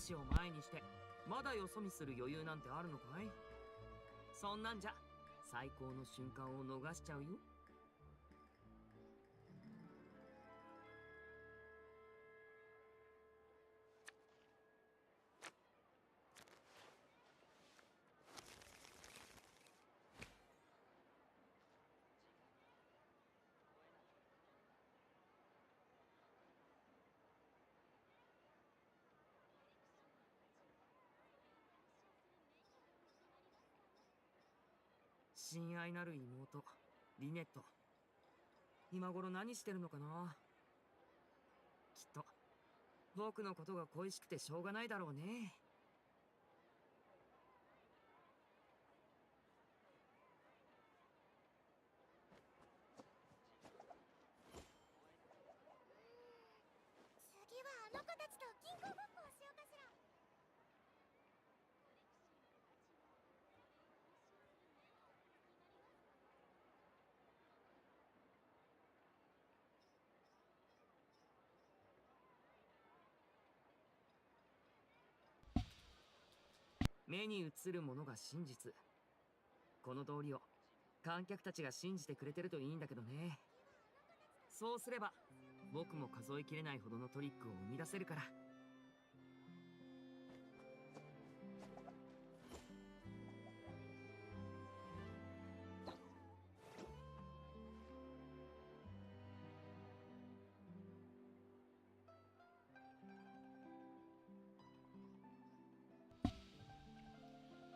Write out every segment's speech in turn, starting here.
師を前にしてまだよそ見する余裕なんてあるのかい？そんなんじゃ最高の瞬間を逃しちゃうよ。親愛なる妹リネット、今頃何してるのかな。きっと僕のことが恋しくてしょうがないだろうね。次はあの子たちと銀行ごっこをしようかしら。目に映るものが真実。この通りを観客たちが信じてくれてるといいんだけどね。そうすれば僕も数えきれないほどのトリックを生み出せるから。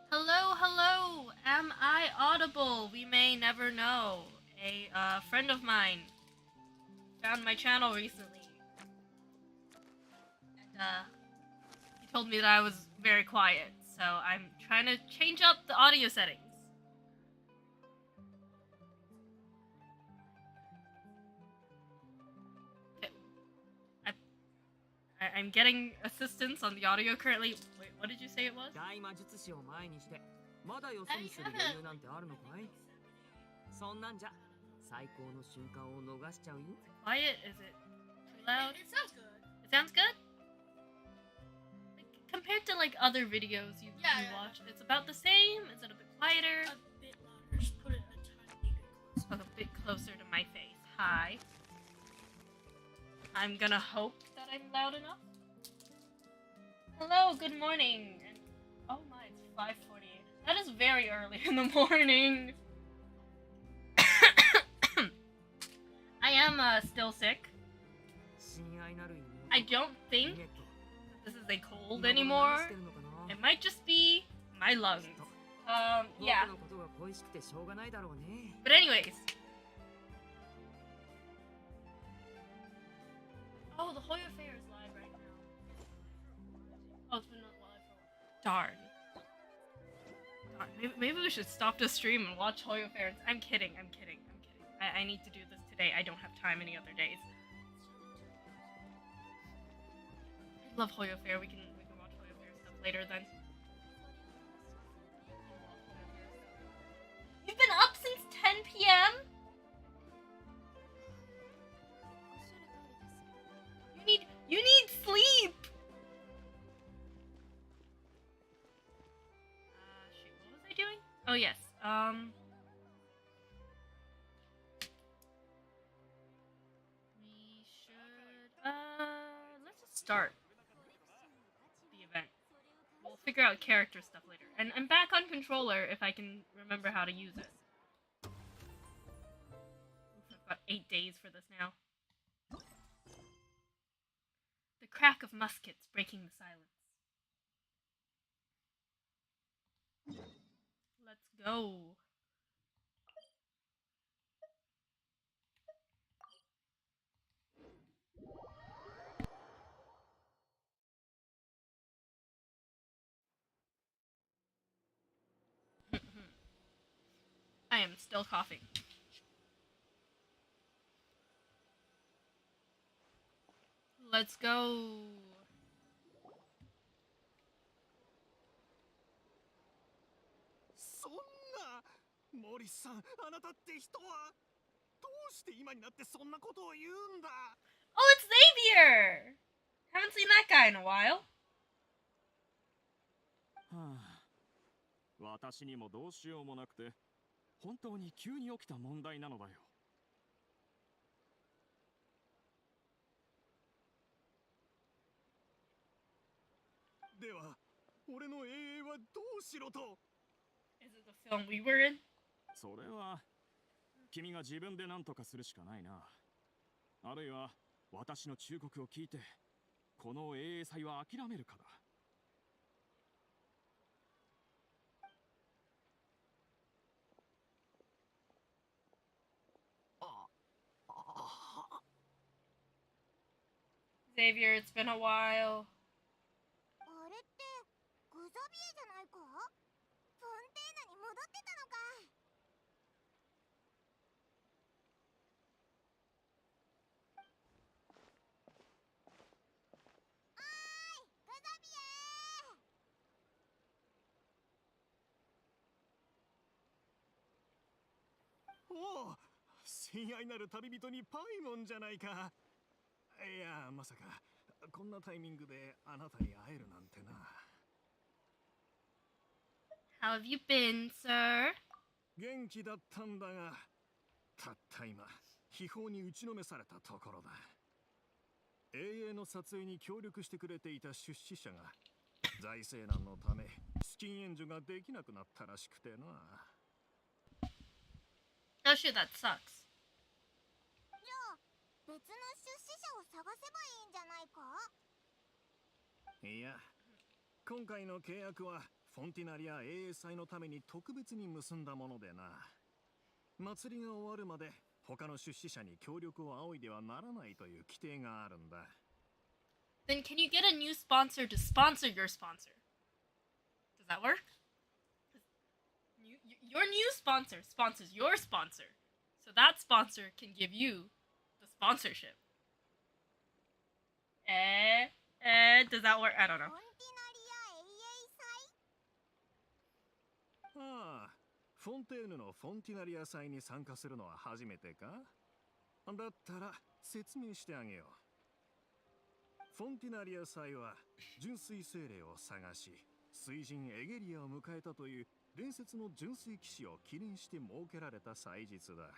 Hello, hello. Am I audible? We may never know. A friend of mine found my channel recently, and he told me that I was very quiet. So I'm trying to change up the audio settings. Okay. I'm getting assistance on the audio currently. Wait, what did you say it was? 大魔術師を前にしてまだよそ見する余裕なんてあるのかい？そんなんじゃ最高の瞬間を逃しちゃうよ。 Quiet? Is it too loud? It sounds good. It sounds good? Like, compared to like other videos you watch, it's about the same? Is it a bit quieter? A bit louder. Just put it a tiny bit closer. Like a bit closer to my face. Hi. I'm gonna hope that I'm loud enough. Hello, good morning. And, oh my, it's 5:48. That is very early in the morning. I am still sick. I don't think this is a cold anymore. It might just be my lungs. Yeah. But anyways. Oh, the Hoya Fair is live right now. Oh, it's been live for a while. Darn. Maybe we should stop the stream and watch Hoya Fair. I'm kidding. I need to do this today. I don't have time any other days. I love Hoya Fair. We can watch Hoya Fair stuff later then. You've been up since 10 p.m.? You need sleep. Shoot, what was I doing? Oh yes. We should let's just start the event. We'll figure out character stuff later. And I'm back on controller if I can remember how to use it. I've got 8 days for this now. The crack of muskets breaking the silence. Let's go. I am still coughing. Let's go. そんな、モリスさん、あなたって人はどうして今になってそんなことを言うんだ。 Oh, it's Xavier! Haven't seen that guy in a while. あ、私にもどうしようもなくて、本当に急に起きた問題なのだよ。では、俺の永遠はどうしろと？ Is it the film we were in? それは、君が自分で何とかするしかないな。あるいは、私の忠告を聞いて、この永遠祭は諦めるかだ。Xavier, it's been a while. あれってグザビエじゃないか？フォンテーナに戻ってたのか。おーいグザビエ。おお、親愛なる旅人にパイモンじゃないか。いや、まさかこんなタイミングであなたに会えるなんてな。How have you been, sir? 元気だったんだが、たった今秘宝に打ちのめされたところだ。永遠の撮影に協力してくれていた出資者が財政難のため資金援助ができなくなったらしくてな。Oh shit, that sucks. じゃあ別の出資者を探せばいいんじゃないか？いや、今回の契約はフォンティナリア永遠祭のために特別に結んだものでな。祭りが終わるまで他の出資者に協力を仰いではならないという規定があるんだ。Then can you get a new sponsor to sponsor your sponsor? Does that work? Your new sponsor sponsors your sponsor. So that sponsor can give you the sponsorship. Does that work? I don't フォ know. ンティナリア永遠祭？ああ、フォンテーヌのフォンティナリア祭に参加するのは初めてか？だったら説明してあげよう。フォンティナリア祭は純粋精霊を探し、水神エゲリアを迎えたという伝説の純粋騎士を記念して設けられた祭日だ。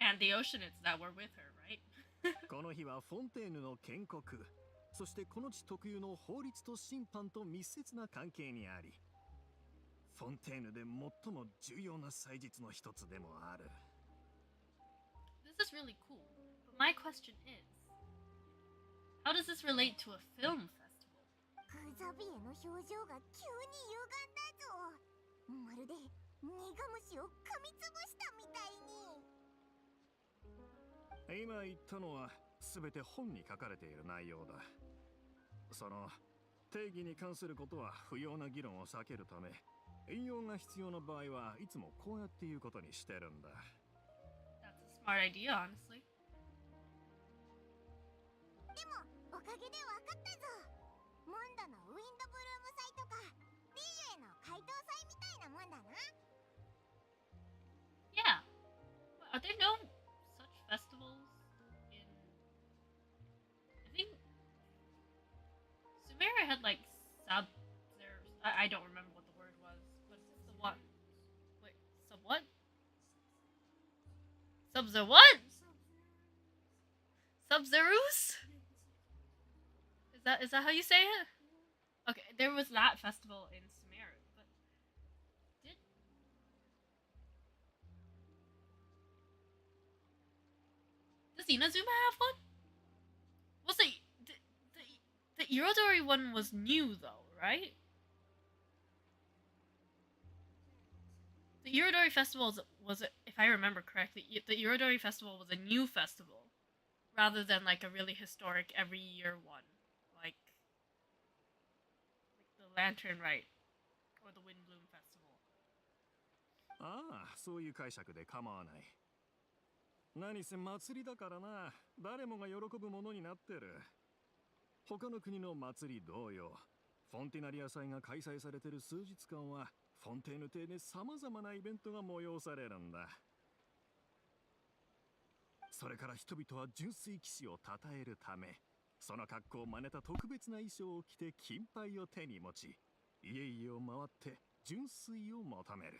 And the Oceanids that were with her, right? この日はフォンテーヌの建国、そしてこの地特有の法律と審判と密接な関係にあり、フォンテーヌで最も重要な祭日の一つでもある。This is really cool. But my question is, how does this relate to a film festival? グザビエの表情が急に歪んだぞ。まるで苦虫を噛みつぶしたみたいに。今言ったのは全て本に書かれている内容だ。その定義に関することは不要な議論を避けるため、引用が必要な場合はいつもこうやって言うことにしてるんだ。That's a smart idea, honestly. でもおかげで分かったぞ。モンドのウィンドブルーム祭とかリージュへの怪盗祭みたいなもんだな。Yeah. Are there no such festivals in... I think... Sumeria had like sub... I don't remember what the word was, but it's the what? Wait, sub what? Sub the what? Sub-Zerus? Is that how you say it? Okay, there was that festival in Sumeria, but does Inazuma have one? Was the Irodori one was new though, right? The Irodori festival was, if I remember correctly, the Irodori festival was a new festival, rather than like a really historic every year one, like the Lantern Rite or the Windbloom Festival. ああ、そういう解釈で構わない。何せ祭りだからな、誰もが喜ぶものになってる。他の国の祭り同様、フォンティナリア祭が開催されている数日間はフォンテーヌ邸で様々なイベントが催されるんだ。それから人々は純粋騎士を称えるため、その格好を真似た特別な衣装を着て金牌を手に持ち、家々を回って純粋を求める。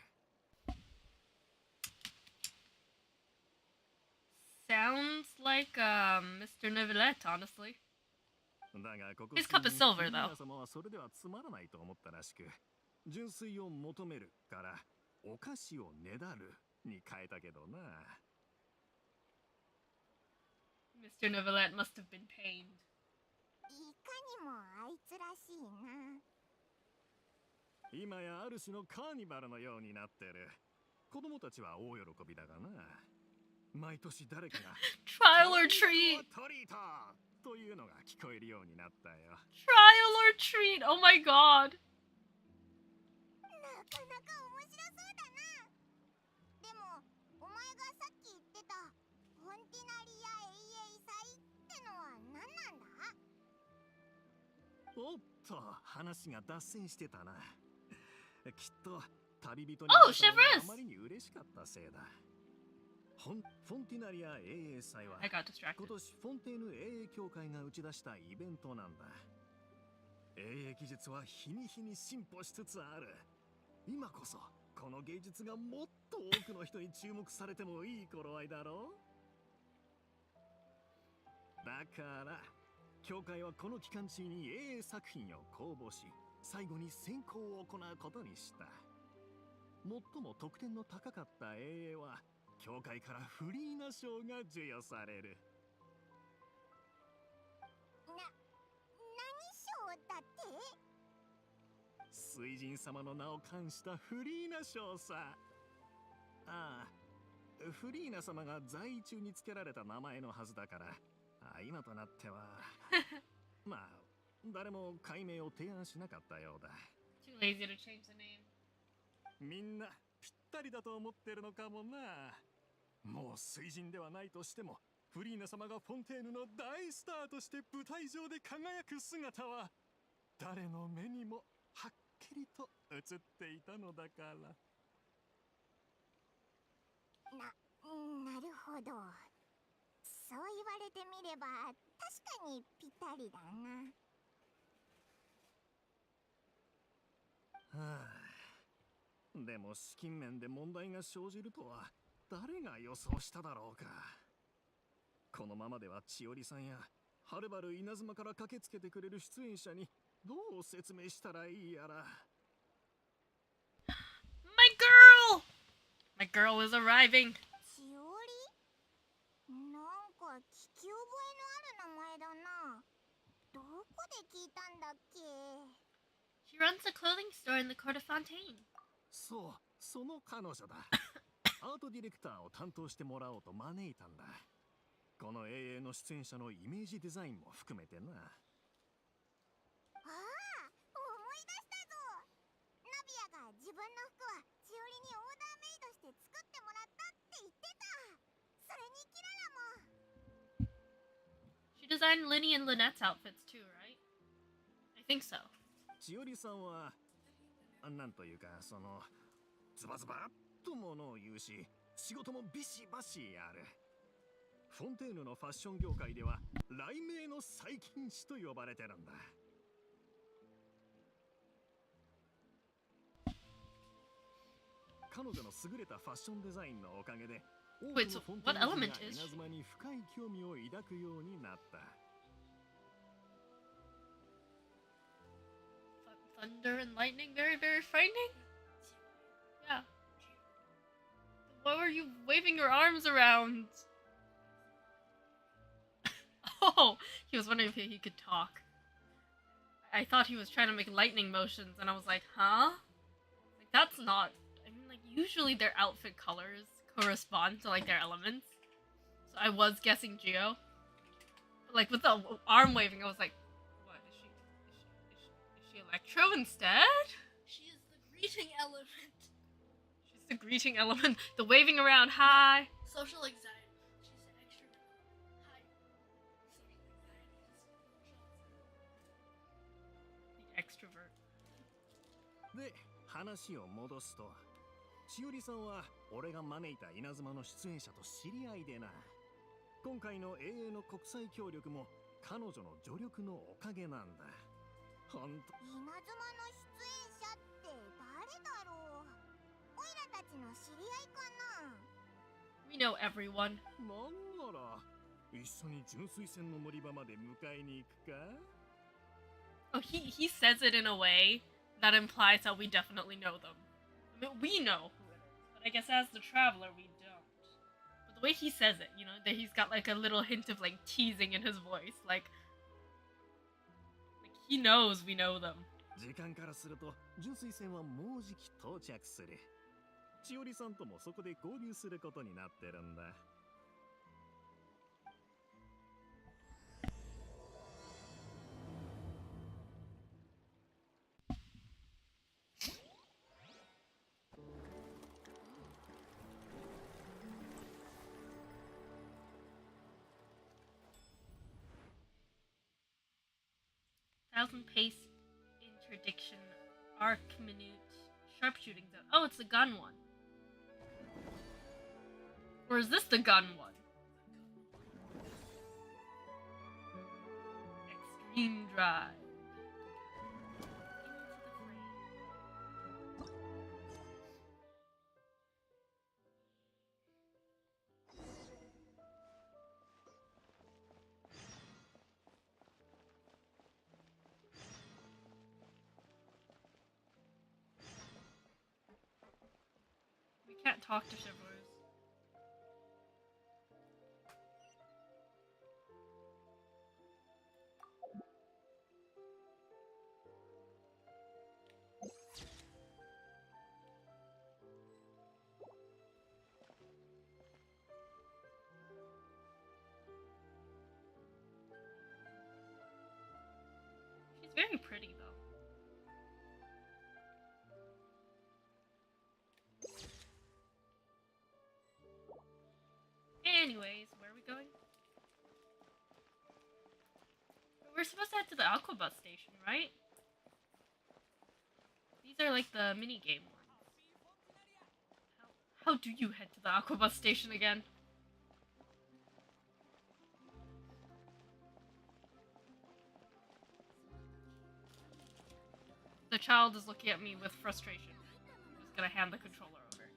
Sounds like Mr. Neuvillette, honestly. だがここ His cup is silver, 皆 though. 様はそれではつまらないと思ったらしく、純粋を求めるからお菓子をねだるに変えたけどな。 Mr. Neuvillette must have been pained. いかにもあいつらしいな。今やある種のカーニバルのようになってる。子供たちは大喜びだがな。毎年誰かが Trial or treat! トリートというのが聞こえるようになったよ。 Trial or treat! Oh my god! なかなか面白そうだな。でもお前がさっき言ってたフォンティナリア永遠祭ってのは何なんだ？おっと、話が脱線してたな。きっと旅人に Oh, 会えたのが Chevreuse! あまりに嬉しかったせいだ。フォンティナリア永遠祭は I got 今 distracted. 年フォンテーヌ永遠協会が打ち出したイベントなんだ。永遠技術は日に日に進歩しつつある。今こそこの芸術がもっと多くの人に注目されてもいい頃合いだろう。だから協会はこの期間中に永遠作品を公募し、最後に選考を行うことにした。最も得点の高かった永遠は協会からフリーナ賞が授与される。何賞だって？水神様の名を冠したフリーナ賞さ。ああ、フリーナ様が在位中に付けられた名前のはずだから、今となってはまあ誰も改名を提案しなかったようだ。 Too lazy to change the name. みんなぴったりだと思ってるのかもな。もう水神ではないとしても、フリーナ様がフォンテーヌの大スターとして舞台上で輝く姿は誰の目にもはっきりと映っていたのだから。なるほど。そう言われてみれば確かにぴったりだな。はあ、でも資金面で問題が生じるとは誰が予想しただろうか。このままでは千織さんやはるばる稲妻から駆けつけてくれる出演者にどう説明したらいいやら。 My girl! My girl is arriving. しおり？なんか聞き覚えのある名前だな。どこで聞いたんだっけ？ She runs a clothing store in the court of Fontaine. そう、その彼女だ。アートディレクターを担当してもらおうと招いたんだ。この永遠の出演者のイメージデザインも含めてな。ああ、思い出したぞ。ナビアが自分の服はしおりにオーダーメイドして作ってもらったって言ってた。それにキララも。She designed Linny and Lynette's outfits too, right? I think so. 千織さんはなんというか、そのズバズバっとものを言うし、仕事もビシバシやる。フォンテーヌのファッション業界では雷鳴の細菌師と呼ばれてるんだ。彼女の優れたファッションデザインのおかげで、多く Wait, の so フォンテー what ヌ人 element が is 稲 she? 妻に深い興味を抱くようになった。Thunder and lightning, very, very frightening? Yeah. What were you waving your arms around? Oh, he was wondering if he could talk. I thought he was trying to make lightning motions, and I was like, huh? Like, that's not... I mean, like, usually their outfit colors correspond to, like, their elements. So I was guessing Geo. But, like, with the arm waving, I was like, what, is she Electro instead? She is the greeting element. She's the greeting element. The waving around, hi. Social anxiety. She's an extrovert. Hi. Social anxiety. The extrovert. で、話を戻すと、しおりさんは俺が招いた稲妻の出演者と知り合いでな。今回の永遠の国際協力も彼女の助力のおかげなんだ。ほんと。稲妻の出演者って誰だろう。オイラたちの知り合いかな。 We know everyone. なんなら一緒に純粋船の乗り場まで迎えに行くか。 Oh, he says it in a way that implies that we definitely know them. I mean, we know who it is, but I guess as the traveler, we don't. But the way he says it, you know, that he's got like a little hint of like teasing in his voice, like he knows we know them. 時間からすると純粋船はもうじき到着する。千織さんともそこで合流することになってるんだ。Thousand pace interdiction, arc minute, sharpshooting zone. Oh, it's the gun one. Or is this the gun one? Extreme drive. We can't talk to Chivalrous. She's very pretty though. Anyways, where are we going? We're supposed to head to the Aquabus station, right? These are like the minigame ones. How do you head to the Aquabus station again? The child is looking at me with frustration. I'm just gonna hand the controller over.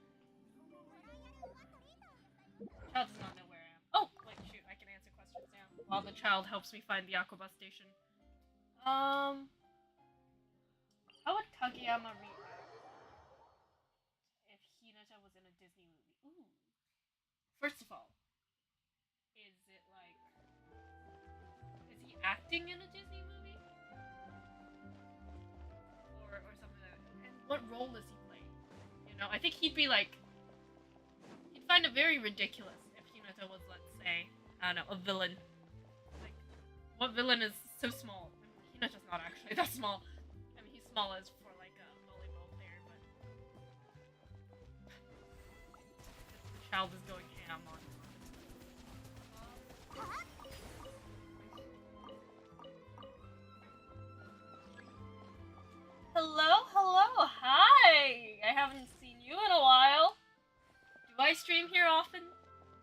The child does not know where I am. Oh, wait, shoot, I can answer questions now. While the child helps me find the Aquabus station. How would Kageyama react if Hinata was in a Disney movie? Ooh. First of all, is it like... is he acting in a Disney movie? Or something like that? And what role is he playing? You know, I think he'd be like... he'd find it very ridiculous if Hinata was, let's say, I don't know, a villain. Like, what villain is so small? Hinata's not actually that small. I mean, he's small as for like a volleyball player, but the child is going ham on. Hello, hi! I haven't seen you in a while. Do I stream here often?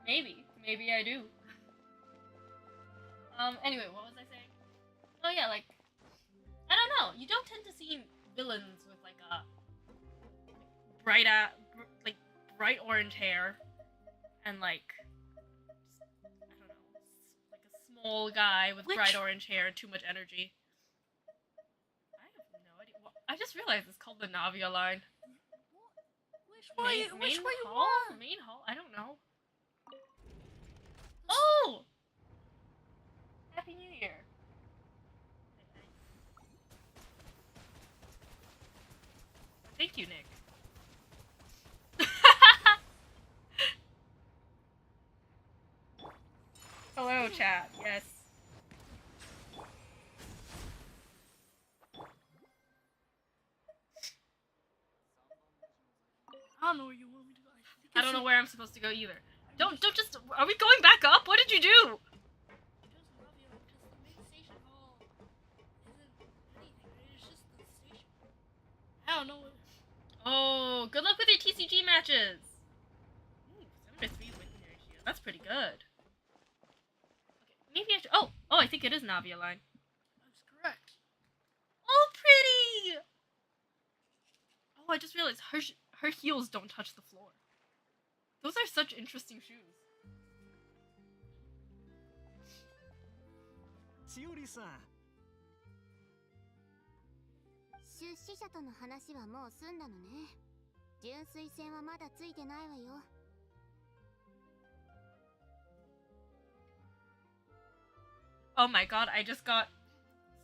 Maybe I do. Anyway, what was I saying? Oh yeah, like, I don't know. You don't tend to see villains with like a bright orange hair and like, I don't know, like a small guy with bright orange hair and too much energy. I have no idea. Well, I just realized it's called the Navia line. Which way you want? Main hall? I don't know. Oh! Happy New Year. Thank you, Nick. Hello, chat. Yes. I don't know where you want me to go. I don't know where I'm supposed to go either. Don't just. Are we going back up? What did you do? I don't know. Oh, good luck with your TCG matches. Ooh, 7-3 win ratio. That's pretty good. Okay, maybe I should. Oh, Oh, I think it is Navia line. That's correct. Oh, pretty! Oh, I just realized her heels don't touch the floor. Those are such interesting shoes. しおりさん、出資者との話はもう済んだのね。純粋線はまだついてないわよ。Oh my god, I just got...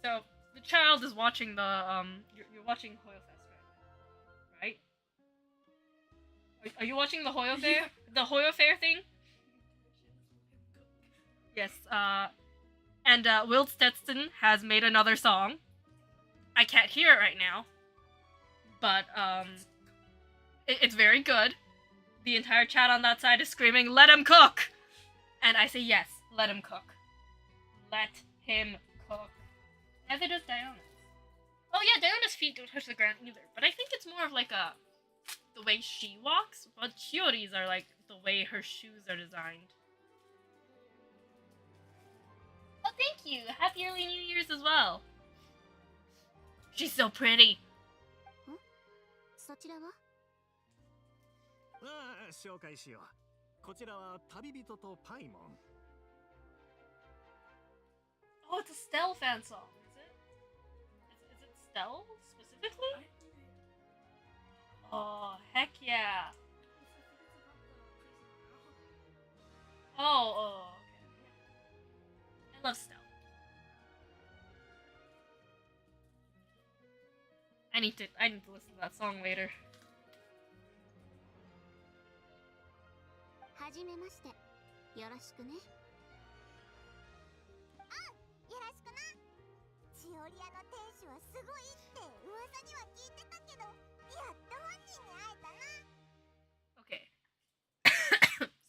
So, the child is watching the, You're watching Hoyo Fest right? Right? Are you watching the Hoyo Fair? Yeah. The Hoyo Fair thing? Yes, and Will Stetson has made another song. I can't hear it right now. But, it's very good. The entire chat on that side is screaming, "Let him cook!" And I say, yes, let him cook. Let him cook. Neither does Diana's. Oh yeah, Diana's feet don't touch the ground either. But I think it's more of like the way she walks. But Shiori's are like the way her shoes are designed. Oh, thank you! Happy early New Year's as well! She's so pretty! そちらは？ああ、紹介しよう。こちらは旅人とパイモン。Oh, it's a Stell fan song, is it? Is it Stell specifically? Oh, heck yeah! Oh, okay. I love Stell. I need to listen to that song later. はじめまして。よろしくね。よろしくな。チオリアの店主はすごいって噂には聞いてたけど、やっと本人に会えたな。 Okay.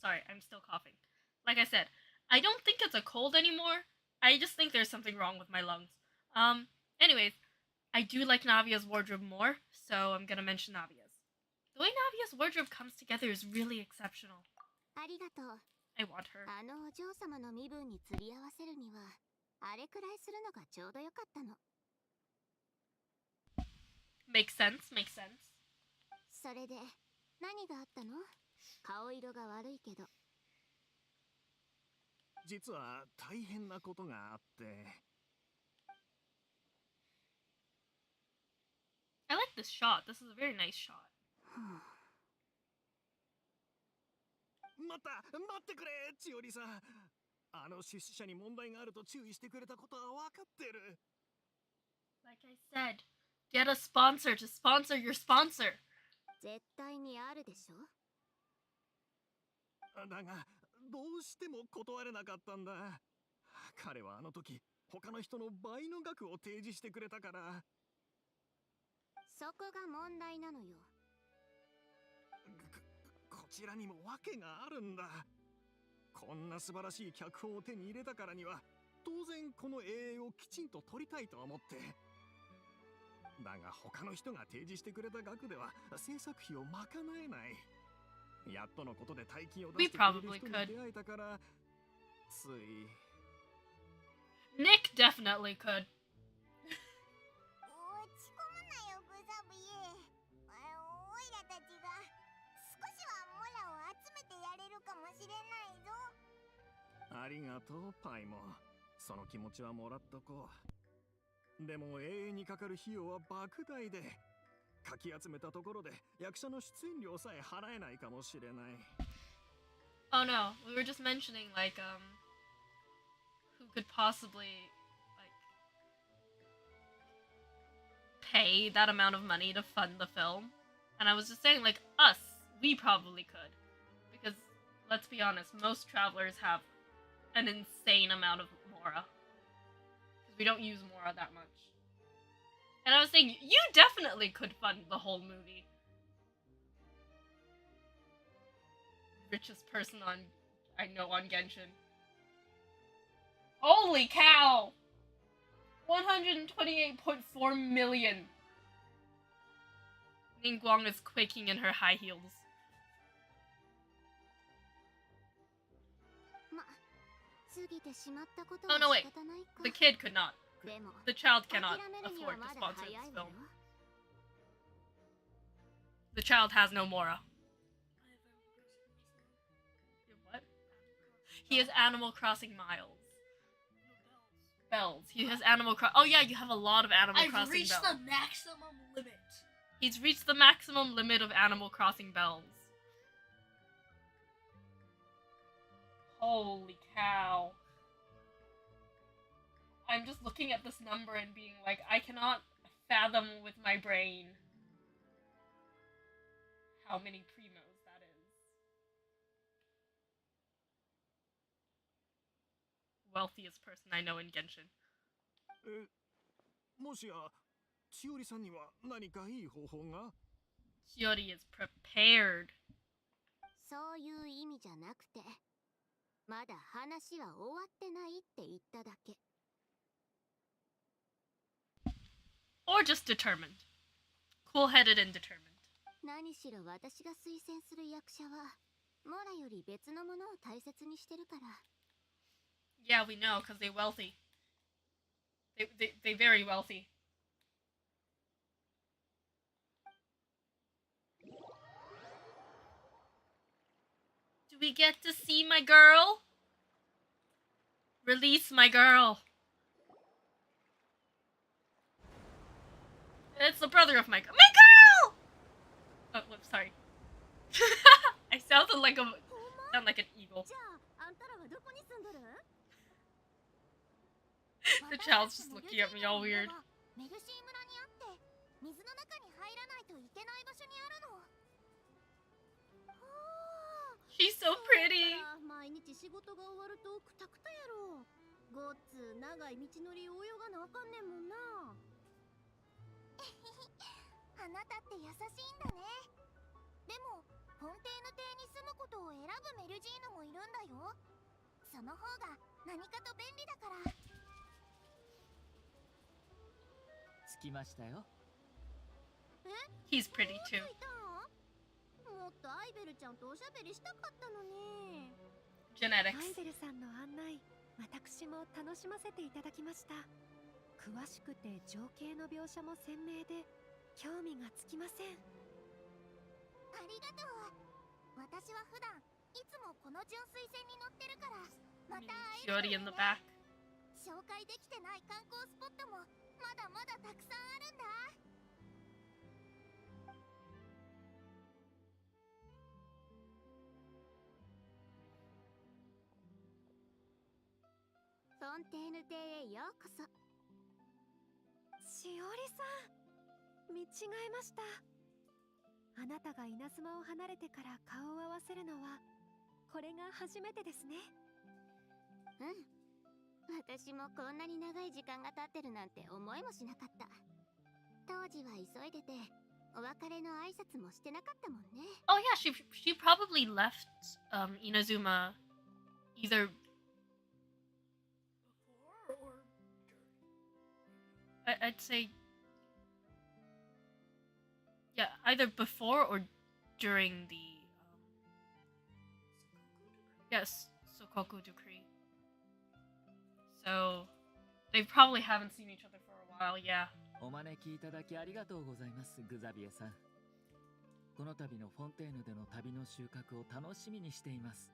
Sorry, I'm still coughing. Like I said, I don't think it's a cold anymore. I just think there's something wrong with my lungs. Anyways, I do like Navia's wardrobe more, so I'm gonna mention Navia's. The way Navia's wardrobe comes together is really exceptional. ありがとう。 I want her. あのお嬢様の身分に釣り合わせるには、あれくらいするのがちょうどよかったの。Makes sense, makes sense. それで、何があったの？顔色が悪いけど。実は大変なことがあって。I like this shot. This is a very nice shot. 待ってくれ、千織さん。あの出資者に問題があると注意してくれたことは分かってる。Like I said, get a sponsor to sponsor your sponsor. 絶対にあるでしょ。だが、どうしても断れなかったんだ。彼はあの時、他の人の倍の額を提示してくれたから。そこが問題なのよ。こちらにも訳があるんだ。こんな素晴らしい脚本を手に入れたからには、当然この栄誉をきちんと取りたいと思って。だが他の人が提示してくれた額では制作費を賄えない。やっとのことで大金を出してくれる人に出会えたから、つい。Nick definitely could. 落ち込むなよ、ブザブイ。おいらたちが少しはモラを集めてやれるかもしれないぞ。ありがとう、パイモン。その気持ちはもらっとこう。でも永遠にかかる費用は莫大で、かき集めたところで役者の出演料さえ払えないかもしれない。Oh no, we were just mentioning like who could possibly like pay that amount of money to fund the film. And I was just saying like us, we probably could. Because let's be honest, most travelers have an insane amount of Mora. Because we don't use Mora that much. And I was saying, you definitely could fund the whole movie. Richest person I know on Genshin. Holy cow! 128.4 million. Ningguang is quaking in her high heels. つ Oh no, wait. The kid could not. The child cannot afford to sponsor this film. The child has no mora. What? He has Animal Crossing miles. Bells. He has Animal Crossing. Oh yeah, you have a lot of Animal Crossing bells. I've reached the maximum limit. He's reached the maximum limit of Animal Crossing bells. Holy cow. I'm just looking at this number and being like, I cannot fathom with my brain how many primos that is. Wealthiest person I know in Genshin. もしや千織さんには何かいい方法が Chiori is prepared. そういう意味じゃなくて、まだ話は終わってないって言っただけ。Or just determined. Cool-headed and determined. 何しろ私が推薦する役者は、モラより別のものを大切にしてるから。Yeah, we know, because they're wealthy. They very wealthy. Do we get to see my girl? Release my girl. It's the brother of my girl. My girl! Oh, whoops, sorry. I sound like an eagle. The child's just looking at me all weird. She's so pretty. 毎日仕事が終わるとクタクタやろ。ごっつ長い道のりを泳がなあかんねんもんな。あなたって優しいんだね。でも、フォンテーヌ邸に住むことを選ぶメルジーヌもいるんだよ。その方が何かと便利だから。着きましたよ。え？ He's pretty too. もっとアイベルちゃんとおしゃべりしたかったのに。Genetics. アイベルさんの案内、私も楽しませていただきました。詳しくて情景の描写も鮮明で興味がつきません。ありがとう。私は普段いつもこの純粋船に乗ってるからまた会える Chiori in the back. 紹介できてない観光スポットもまだまだたくさんあるんだ。フォンテーヌ邸へようこそ。しおりさん、見違えました。あなたが稲妻を離れてから顔を合わせるのはこれが初めてですね。うん、私もこんなに長い時間が経ってるなんて思いもしなかった。当時は急いでてお別れの挨拶もしてなかったもんね。Oh yeah, she probably left Inazuma either I'd say yeah, either before or during the yes, Sokoku decree. So they probably haven't seen each other for a while, yeah. お招きいただきありがとうございます、グザビエさん。この度のフォンテーヌでの旅の収穫を楽しみにしています。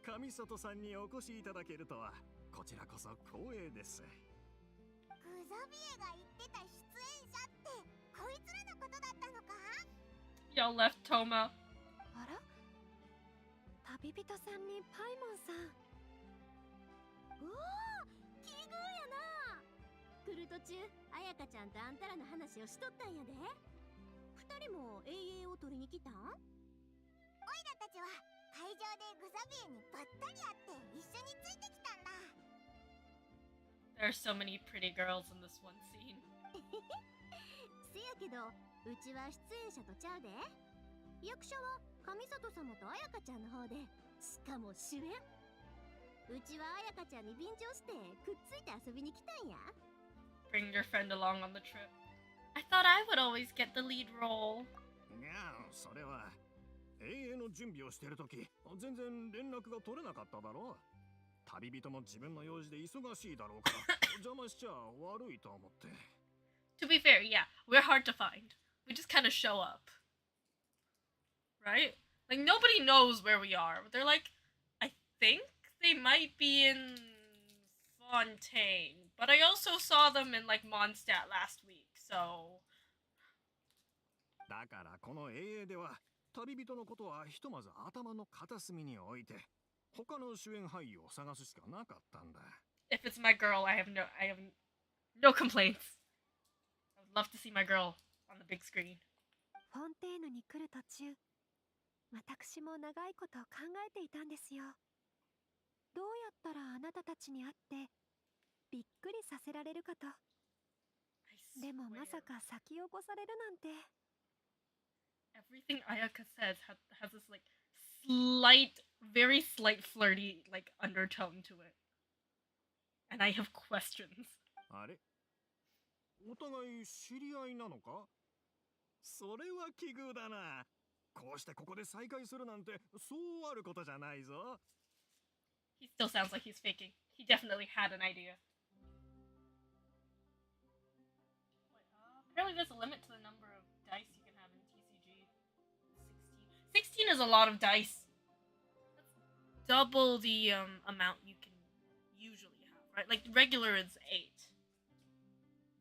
上里さんにお越しいただけるとはこちらこそ光栄です。グザビエが言ってた出演者ってこいつらのことだったのか？ Y'all left Toma. あら、旅人さんにパイモンさん。おお、奇遇やな。来る途中、あやかちゃんとあんたらの話をしとったんやで。二人も永遠を取りに来たん？おいらたちは会場でグザビエにばったり会って一緒についてきたんだ。There are so many pretty girls in this one scene. せやけど、うちは出演者とちゃうで。役者は上里様とあやかちゃんの方で、しかも主演。うちはあやかちゃんに便乗してくっついて遊びに来たんや。Bring your friend along on the trip. I thought I would always get the lead role. いや、それは永遠の準備をしてるとき、全然連絡が取れなかっただろう。旅人も自分の用事で忙しいだろうから、邪魔しちゃ悪いと思って。To be fair, yeah, we're hard to find. We just kind of show up. Right? Like, nobody knows where we are. They're like, I think they might be in Fontaine. But I also saw them in, like, Mondstadt last week, so... だからこの AA では旅人のことはひとまず頭の片隅に置いて他の主演俳優を探すしかなかったんだ。 If it's my girl, I have no complaints. I would love to see my girl on the big screen. フォンテーヌに来る途中、私も長いこと考えていたんですよ。どうやったらあなたたちに会ってびっくりさせられるかと。でもまさか先を越されるなんて。Everything Ayaka says has this like slight, very slight flirty like undertone to it. And I have questions. あれ、お互い知り合いなのか？それは奇遇だな。こうしてここで再会するなんてそうあることじゃないぞ。He still sounds like he's faking. He definitely had an idea. Apparently there's a limit to the number of dice you can have in TCG. 16 is a lot of dice. That's double the amount you can usually have, right? Like regular is 8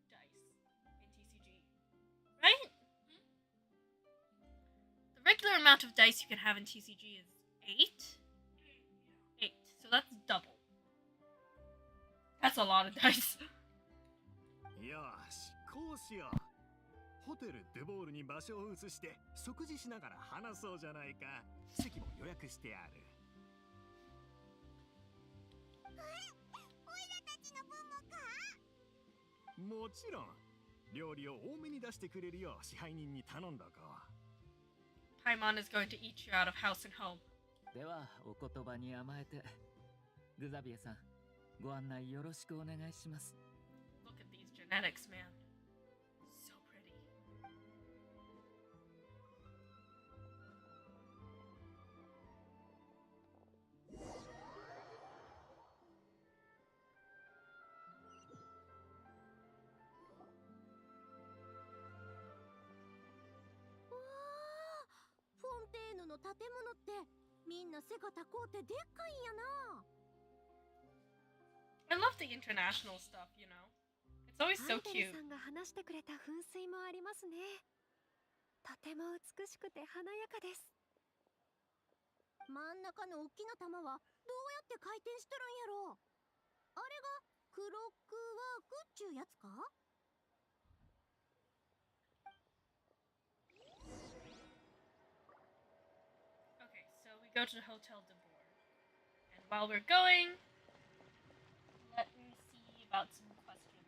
dice in TCG, right? The regular amount of dice you can have in TCG is 8? 8. So that's double. That's a lot of dice. よし、こうしよう。ホテルデボールに場所を移して食事しながら話そうじゃないか。席も予約してある。おいらたちの分もか？もちろん。料理を多めに出してくれるよう支配人に頼んだか。Paimon is going to eat you out of house and home. ではお言葉に甘えてグザビエさんご案内よろしくお願いします。 Look at these genetics, man. So pretty. フォンテーヌの建物ってみんな背が高うてでっかいんやな。I love the international stuff, you know. It's always ア so イデル cute. さんが話してくれた噴水もありますね。とても美しくて華やかです。真ん中の大きな玉はどうやって回転しとるんやろ。あれがクロックワークっちゅうやつか？ Okay, so we go to the Hotel de Bourg. And while we're going, let me see about some questions.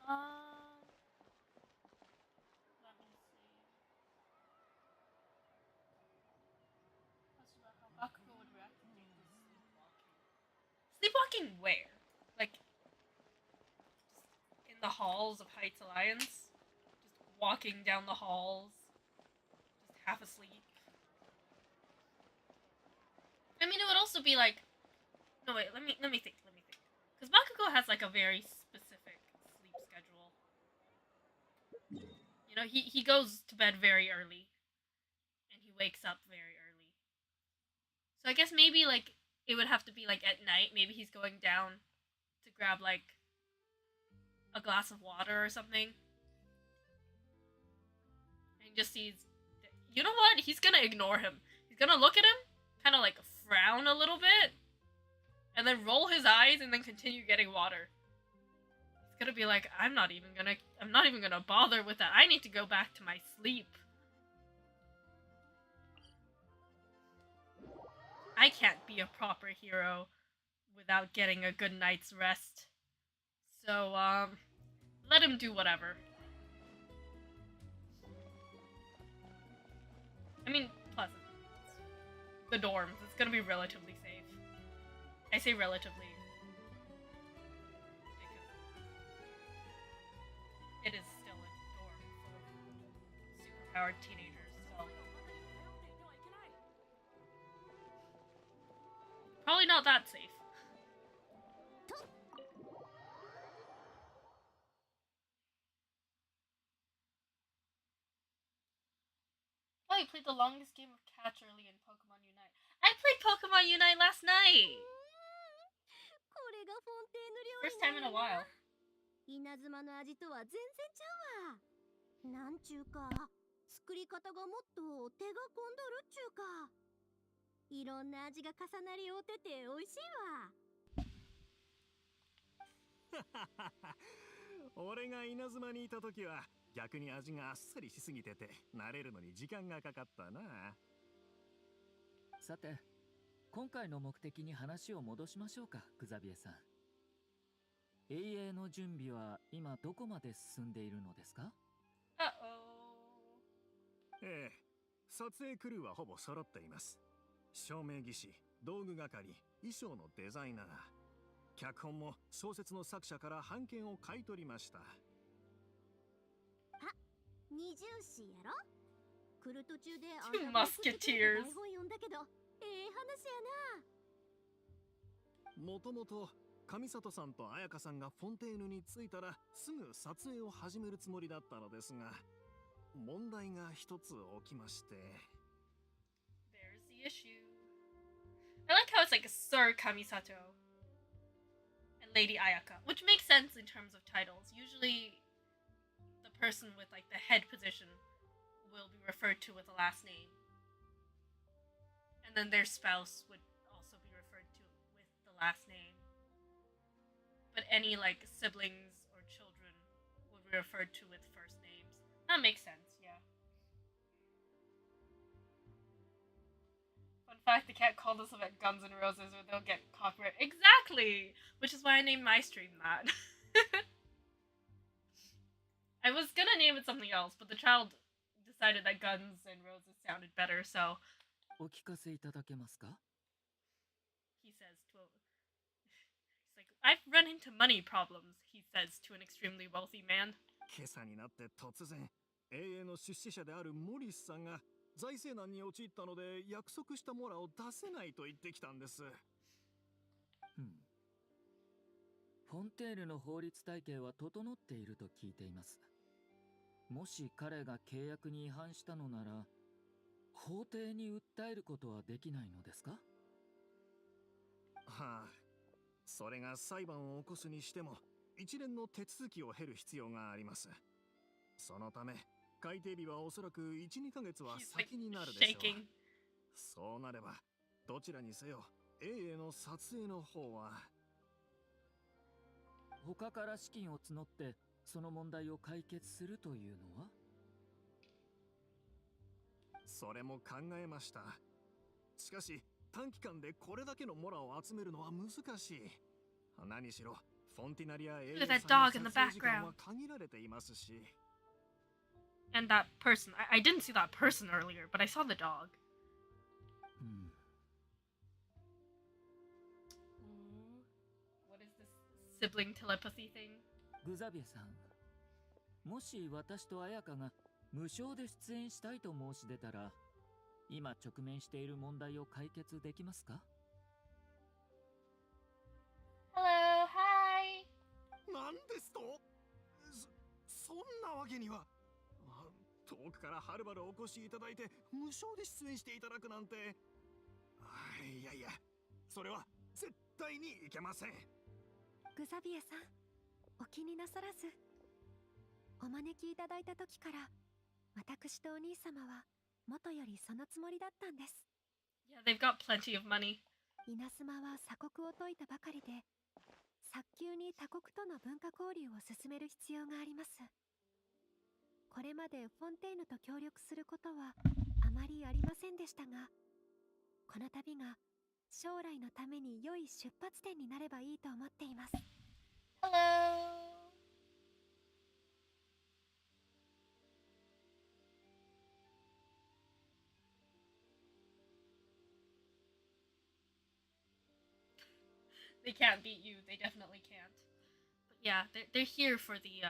Let me see. Question about how Bakugo would react to Deku's sleepwalking. Sleepwalking where? Like, just in the halls of Heights Alliance? Just walking down the halls? Just half asleep? I mean, it would also be like, no wait, let me think, because Bakugo has like a very specific sleep schedule. You know, he goes to bed very early, and he wakes up very early. So I guess maybe like it would have to be like at night. Maybe he's going down to grab like a glass of water or something, and he just sees. You know what? He's gonna ignore him. He's gonna look at him, kind of like frown a little bit, and then roll his eyes and then continue getting water. He's gonna be like, I'm not even gonna bother with that. I need to go back to my sleep. I can't be a proper hero without getting a good night's rest. So, let him do whatever. I mean, Pleasant. The dorms. It's gonna be relatively safe. I say relatively. Because it is still a powered teenagers, so probably not that safe. Oh, you played the longest game of catch early in Pokemon Unite. I played Pokemon Unite last night! これがフォンテーヌ料 First 理 time in a while. 稲妻の味とは全然ちゃうわ。なんちゅうか、作り方がもっと手が込んどるっちゅうか。いろんな味が重なり合うてて美味しいわ。俺が稲妻にいた時は逆に味があっさりしすぎてて慣れるのに時間がかかったな。さて、今回の目的に話を戻しましょうか、グザビエさん。永遠の準備は今どこまで進んでいるのですか？ Uh-oh. ええ、撮影クルーはほぼ揃っています。照明技師、道具係、衣装のデザイナー、脚本も小説の作者から版権を買い取りました。二重視やろ。来る途中で Two Musketeers. 台本読んだけど、話やな。もともと上里さんと彩香さんがフォンテーヌに着いたらすぐ撮影を始めるつもりだったのですが、問題が一つ起きまして。 There's the issue. I like how it's like Sir Kamisato and Lady Ayaka, which makes sense in terms of titles. Usually the person with like the head position will be referred to with a last name. And then their spouse would also be referred to with the last name. But any like siblings or children would be referred to with first names. That makes sense, yeah. Fun fact, they can't call this event Guns N' Roses or they'll get copyright. Exactly! Which is why I named my stream that. I was gonna name it something else, but the child decided that Guns N' Roses sounded better, so お聞かせいただけますか？ he says to a... He's like, I've run into money problems, he says to an extremely wealthy man. 今朝になって突然、永遠の出資者であるモリスさんが財政難に陥ったので約束したモラを出せないと言ってきたんです。フォンテーヌの法律体系は整っていると聞いています。もし彼が契約に違反したのなら、法廷に訴えることはできないのですか？はあ、それが裁判を起こすにしても一連の手続きを経る必要があります。そのため改定日はおそらく 1,2 ヶ月は He's like 先になるでしょう。 shaking. そうなればどちらにせよ A への撮影の方は他から資金を募ってその問題を解決するというのは？それも考えました。しかし短期間でこれだけのモラを集めるのは難しい。何しろフォンティナリア A さんの撮影時間は限られていますし。 And that person, I didn't see that person earlier, but I saw the dog. What is this sibling telepathy thing? グザビエさん、もし私と彩香が無償で出演したいと申し出たら、今直面している問題を解決できますか？ Hello, hi. なんですと？そんなわけには。遠くからはるばるお越しいただいて無償で出演していただくなんて。いやいや、それは絶対にいけません。グザビエさん、お気になさらず。お招きいただいた時から私とお兄様は元よりそのつもりだったんです。 Yeah, they've got plenty of money. 稲妻は鎖国を解いたばかりで、早急に他国との文化交流を進める必要があります。これまでフォンテーヌと協力することはあまりありませんでしたが、この旅が将来のために良い出発点になればいいと思っています。 Hello. They can't beat you. They definitely can't. But yeah, they're here for the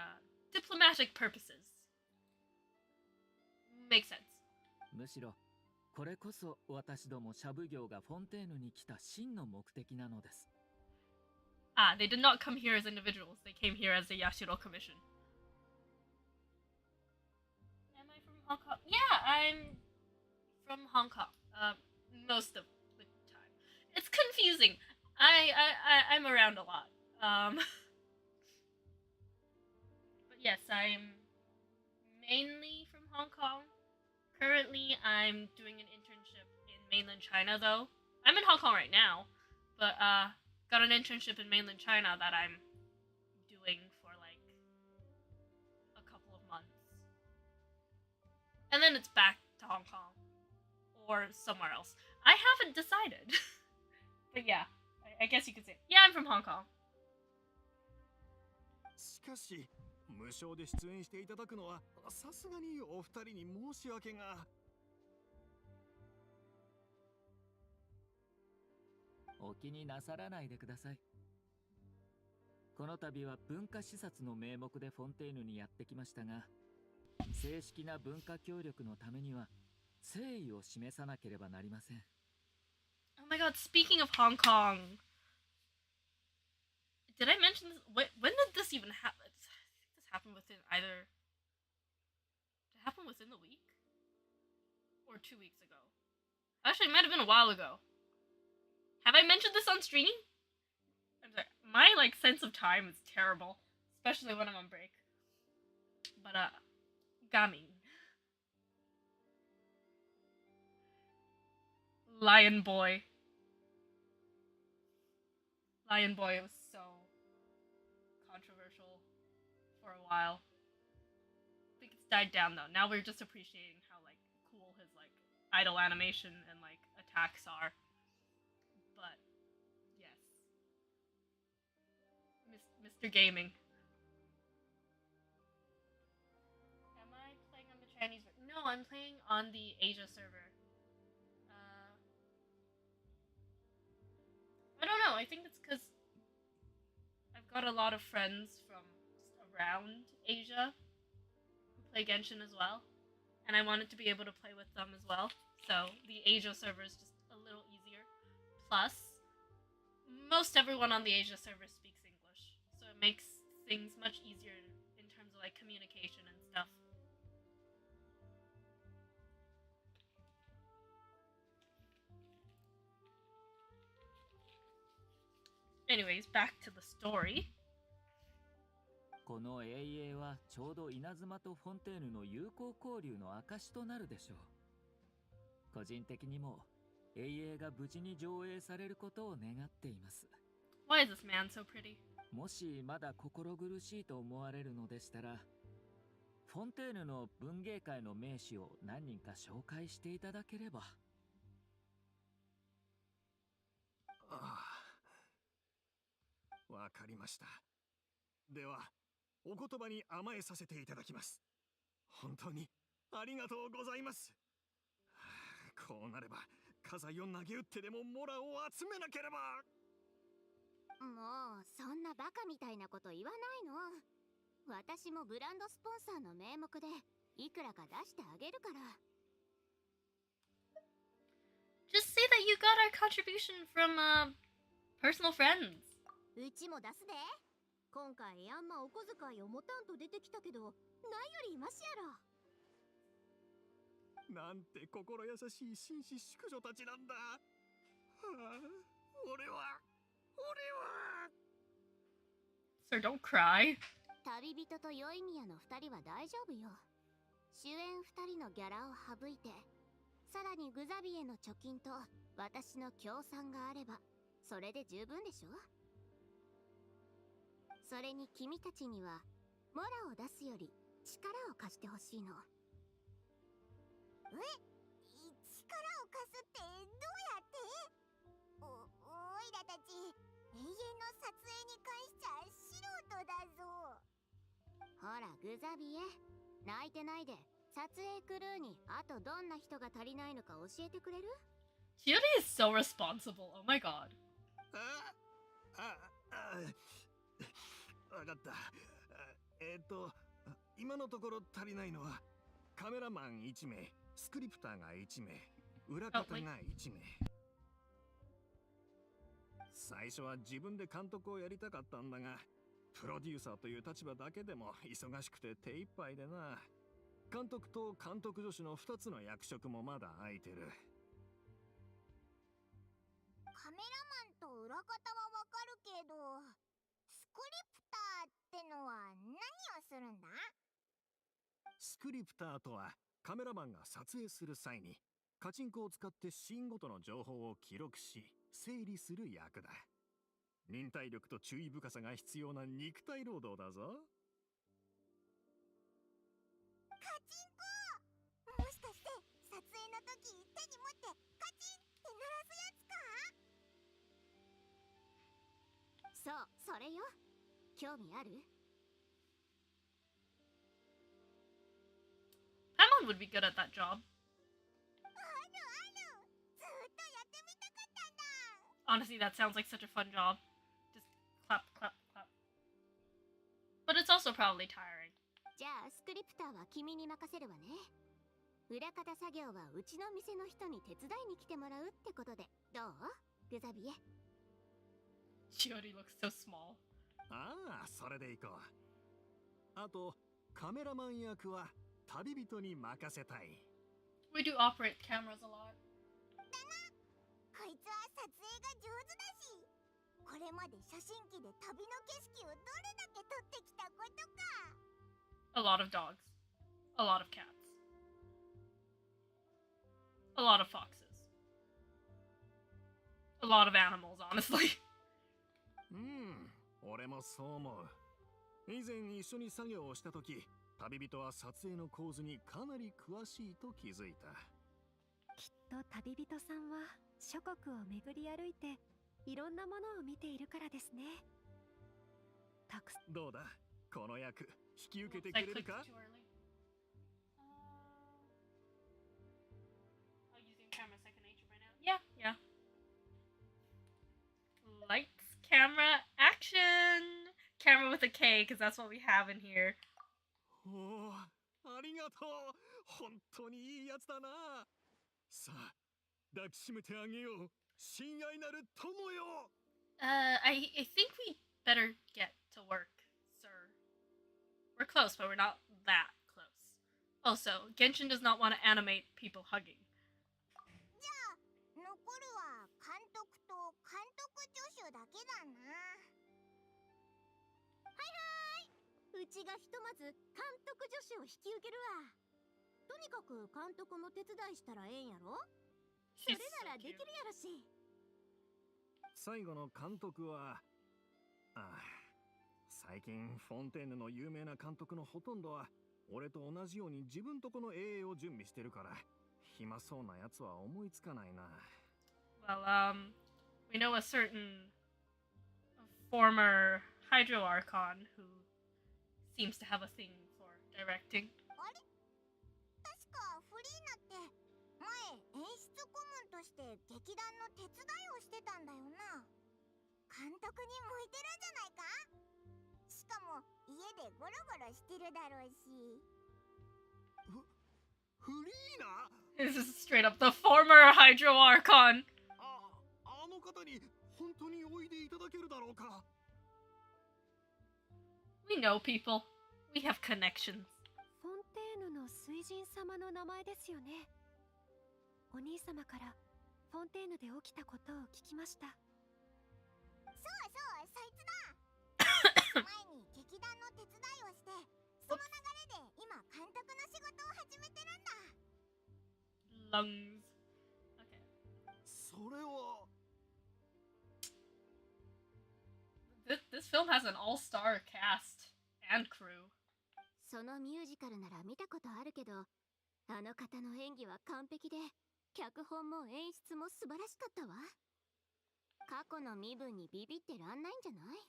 diplomatic purposes. Makes sense. むしろこれこそ私どもシャブ業がフォンテーヌに来た真の目的なのです。 Ah, they did not come here as individuals. They came here as a Yashiro commission. Am I from Hong Kong? Yeah, I'm from Hong Kong. Most of the time. It's confusing. I'm around a lot. But yes, I'm mainly from Hong Kong. Currently, I'm doing an internship in mainland China, though. I'm in Hong Kong right now, but got an internship in mainland China that I'm doing for like a couple of months, and then it's back to Hong Kong or somewhere else. I haven't decided, but yeah, I guess you could say, yeah, I'm from Hong Kong. しかし無償で出演していただくのはさすがにお二人に申し訳が。お気になさらないでください。この度は文化視察の名目でフォンテーヌにやってきましたが、正式な文化協力のためには誠意を示さなければなりません。 Oh my god, speaking of Hong Kong, did I mention this? When did this even happen? I think this happened within either. Did it happen within the week? Or 2 weeks ago? Actually, it might have been a while ago. Have I mentioned this on streaming? I'm sorry. My like sense of time is terrible, especially when I'm on break. But Gami. Lion Boy. Lion Boy was so controversial for a while. I think it's died down though. Now we're just appreciating how like cool his like idle animation and like attacks are. But yes, Mr. Gaming. Am I playing on the Chinese? No, I'm playing on the Asia server. I don't know. I think it's because I've got a lot of friends from just around Asia who play Genshin as well, and I wanted to be able to play with them as well. So the Asia server is just a little easier. Plus, most everyone on the Asia server speaks English, so it makes things much easier in terms of like communication and stuff. Anyways, back to the story. この英英はちょうど稲妻とフォンテーヌの友好交流の証となるでしょう。個人的にも英英が無事に上映されることを願っています。 Why is this man so pretty? もしまだ心苦しいと思われるのでしたら、フォンテーヌの文芸界の名士を何人か紹介していただければ。わかりました。では、お言葉に甘えさせていただきます。本当にありがとうございます。こうなれば、家財を投げ打ってでもモラを集めなければ。もうそんなバカみたいなこと言わないの。私もブランドスポンサーの名目でいくらか出してあげるから。Just say that you got our contribution from personal friends. うちも出すで。今回あんまお小遣いを持たんと出てきたけど、ないよりマシやろ。なんて心優しい紳士淑女たちなんだ。俺は Sir, don't cry. 旅人と宵宮の2人は大丈夫よ。主演2人のギャラを省いて、さらにグザビエの貯金と私の協賛があれば、それで十分でしょ。それに君たちにはモラを出すより力を貸してほしいの。力を貸すってどうやって？おいらたち永遠の撮影に関しちゃ素人だぞ。ほらグザビエ、泣いてないで撮影クルーにあとどんな人が足りないのか教えてくれる？ Shiori is so responsible. Oh my god. わかった。今のところ足りないのはカメラマン1名、スクリプターが1名、裏方が1名。最初は自分で監督をやりたかったんだが、プロデューサーという立場だけでも忙しくて手一杯でな。監督と監督助手の2つの役職もまだ空いてる。カメラマンと裏方はわかるけど、スクリプターってのは何をするんだ？スクリプターとはカメラマンが撮影する際にカチンコを使ってシーンごとの情報を記録し整理する役だ。忍耐力と注意深さが必要な肉体労働だぞ。カチンコ！もしかして撮影の時手に持ってカチンって鳴らすやつか？そう、それよ。興味ある？ Paimon would be good at that job. あるある。ずっとやってみたかったんだ。Honestly, that sounds like such a fun job. Just clap, clap, clap. But it's also probably tiring. じゃあスクリプターは君に任せるわね。裏方作業はうちの店の人に手伝いに来てもらうってことでどう？グザビエ。 She already looks so small. ああ、それでいこう。あと、カメラマン役は旅人に任せたい。We do operate cameras a lot. こいつは撮影が上手だし、これまで写真機で旅の景色をどれだけ撮ってきたことか。A lot of dogs. A lot of cats. A lot of foxes. A lot of animals, honestly. 俺もそう思う。以前一緒に作業をした時、旅人は撮影の構図にかなり詳しいと気づいた。きっと旅人さんは諸国を巡り歩いていろんなものを見ているからですね。たくさん。どうだ、この役引き受けて I くれる clicked か？ too early. Using camera second nature by now. Yeah, yeah. Lights, camera, action! Camera with a K, because that's what we have in here. おお、ありがとう。本当にいいやつだな。さあ、抱きしめてあげよう。親愛なる友よ。I think we better get to work, sir. We're close, but we're not that close. Also, Genshin does not want to animate people hugging. じゃあ残るは監督と監督助手だけだな。はいはい、うちがひとまず監督助手を引き受けるわ。とにかく監督も手伝いしたらええんやろ。それ She's なら so でき cute. るやろし。最後の監督は、最近フォンテーヌの有名な監督のほとんどは俺と同じように自分とこの衛を準備してるから暇そうなやつは思いつかないな。Well, we know a certain former Hydro Archon who seems to have a thing for directing. あれ、確かフリーナって前演出顧問として劇団の手伝いをしてたんだよな。監督に向いてるんじゃないか。しかも家でゴロゴロしてるだろうし。フリーナ？ This is straight up the former Hydro Archon. あの方に本当においでいただけるだろうか。 We know people. We have connections. フォンテーヌの水神様の名前ですよね。お兄様からフォンテーヌで起きたことを聞きました。そうそう、そいつだ。前に劇団の手伝いをして、その流れで今監督の仕事を始めてるんだ。Lungs. Okay. それは This film has an all-star cast and crew. そのミュージカルなら見たことあるけど、あの方の演技は完璧で、脚本も演出も素晴らしかったわ。過去の身分にビビってらんないんじゃない？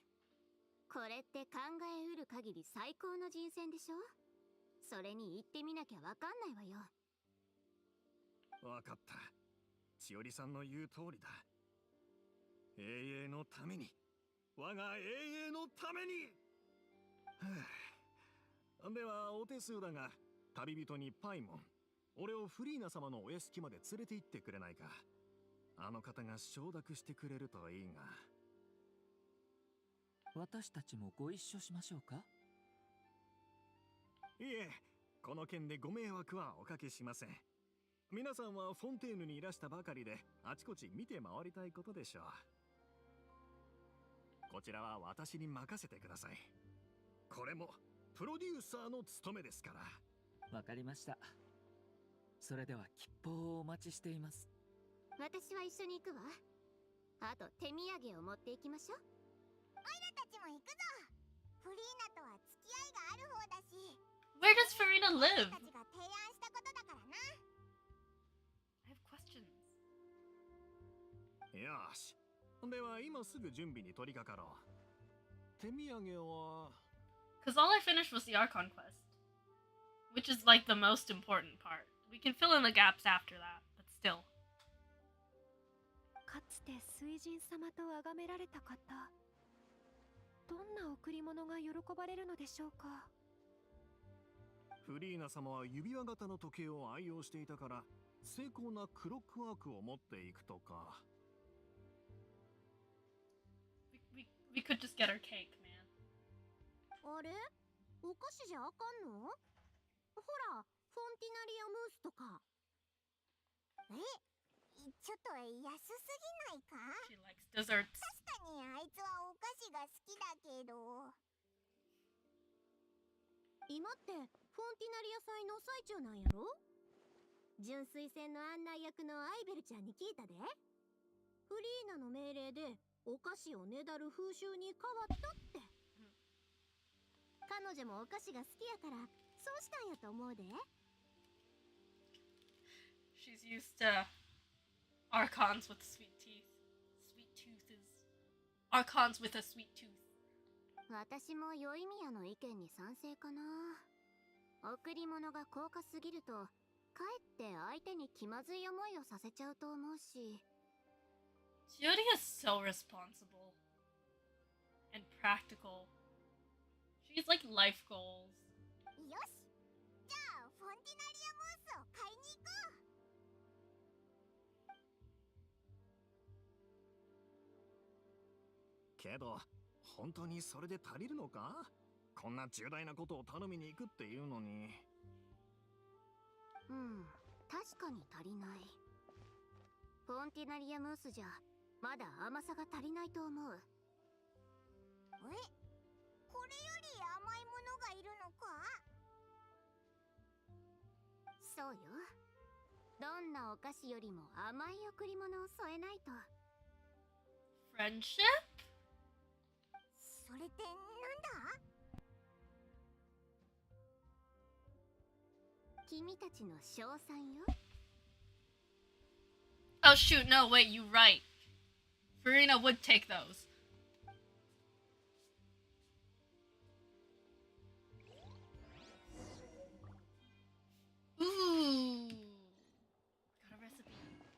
これって考えうる限り最高の人選でしょ？それに行ってみなきゃわかんないわよ。わかった。千織さんの言う通りだ。永遠のために、我が永遠のために。はあ、ではお手数だが、旅人にパイモン、俺をフリーナ様のお屋敷まで連れて行ってくれないか。あの方が承諾してくれるといいが。私たちもご一緒しましょうか。いえ、この件でご迷惑はおかけしません。皆さんはフォンテーヌにいらしたばかりで、あちこち見て回りたいことでしょう。こちらは私に任せてください。これもプロデューサーの務めですから。わかりました。それでは吉報をお待ちしています。私は一緒に行くわ。あと手土産を持っていきましょう。オイラたちも行くぞ。フリーナとは付き合いがある方だし。Where does Farina live? たちが提案したことだからな。I have questions. よし。では今すぐ準備に取り掛かろう。手土産は Because all I finished was the Archon quest, which is like the most important part. We can fill in the gaps after that, but still. かつて水神様と崇められた方、どんな贈り物が喜ばれるのでしょうか。フリーナ様は指輪型の時計を愛用していたから、精巧なクロックワークを持っていくとか。We could just get her cake, man. あれ？お菓子じゃあかんの？ほら、フォンティナリアムースとか。ちょっと安すぎないか？ She likes desserts. 確かにあいつはお菓子が好きだけど。今ってフォンティナリア祭の最中なんやろ？純粋船の案内役のアイベルちゃんに聞いたで。フリーナの命令でお菓子をねだる風習に変わったって。彼女もお菓子が好きやからそうしたんやと思うで。She's used to archons with sweet teeth. Sweet toothes. Archons with a sweet tooth. 私も良い宮の意見に賛成かな。贈り物が高価すぎるとかえって相手に気まずい思いをさせちゃうと思うし。Jyori is so responsible and practical. She's like life goals. よし、じゃあフォンティナリアムースを買いに行こう。けど本当にそれで足りるのか？こんな重大なことを頼みに行くっていうのに。確かに足りない。フォンティナリアムースじゃまだ甘さが足りないと思う。これより甘いものがいるのか？そうよ。どんなお菓子よりも甘い贈り物を添えないと。 Friendship? それってなんだ？君たちの賞賛よ。 Oh shoot, no, wait, you right. Farina would take those. Ooh. Got a recipe.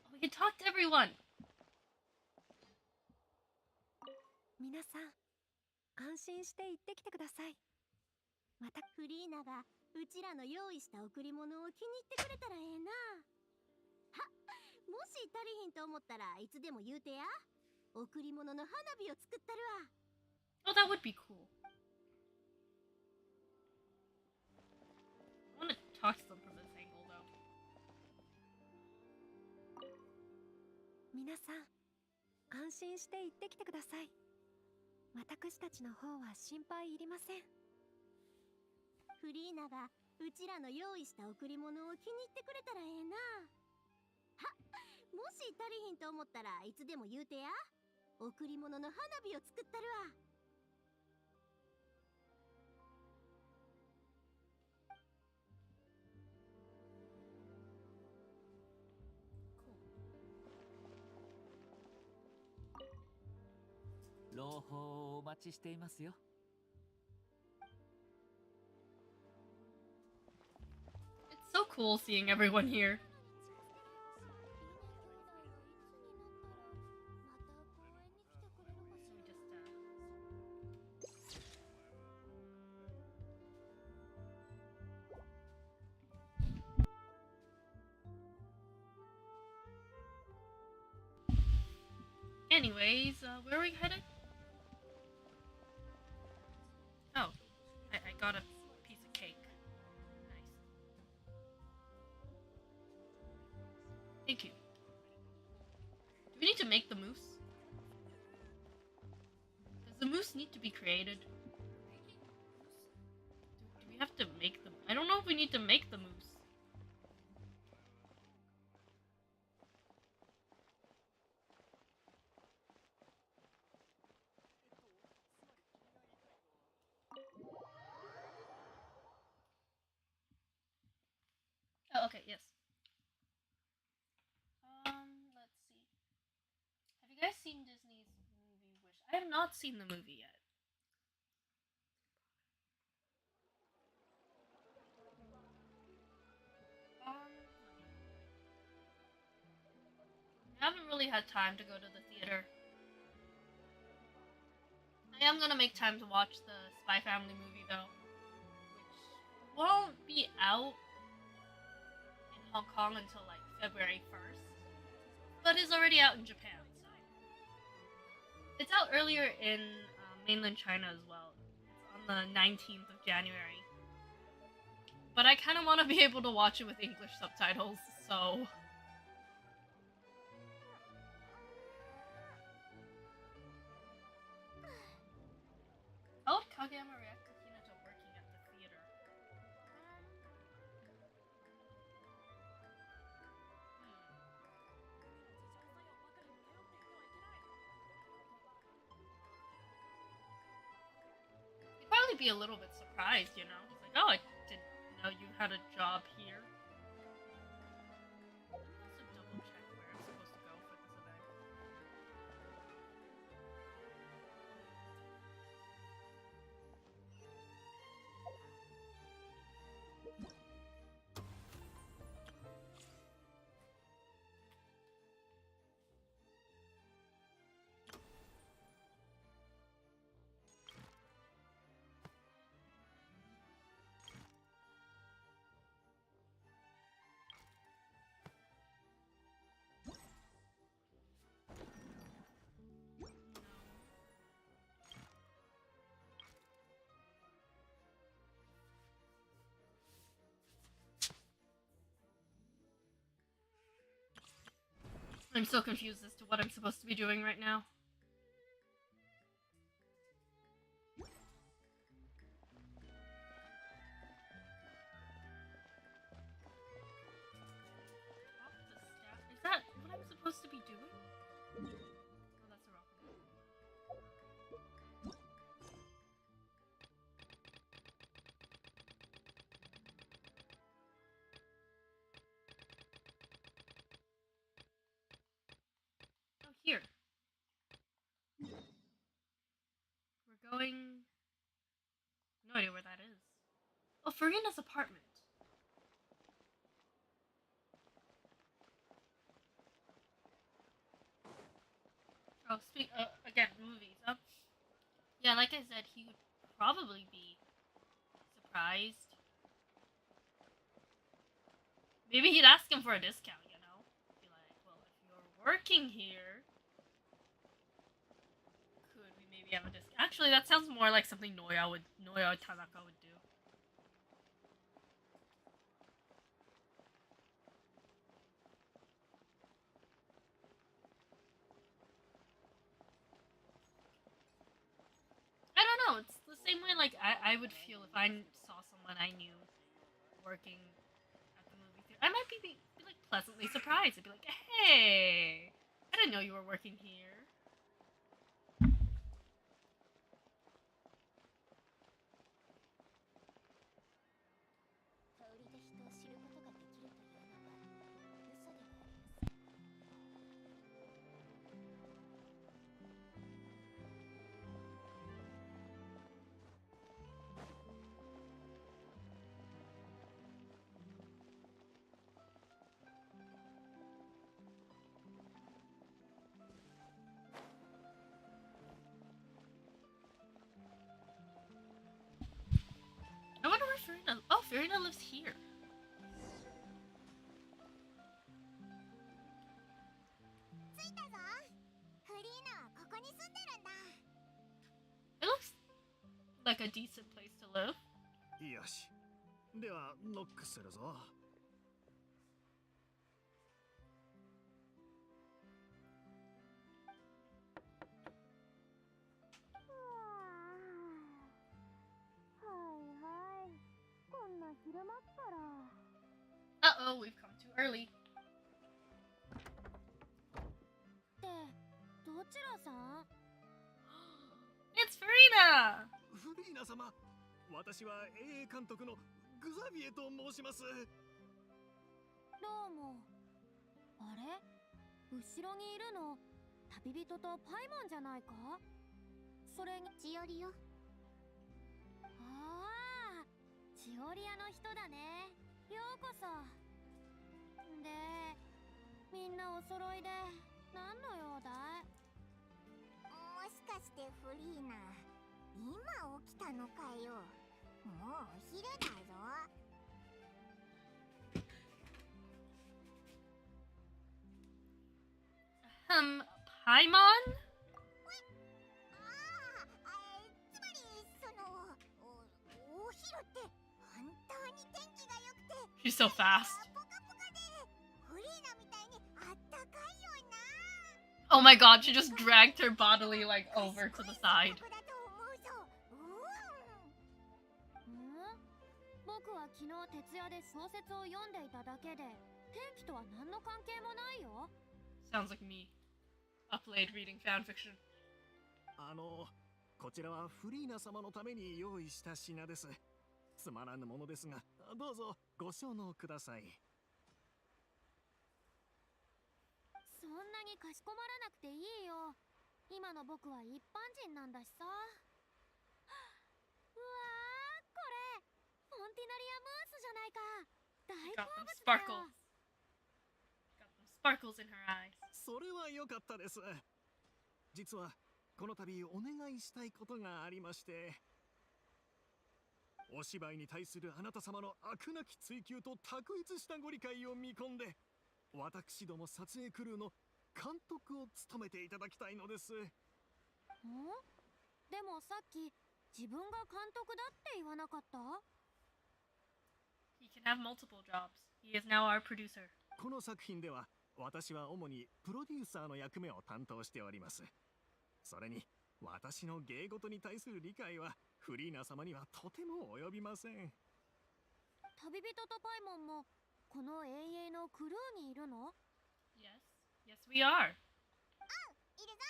Oh, we can talk to everyone. 皆さん、安心して行ってきてください。またフリーナがうちらの用意した贈り物を気に入ってくれたらええな。は、もし足りひんと思ったらいつでも言うてや。贈り物の花火を作ったるわ。 Oh, that would be cool. I want to talk to them from this angle, though. 皆さん、安心して行ってきてください。私たちの方は心配いりません。フリーナがうちらの用意した贈り物を気に入ってくれたらええな。は、もし足りひんと思ったらいつでも言うてや。贈り物の花火を作ったるわ。朗報をお待ちしていますよ。It's so cool seeing everyone here. Anyways, where are we headed? Oh, I got a piece of cake. Nice. Thank you. Do we need to make the moose? Does the moose need to be created? Do we have to make them? I don't know if we need to make the moose. Oh, okay, yes. Let's see. Have you guys seen Disney's movie Wish? I have not seen the movie yet. I haven't really had time to go to the theater. I am gonna make time to watch the Spy Family movie though, which won't be out in Hong Kong until like February 1st, but is already out in Japan. So it's out earlier in mainland China as well. It's on the 19th of January. But I kind of want to be able to watch it with English subtitles, so. How would Kageyama react to Hinata working at the theater? He'd probably be a little bit surprised, you know? He's like, oh, I didn't know you had a job here. Let me also double check where I'm supposed to go for this event. I'm so confused as to what I'm supposed to be doing right now. Is that what I'm supposed to be doing? Oh, that's the wrong one. Oh, here. We're going... No idea where that is. Oh, Farina's apartment. Oh, again, movies. Yeah, like I said, he would probably be surprised. Maybe he'd ask him for a discount, you know? Be like, well, if you're working here, could we maybe have a discount? Actually, that sounds more like something Noya Tanaka would do. I don't know, it's the same way like I would feel if I saw someone I knew working at the movie theater. I might be like pleasantly surprised. I'd be like, hey, I didn't know you were working here. I wonder where Farina... Oh, Farina lives here. like a decent place to live. よし。ではノックするぞ。はいはい。こんな昼間っから。Uh-oh, we've come too early. ってどちらさん？ It's Farina! フリーナ様、私は映画監督のグザビエと申します。どうも。あれ？後ろにいるの旅人とパイモンじゃないか？それに千織よ。ああ、チオリアの人だね。ようこそ。で、みんなお揃いで何の用だい？もしかしてフリーナ、今起きたのかよ。もうお昼だぞ。Paimon? つまりお昼って本当に天気が良くて She's so fast. ポカポカでフリーナみたいにあったかいよな。 Oh my god, she just dragged her bodily like over to the side. だと思うぞ。僕は昨日徹夜で小説を読んでいただけで天気とは何の関係もないよ。 Sounds like me. Up late reading fanfiction. こちらはフリーナ様のために用意した品です。つまらぬものですが、どうぞご承納ください。そんなにかしこまらなくていいよ。今の僕は一般人なんだしさ。うわー、これフォンティナリアムースじゃないか。大 Got 好 them 物だよ。 sparkles. Got them sparkles in her eyes. それは良かったです。実はこの度お願いしたいことがありまして、お芝居に対するあなた様の飽くなき追求と卓越したご理解を見込んで、私ども撮影クルーの監督を務めていただきたいのです。でもさっき自分が監督だって言わなかった？ He can have multiple jobs. He is now our producer. この作品では私は主にプロデューサーの役目を担当しております。それに私の芸事に対する理解はフリーナ様にはとても及びません。旅人とパイモンもこの永遠のクルーにいるの？ Yes. Yes, we are. いるぞ。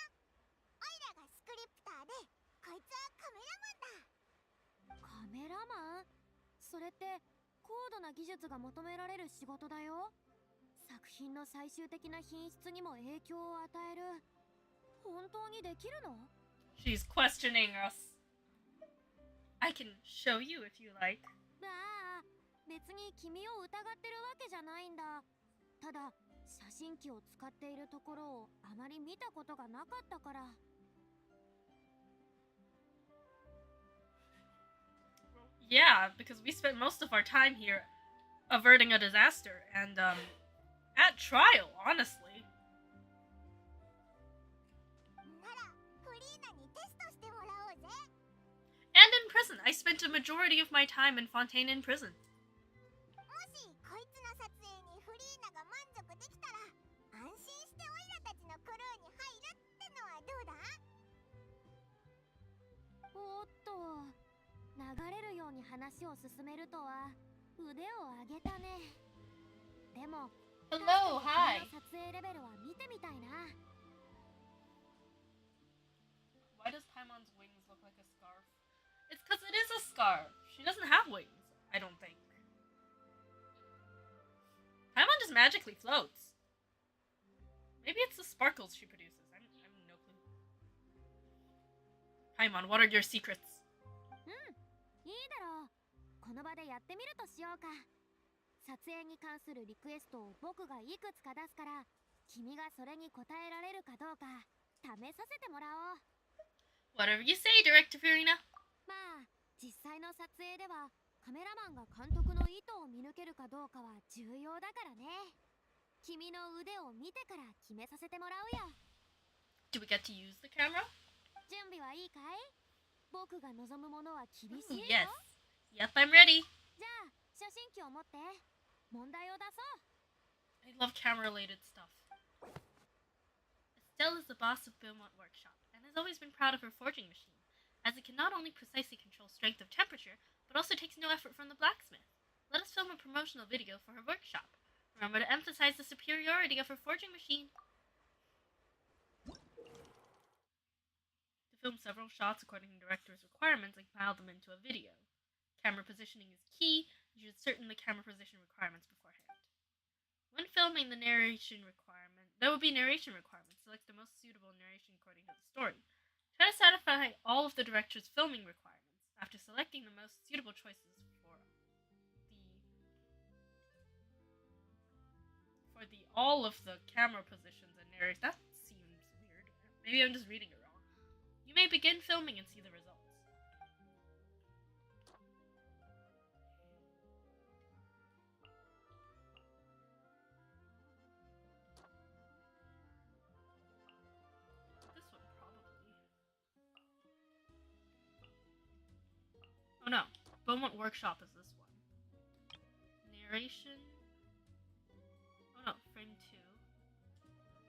オイラがスクリプターで、こいつはカメラマンだ。カメラマン？それって高度な技術が求められる仕事だよ。作品の最終的な品質にも影響を与える。本当にできるの？ She's questioning us. I can show you if you like. ああ、別に君を疑ってるわけじゃないんだ。ただ、写真機を使っているところをあまり見たことがなかったから。Yeah, because we spent most of our time here averting a disaster and at trial, honestly. なら、フリーナにテストしてもらおうぜ。And in prison. I spent a majority of my time in Fontaine in prison. もしこいつの撮影にフリーナが満足できたら、安心してオイラたちのクルーに入るってのはどうだ？おっと、流れるように話を進めるとは腕を上げたね。でも、 Hello, hi. 撮影レベルは見てみたいな。 Why does Paimon's wings look like a scarf? It's because it is a scarf. She doesn't have wings, I don't think. Paimon just magically floats. Maybe it's the sparkles she produces. I'm no clue. Paimon, what are your secrets? いいだろう。この場でやってみるとしようか。撮影に関するリクエストを僕がいくつか出すから、君がそれに答えられるかどうか試させてもらおう。 Whatever you say, Director Farina. まあ、実際の撮影ではカメラマンが監督の意図を見抜けるかどうかは重要だからね。君の腕を見てから決めさせてもらうよ。 Do we get to use the camera? 準備はいいかい？僕が望むものは厳しいよ。 Yes. Yep, I'm ready. じゃあ写真機を持って問題を出そう。 I love camera-related stuff. Estelle is the boss of Beaumont Workshop, and has always been proud of her forging machine, as it can not only precisely control strength of temperature, but also takes no effort from the blacksmith. Let us film a promotional video for her workshop. Remember to emphasize the superiority of her forging machine. To film several shots according to director's requirements and compile them into a video. Camera positioning is key. You should certain the camera position requirements beforehand. When filming the narration requirement, there will be narration requirements. Select the most suitable narration according to the story. Try to satisfy all of the director's filming requirements. After selecting the most suitable choices for all of the camera positions and narration, that seems weird. Maybe I'm just reading it wrong. You may begin filming and see the results. This one probably. Oh no, Beaumont Workshop is this one. Narration. Oh no, frame 2. This one.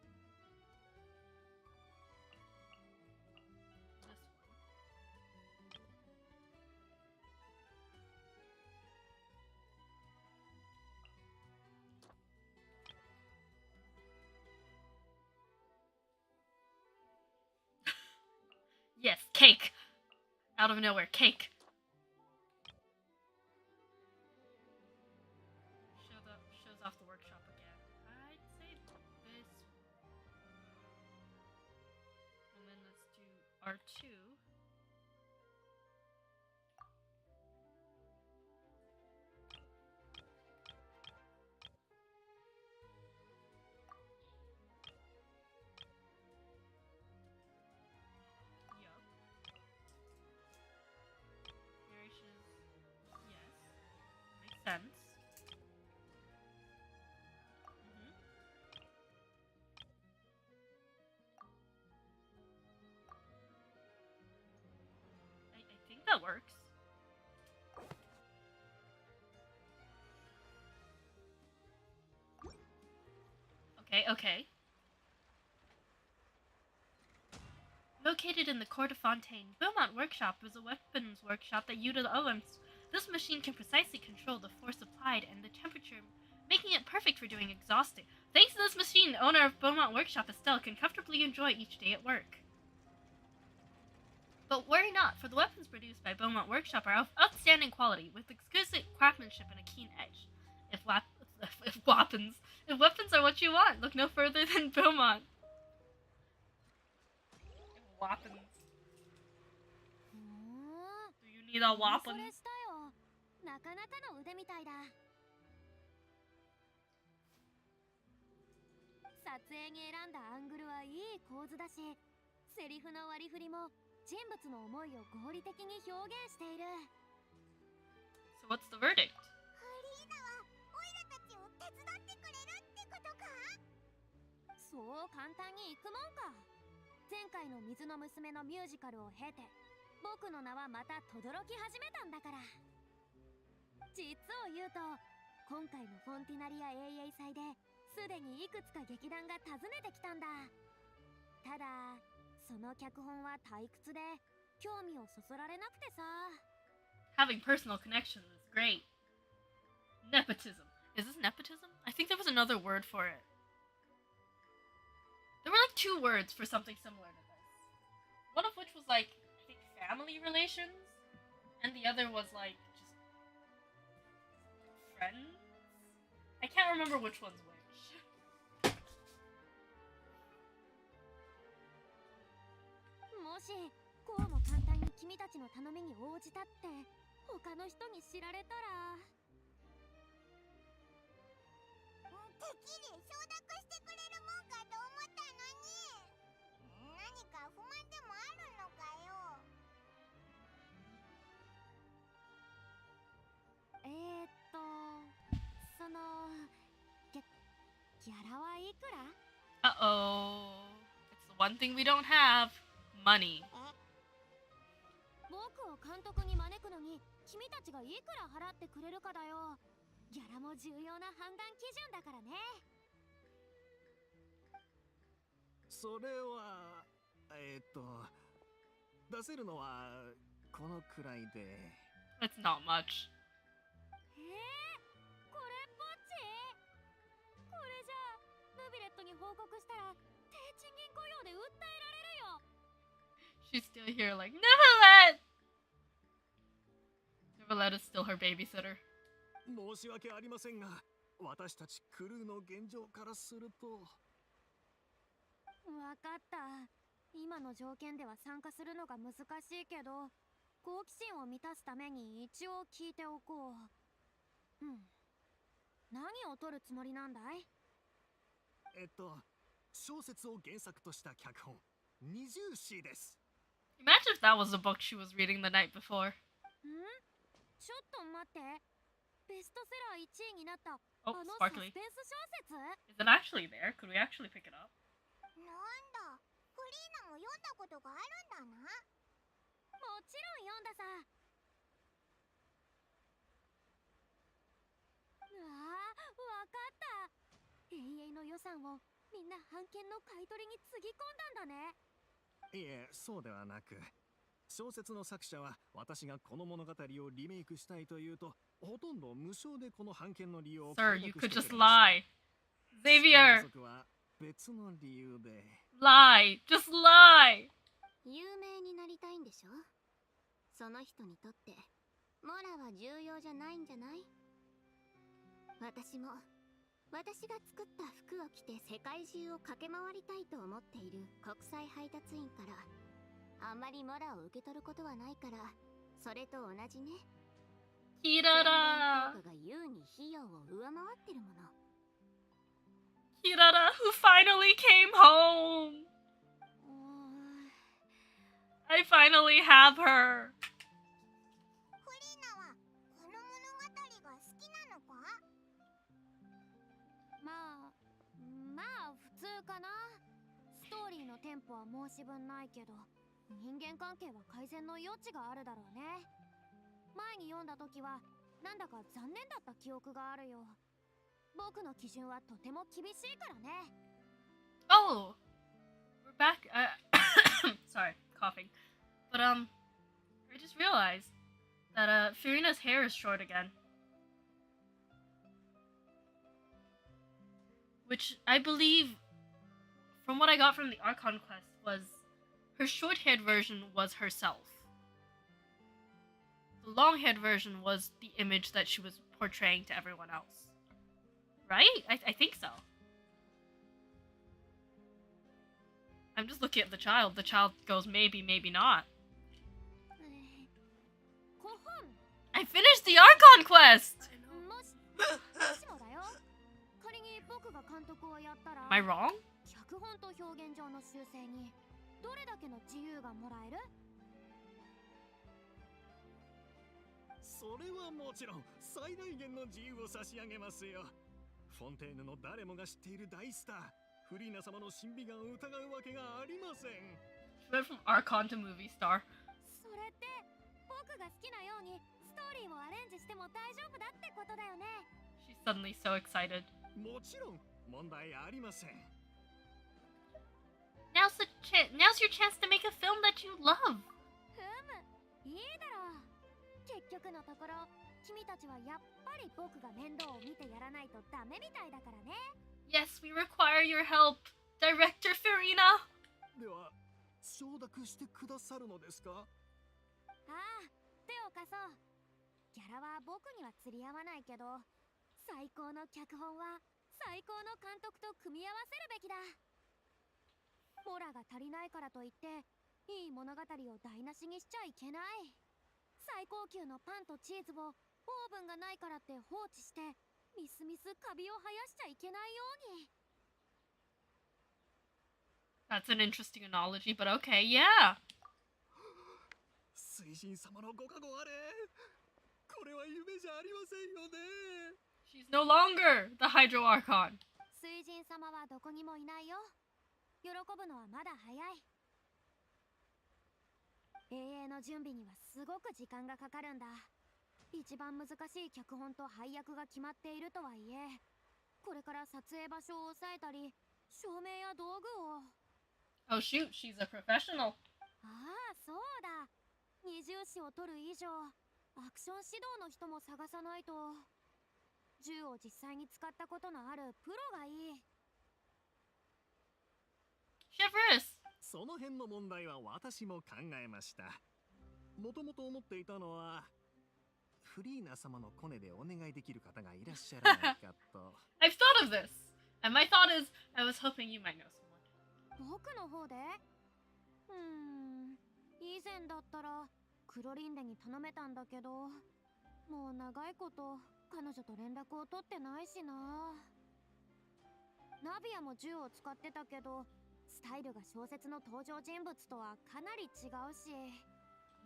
Yes, cake! Out of nowhere, cake! Shows off the workshop again. I'd say this one. And then let's do R2. Yup. Narration is yes. Makes sense. I think that works. Okay. Located in the Court of Fontaine, Beaumont Workshop is a weapons workshop that utilizes. This machine can precisely control the force applied and the temperature, making it perfect for doing exhausting. Thanks to this machine, the owner of Beaumont Workshop, Estelle, can comfortably enjoy each day at work. But worry not, for the weapons produced by Beaumont Workshop are of outstanding quality, with exquisite craftsmanship and a keen edge. If weapons are what you want, look no further than Beaumont. Weapons. Do you need a weapon? それしたよ。なかなかの腕みたいだ。撮影に選んだアングルはいい構図だし、セリフの割り振りも人物の思いを合理的に表現している。So what's the verdict? フリーナはオイラたちを手伝ってくれるってことか？そう簡単にいくもんか。前回の水の娘のミュージカルを経て、僕の名はまた轟き始めたんだから。実を言うと、今回のフォンティナリア英英祭ですでにいくつか劇団が訪ねてきたんだ。ただ、その脚本は退屈で興味をそそられなくてさ。Having personal connections is great. Nepotism. Is this nepotism? I think there was another word for it. There were like 2 words for something similar to this. One of which was like, I think family relations, and the other was like just friends? I can't remember which one's which. もしこうも簡単に君たちの頼みに応じたって他の人に知られたら。てっきり承諾してくれるもんかと思ったのに。何か不満でもあるのかよ。そのギャラはいくら？ Uh-oh. It's the one thing we don't have. Money. ボ監督に招くのに君たちがいくら払ってくれるかだよ。ギャラも重要な判断基準だからね。それは出せるのはこのくらいで。 That's not much. これっぽっち。これじゃあヌビレットに報告したら低賃金雇用で訴えられるよ。 She's still here like, Neverlet! Neverlet is still her babysitter. 申し訳ありませんが、私たちクルーの現状からすると。わかった。今の条件では参加するのが難しいけど、好奇心を満たすために一応聞いておこう。何を取るつもりなんだい？小説を原作とした脚本、20詩です。Imagine if that was the book she was reading the night before. ちょっと待って。ベストセラー1位になった Oh, あの sparkly. サスペンス小説？ Is it actually there? Could we actually pick it up? なんだ、フリーナも読んだことがあるんだな。もちろん読んださ。わかった。永遠の予算をみんな版権の買い取りにつぎ込んだんだね。いえ、そうではなく、小説の作者は私がこの物語をリメイクしたいというと、ほとんど無償でこの版権の利用を Sir, you 快諾 could してく just れました。 lie. Xavier! 不足は別の理由で。 Lie! Just lie! 有名になりたいんでしょ？その人にとってモラは重要じゃないんじゃない？私も私が作った服を着て世界中を駆け回りたいと思っている国際配達員からあんまりモラを受け取ることはないから、それと同じね。宣伝 Kirara! 効果が優に費用を上回ってるもの。 Kirara, who finally came home! I finally have her! フリーナはこの物語が好きなのか？まあ普通かな。ストーリーのテンポは申し分ないけど、人間関係は改善の余地があるだろうね。前に読んだ時はなんだか残念だった記憶があるよ。僕の基準はとても厳しいからね。 Oh! We're back. Sorry, coughing. But, I just realized that, Furina's hair is short again. Which I believe, from what I got from the Archon quest, was her short-haired version was herself. The long-haired version was the image that she was portraying to everyone else. Right? I think so. I'm just looking at the child. The child goes, maybe, maybe not. 古本 I finished the Archon quest! もしもだよ。仮に僕が監督をやったら Am I wrong? 脚本と表現上の修正にどれだけの自由がもらえる？それはもちろん最大限の自由を差し上げますよ。フォンテーヌの誰もが知っている大スター、フリーナ様の審美眼を疑うわけがありません。 She went from Archon to movie star. それって僕が好きなようにストーリーをアレンジしても大丈夫だってことだよね。 She's suddenly so excited. もちろん問題ありません。Now's your chance to make a film that you love. いいだろう。結局のところ君たちはやっぱり僕が面倒を見てやらないとダメみたいだからね。 Yes, we require your help, Director Furina. では承諾してくださるのですか？ああ、手を貸そう。ギャラは僕には釣り合わないけど、最高の脚本は最高の監督と組み合わせるべきだ。モラが足りないからといっていい物語を台無しにしちゃいけない。最高級のパンとチーズをオーブンがないからって放置してみすみすカビを生やしちゃいけないように。 That's an interesting analogy, but okay, yeah. 水神様のご加護あれ。これは夢じゃありませんよね。 She's no longer the Hydro Archon. 水神様はどこにもいないよ。喜ぶのはまだ早い。永遠の準備にはすごく時間がかかるんだ。一番難しい脚本と配役が決まっているとはいえ、これから撮影場所を抑えたり、照明や道具を。Oh shoot, she's a professional. ああ、そうだ。二重視を取る以上、アクション指導の人も探さないと。銃を実際に使ったことのあるプロがいい。Shivers! その辺の問題は私も考えました。もともと思っていたのは、フリーナ様のコネでお願いできる方がいらっしゃらないかと。I've thought of this, and my thought is, I was hoping you might know someone. 僕の方で以前だったらクロリンデに頼めたんだけど、もう長いこと彼女と連絡を取ってないしな。ナビアも銃を使ってたけど、スタイルが小説の登場人物とはかなり違うし。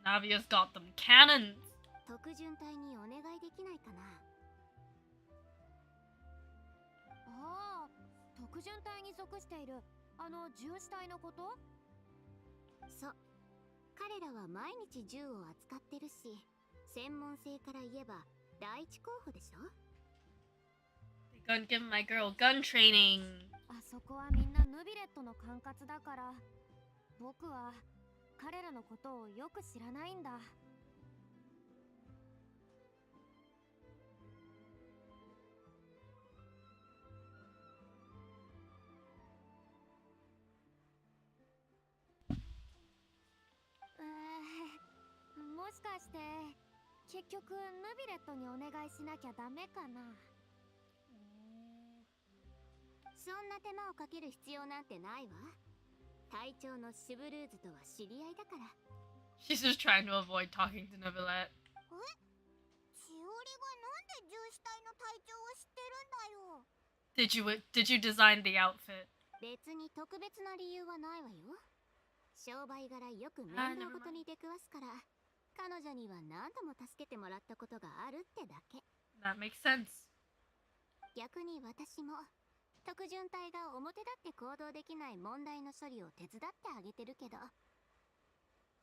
Navia's got them cannons. 特巡隊にお願いできないかな。ああ、特巡隊に属しているあの銃士隊のこと？そう、彼らは毎日銃を扱ってるし、専門性から言えば第一候補でしょ。 They gonna give my girl gun training. あそこはみんなヌビレットの管轄だから、僕は彼らのことをよく知らないんだ。もしかして結局ヌビレットにお願いしなきゃダメかな。そんな手間をかける必要なんてないわ。隊長のシブルーズとは知り合いだから。 She's just trying to avoid talking to Neuvillette. しおりがなんで銃士隊の隊長を知ってるんだよ。Did you design the outfit? 別に特別な理由はないわよ。商売柄よく面倒ごとに出くわすから、彼女には何度も助けてもらったことがあるってだけ。 That makes sense. 逆に私も特巡隊が表立って行動できない問題の処理を手伝ってあげてるけど、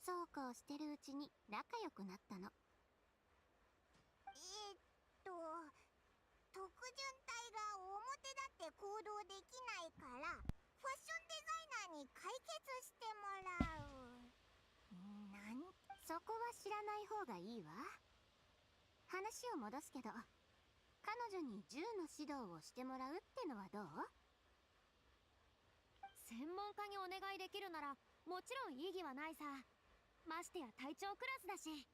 そうこうしてるうちに仲良くなったの。特巡隊が表立って行動できないから、ファッションデザイナーに解決してもらう。そこは知らない方がいいわ。話を戻すけど、彼女に銃の指導をしてもらうってのはどう？専門家にお願いできるならもちろん異議はないさ。ましてや隊長クラスだし。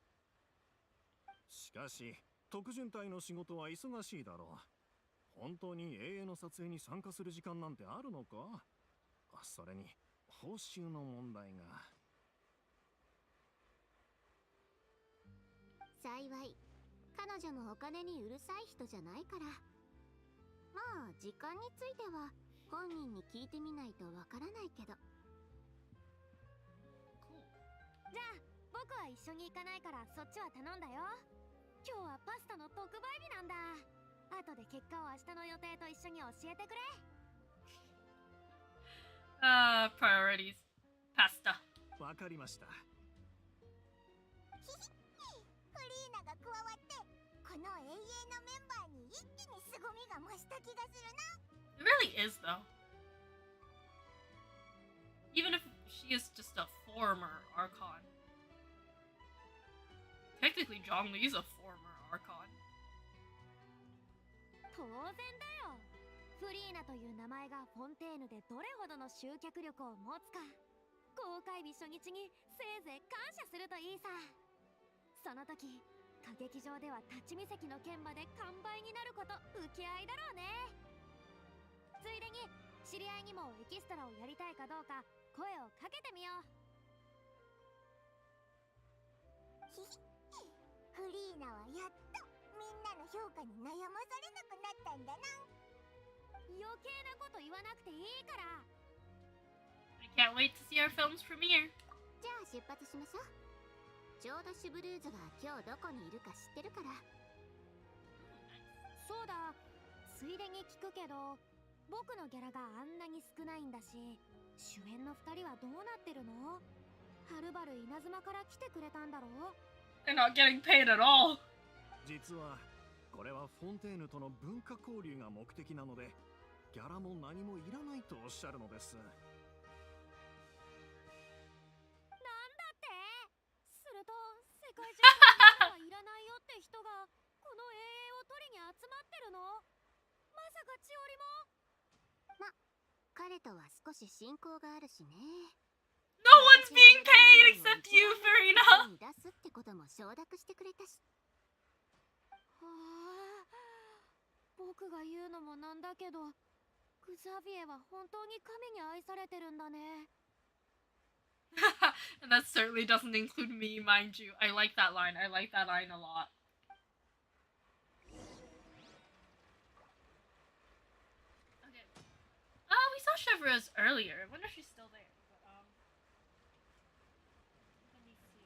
しかし、特巡隊の仕事は忙しいだろう。本当に永遠の撮影に参加する時間なんてあるのか？それに、報酬の問題が。幸い、彼女もお金にうるさい人じゃないから。まあ、時間については本人に聞いてみないとわからないけど。じゃあ僕は一緒に行かないからそっちは頼んだよ。今日はパスタの特売日なんだ。後で結果を明日の予定と一緒に教えてくれ。Priorities. Pasta. わかりました。フリーナが加わって、この永遠のメンバーに一気に凄みが増した気がするな。 It really is, though. Even if she is just a former Archon. Technically, Zhongli is a former Archon. 当然だよ。フリーナという名前がフォンテーヌでどれほどの集客力を持つか、公開日初日にせいぜい感謝するといいさ。その時、歌劇場では立ち見席の券まで完売になること受け合いだろうね。ついでに知り合いにもエキストラをやりたいかどうか声をかけてみよう。フリーナはやっとみんなの評価に悩まされなくなったんだな。余計なこと言わなくていいから。 I can't wait to see our film's premiere. じゃあ出発しましょう。ちょうどシュブルーズが今日どこにいるか知ってるから。そうだ、ついでに聞くけど、僕のギャラがあんなに少ないんだし、主演の2人はどうなってるの？はるばる稲妻から来てくれたんだろう。 They're not getting paid at all. 実はこれはフォンテーヌとの文化交流が目的なので、ギャラも何もいらないとおっしゃるのです。なんだってすると世界中からはいらないよって人がこの栄栄を取りに集まってるの？まさか千織も？彼とは少し親交があるしね。 No one's being paid except you, Farina. 出すってことも承諾してくれたし。はあ、僕が言うのもなんだけど、グザビエは本当に神に愛されてるんだね。And that certainly doesn't include me, mind you. I like that line. I like that line a lot. Okay. We saw Chevreuse earlier. I wonder if she's still there. But, let me see.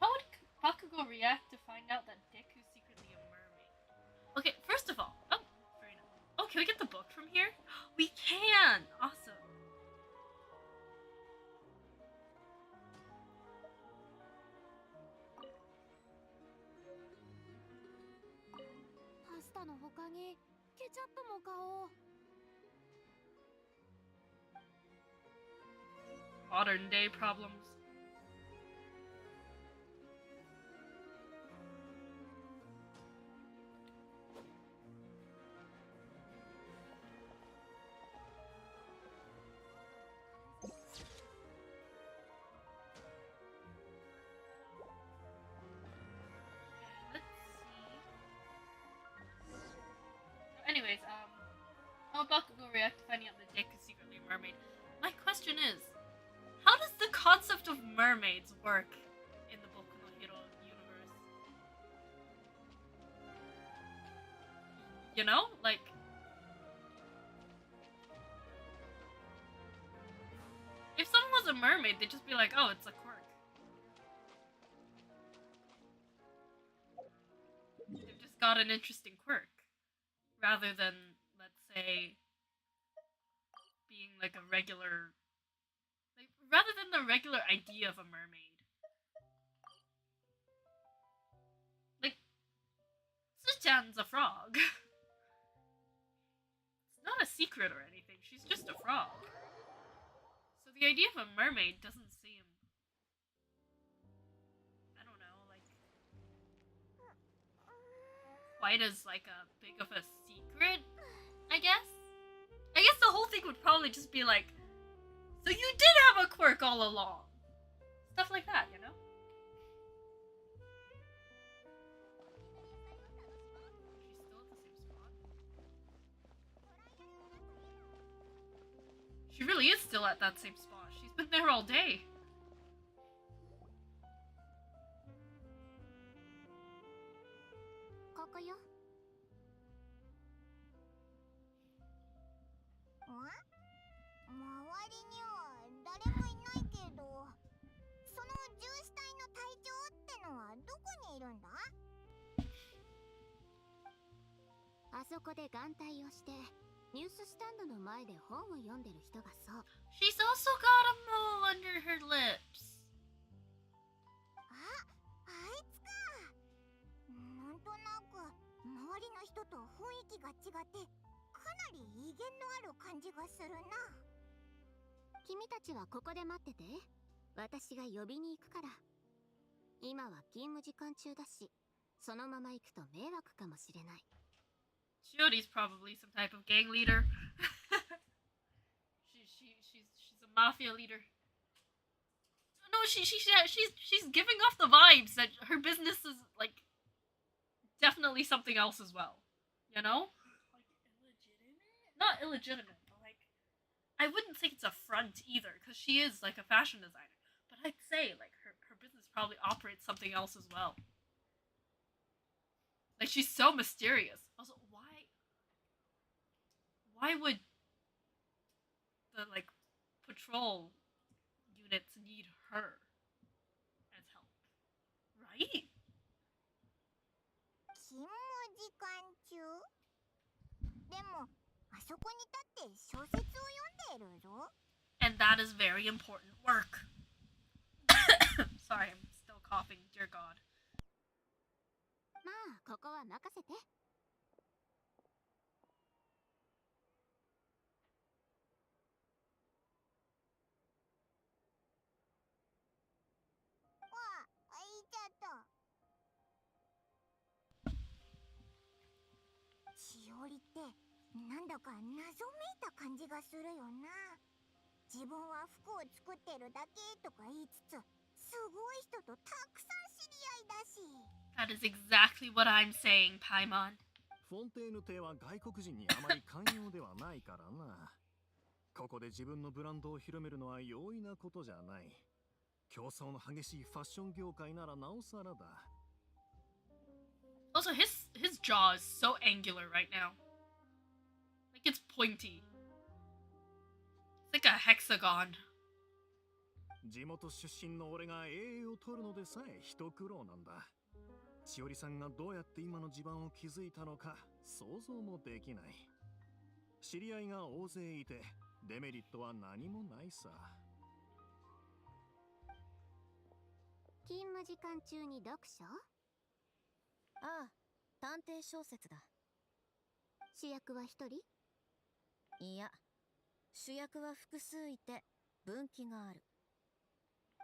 How would Bakugo react to find out that Deku's secretly a mermaid? Okay, first of all, very nice. Oh, can we get the book from here? We can! Awesome. パスタの他にケチャップも買おう。 Modern day problems. Let's see. Anyways, how Bakugo react to finding out that Deku is secretly a mermaid? My question is, how does the concept of mermaids work in the Boku no Hero universe? You know? Like... if someone was a mermaid, they'd just be like, oh, it's a quirk. They've just got an interesting quirk. Rather than, let's say, being like a regular... rather than the regular idea of a mermaid. Like, Tsuchan's a frog. It's not a secret or anything, she's just a frog. So the idea of a mermaid doesn't seem... I don't know, like... quite as, like, a big of a secret, I guess? I guess the whole thing would probably just be like, so you did have a quirk all along! Stuff like that, you know? She's still at the same spot. She really is still at that same spot. She's been there all day. ここよ。周りには誰もいないけど、その重視隊の隊長ってのはどこにいるんだ？あそこで眼帯をして、ニューススタンドの前で本を読んでる人がそう。She's also got a mole under her lips. あいつか。なんとなく周りの人と雰囲気が違ってかなり威厳のある感じがするな。君たちはここで待ってて。私が呼びに行くから。今は勤務時間中だし、そのまま行くと迷惑かもしれない。Shiori's probably some type of gang leader. she's a mafia leader. No, she's giving off the vibes that her business is like definitely something else as well. You know? Like illegitimate? Not illegitimate, but like I wouldn't say it's a front either, because she is like a fashion designer. But I'd say like her business probably operates something else as well. Like she's so mysterious. Also, why would the like patrol units need her as help? Right? 勤務時間中？でも、あそこに立って小説を読んでいるぞ。And that is very important work. 任せて。あ、言っちゃった。しおりってなんだか謎めいた感じがするよな。自分は服を作ってるだけとか言いつつ、すごい人とたくさん知り合いだし。That is exactly what I'm saying, Paimon. フォンテーヌ邸は外国人にあまり寛容ではないからな。ここで自分のブランドを広めるのは容易なことじゃない。競争の激しいファッション業界ならなおさらだ。Also, his jaw is so angular right now. Like it's pointy. It's like a hexagon. 地元出身の俺が栄養を取るのでさえ一苦労なんだ。しおりさんがどうやって今の地盤を築いたのか想像もできない。知り合いが大勢いてデメリットは何もないさ。勤務時間中に読書？ああ、探偵小説だ。主役は一人？いや、主役は複数いて分岐がある。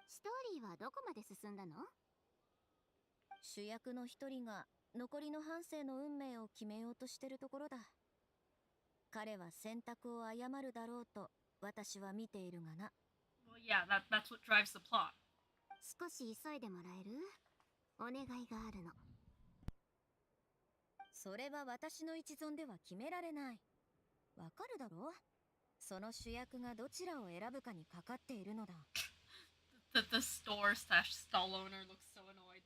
ストーリーはどこまで進んだの？主役の一人が残りの半生の運命を決めようとしてるところだ。彼は選択を誤るだろうと私は見ているがな。Well, yeah, that's what drives the plot. 少し急いでもらえる？お願いがあるの。それは私の一存では決められない。わかるだろ？その主役がどちらを選ぶかにかかっているのだ。The store slash stall owner looks so annoyed.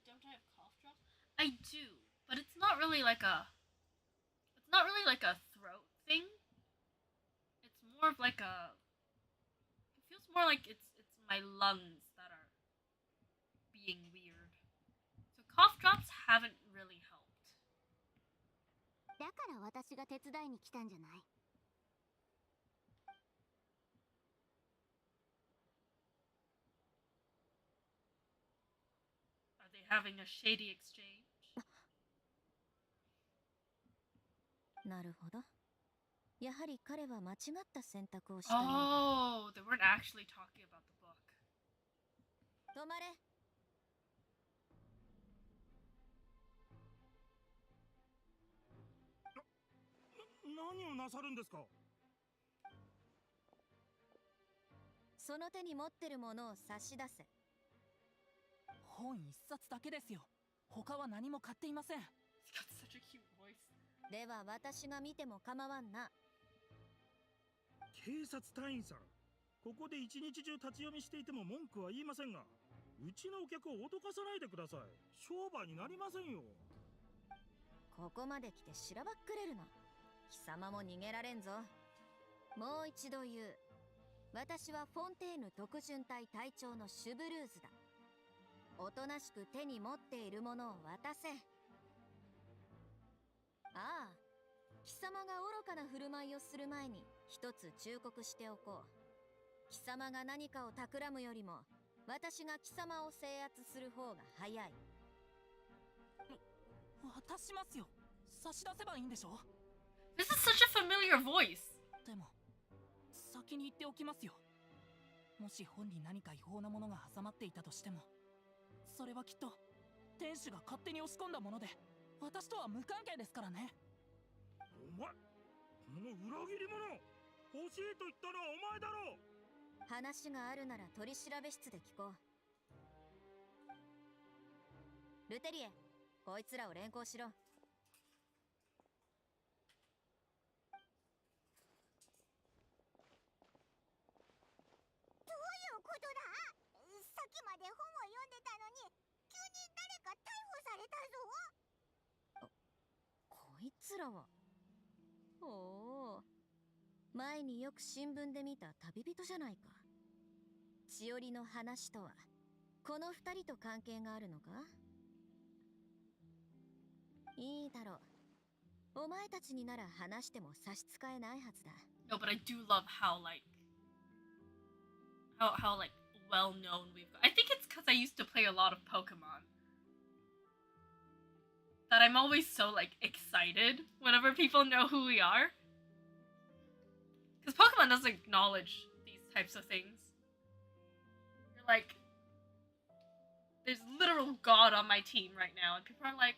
Don't I have cough drops? I do, but it's not really like a throat thing. It's more of like a. It feels more like it's my lungs that are being weird. So cough drops haven't really helped. だから私が手伝いに来たんじゃない。Are they having a shady exchange? なるほど。やはり彼は間違った選択をしたようだ。Oh, they weren't actually talking about the book. 止まれ。何をなさるんですか？その手に持ってるものを差し出せ。本一冊だけですよ。他は何も買っていません。 He's got such a cute voice. では私が見ても構わんな。警察隊員さん、ここで一日中立ち読みしていても文句は言いませんが、うちのお客を脅かさないでください。商売になりませんよ。ここまで来てしらばっくれるな。貴様も逃げられんぞ。もう一度言う。私はフォンテーヌ特巡隊隊長のシュブルーズだ。おとなしく手に持っているものを渡せ。ああ、貴様が愚かな振る舞いをする前に一つ忠告しておこう。貴様が何かを企むよりも私が貴様を制圧する方が早い。渡しますよ。差し出せばいいんでしょ。 This is such a familiar voice. でも先に言っておきますよ。もし本に何か違法なものが挟まっていたとしても、それはきっと天使が勝手に押し込んだもので、私とは無関係ですからね。お前、この裏切り者、欲しいと言ったのはお前だろう。話があるなら取り調べ室で聞こう。ルテリエ、こいつらを連行しろ。どういうことだ？さっきまで本を読んでたのに、急に誰か逮捕されたぞ。こいつらは。おお、前によく新聞で見た旅人じゃないか。千織の話とはこの二人と関係があるのか？いいだろう。お前たちになら話しても差し支えないはずだ。 No, but I do love how how like well known we've got. I think it's because I used to play a lot of Pokemon. that I'm always so like excited whenever people know who we are. Because Pokemon doesn't acknowledge these types of things. You're like, there's literal God on my team right now, and people are like,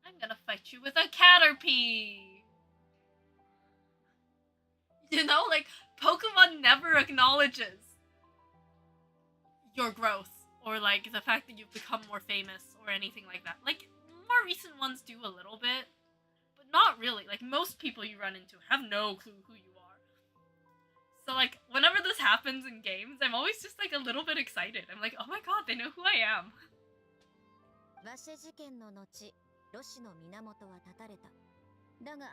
I'm gonna fight you with a Caterpie. You know, like, Pokemon never acknowledges your growth, or like the fact that you've become more famous, or anything like that. Like, more recent ones do a little bit, but not really. Like, most people you run into have no clue who you are. So like, whenever this happens in games, I'm always just like a little bit excited. I'm like, oh my god, they know who I am. 和シェ事件の後、ロシの源は断たれた。だが、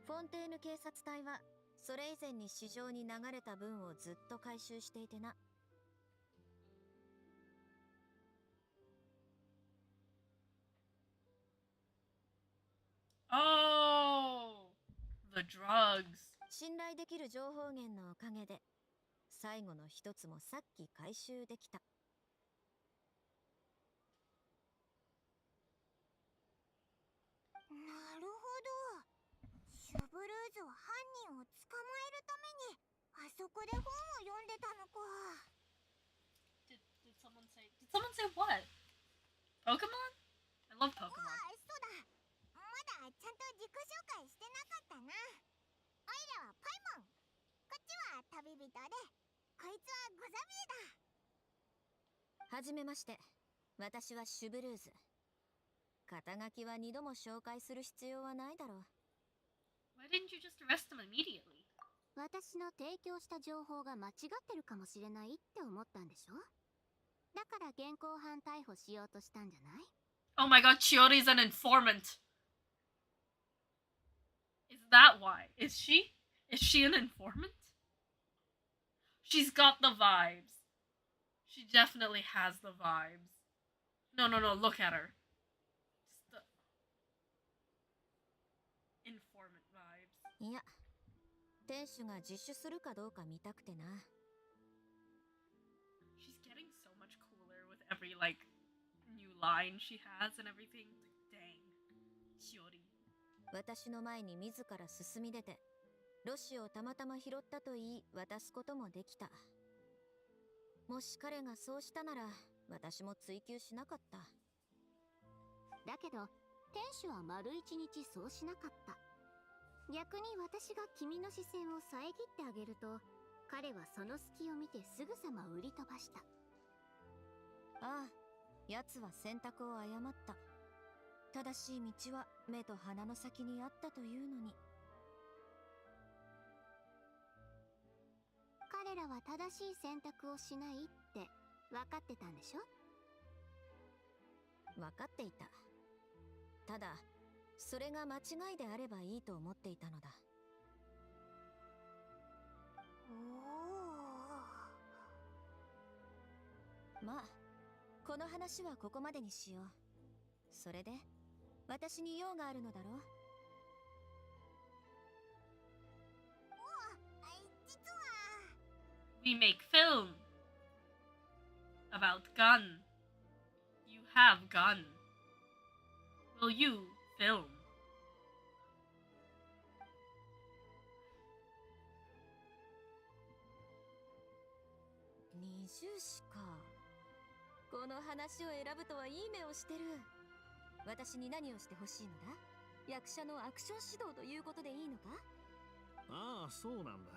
フォンテーヌ警察隊は、それ以前に市場に流れた分をずっと回収していてな。Oh, the drugs. 信頼できる情報源のおかげで、最後の一つもさっき回収できた。なるほど。シュブルーズは犯人を捕まえるためにあそこで本を読んでたのか。Did someone say what? Pokemon? I love Pokemon. そうだ。まだちゃんと自己紹介してなかったな。おいらはパイモン。こっちは旅人で、こいつはゴザミーだ。はじめまして。私はシュブルーズ。肩書きは2度も紹介する必要はないだろう。Why didn't you just arrest him immediately? 私の提供した情報が間違ってるかもしれないって思ったんでしょ？だから現行犯逮捕しようとしたんじゃない？ Oh my god, Chiori's an informant. Is that why? Is she? Is she an informant? She's got the vibes. She definitely has the vibes. No, look at her. Just the informant vibes. いや、店主が自首するかどうか見たくてな。She's getting so much cooler with every like new line she has and everything. Dang. Chiori. 私の前に自ら進み出て、ロシをたまたま拾ったと言い渡すこともできた。もし彼がそうしたなら、私も追求しなかった。だけど、店主は丸一日そうしなかった。逆に私が君の視線を遮ってあげると、彼はその隙を見てすぐさま売り飛ばした。ああ、奴は選択を誤った。正しい道は目と鼻の先にあったというのに。彼らは正しい選択をしないって分かってたんでしょ？分かっていた。ただ、それが間違いであればいいと思っていたのだ。まあ、この話はここまでにしよう。それで、私に用があるのだろう？実は We make film about gun. You have gun. Will you film? 二重視か。この話を選ぶとはいい目をしてる。私に何をしてほしいのだ？役者のアクション指導ということでいいのか？ああ、そうなんだ。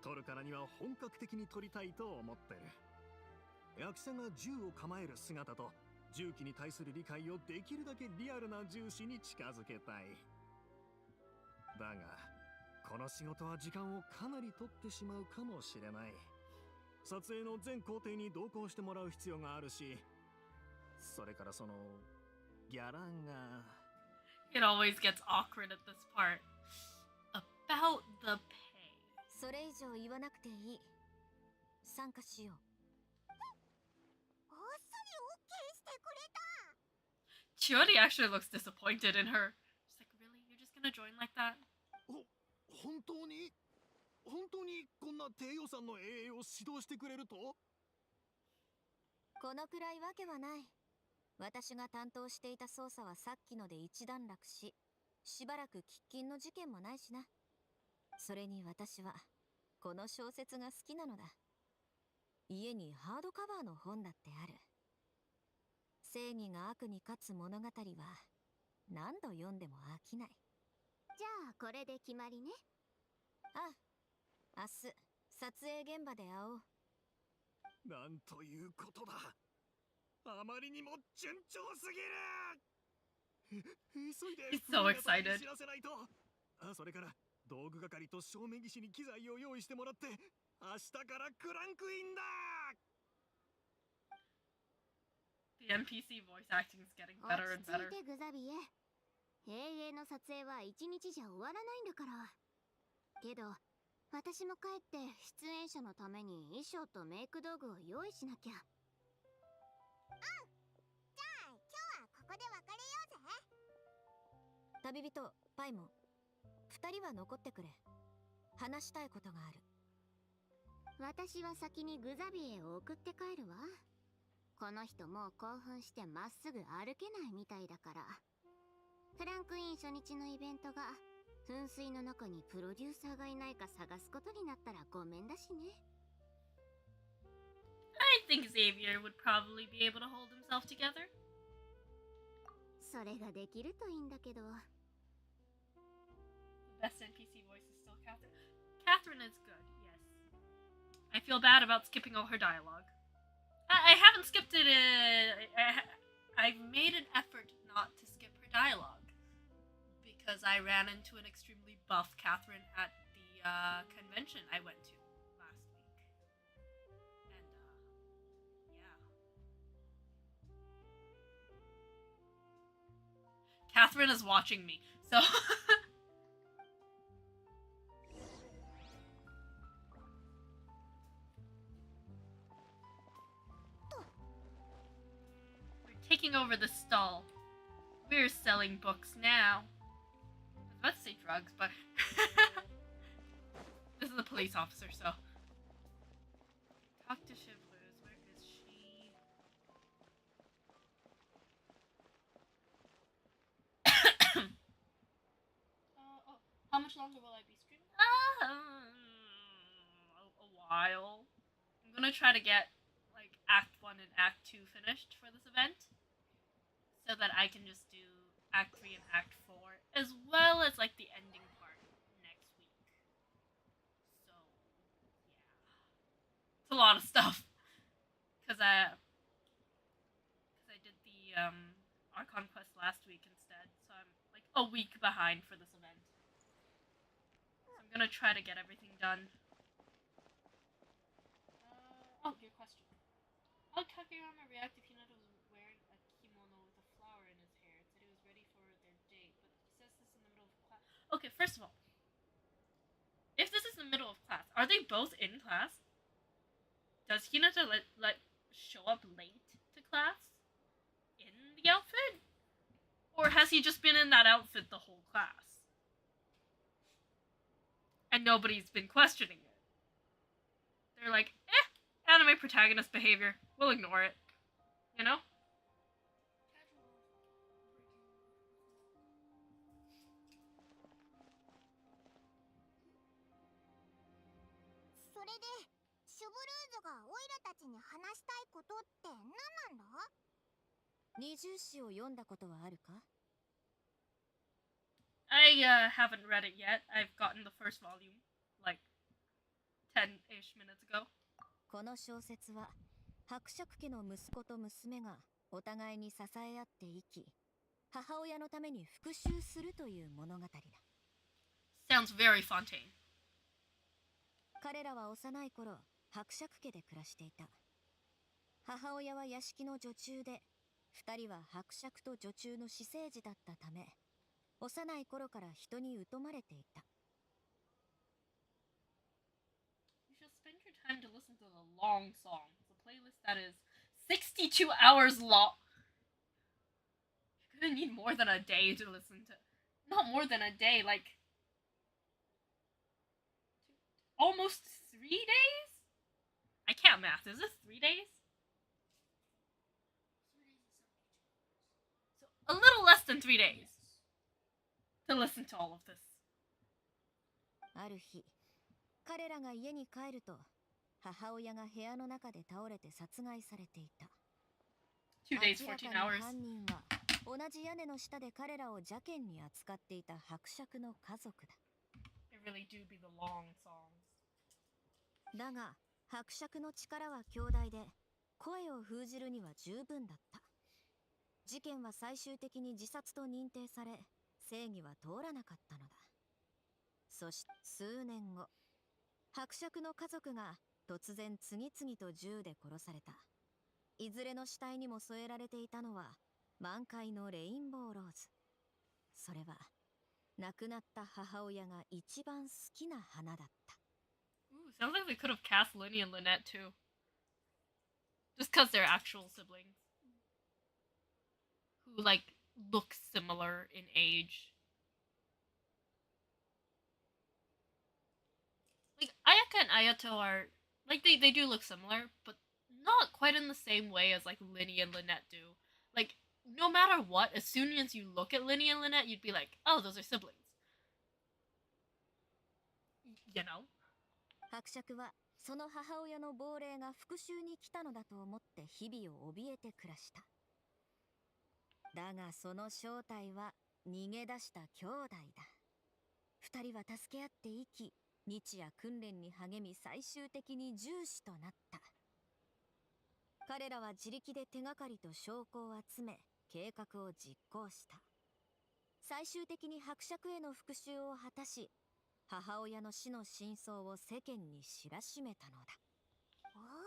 撮るからには本格的に撮りたいと思ってる。役者が銃を構える姿と銃器に対する理解をできるだけリアルな重視に近づけたい。だがこの仕事は時間をかなり取ってしまうかもしれない。撮影の全工程に同行してもらう必要があるし、それからそのギャラが It always gets awkward at this part. About the pay. それ以上言わなくていい。参加しよう。あっさり OK してくれた。Chiori actually looks disappointed in her. She's like, really? You're just gonna join like that? 本当にこんな低予算の英雄を指導してくれると？このくらいわけはない。私が担当していた捜査はさっきので一段落し、しばらく喫緊の事件もないしな。それに私はこの小説が好きなのだ。家にハードカバーの本だってある。正義が悪に勝つ物語は何度読んでも飽きない。じゃあこれで決まりね。ああ、明日撮影現場で会おう。なんということだ。あまりにも順調すぎる。急いで He's so 船方に excited. 知らせないと。それから道具係と照明技師に機材を用意してもらって、明日からクランクインだ。 The NPC voice acting is getting 落 better ち and 着 better. いてグザビエ。永遠の撮影は一日じゃ終わらないんだから。けど私も帰って出演者のために衣装とメイク道具を用意しなきゃ。じゃあ今日はここで別れようぜ。旅人パイモン、二人は残ってくれ。話したいことがある。私は先にグザビエを送って帰るわ。この人もう興奮してまっすぐ歩けないみたいだから。クランクイン初日のイベントが噴水の中にプロデューサーがいないか探すことになったらごめんだしね。I think Xavier would probably be able to hold himself together. それができるといいんだけど。 The best NPC voice is still Catherine. Catherine is good, yes. I feel bad about skipping all her dialogue. I haven't skipped it. I've made an effort not to skip her dialogue because I ran into an extremely buff Catherine at the convention I went to last week, and yeah, Catherine is watching me, so. Taking over the stall. We're selling books now. I was about to say drugs, but this is a police officer, so. Talk to Shivlers. Where is she? How much longer will I be streaming? A while. I'm gonna try to get like Act 1 and Act 2 finished for this event, so that I can just do Act 3 and Act 4, as well as like the ending part next week. So, yeah. It's a lot of stuff. Because I did the Archon quest last week instead, so I'm like a week behind for this event. So I'm gonna try to get everything done. Oh, your question. How did Kakeyama react if Hinata was wearing a kimono with a flower in his hair? It said he was ready for their date, but he says this in the middle of class. Okay, first of all, if this is the middle of class, are they both in class? Does Hinata show up late to class in the outfit? Or has he just been in that outfit the whole class? And nobody's been questioning it. They're like, anime protagonist behavior. We'll ignore it. You know?それでシュブルーズがオイラたちに話したいことって何なんだ？二重詩を読んだことはあるか？ I haven't read it yet. I've gotten the first volume, like 10-ish minutes ago. この小説は伯爵家の息子と娘がお互いに支え合って生き、母親のために復讐するという物語だ。Sounds very Fontaine. 彼らは幼い頃、伯爵家で暮らしていた。母親は屋敷の女中で、二人は伯爵と女中の私生児だったため、幼い頃から人に疎まれていた。You should spend your time to listen to the long songs, a playlist that is 62 hours long. You're gonna need more than a day to listen to. Not more than a day, like almost 3 days? I can't math. Is this 3 days? taken 3 days to listen to all of this. ある日、彼らが家に帰ると、母親が部屋の中で倒れて殺害されていた。2 days, 明ら 14 hours. かに犯人は同じ屋根の下で彼らを邪険に扱っていた伯爵の家族だ。They really do be the long songs. だが、伯爵の力は強大で、声を封じるには十分だった。事件は最終的に自殺と認定され、正義は通らなかったのだ。そして数年後、伯爵の家族が突然次々と銃で殺された。いずれの死体にも添えられていたのは満開のレインボーローズ。それは亡くなった母親が一番好きな花だった。Ooh, sounds like they could have cast Linny and Lynette too. Just because they're actual siblings. Who, like, look similar in age. Like, Ayaka and Ayato are, like, they do look similar, but not quite in the same way as, like, Linny and Lynette do. Like, no matter what, as soon as you look at Linny and Lynette, you'd be like, oh, those are siblings. You know? 伯爵はその母親の亡霊が復讐に来たのだと思って日々を怯えて暮らした。だがその正体は逃げ出した兄弟だ。二人は助け合って生き、日夜訓練に励み最終的に銃士となった。彼らは自力で手がかりと証拠を集め、計画を実行した。最終的に伯爵への復讐を果たし、母親の死の真相を世間に知らしめたのだ。おお、胸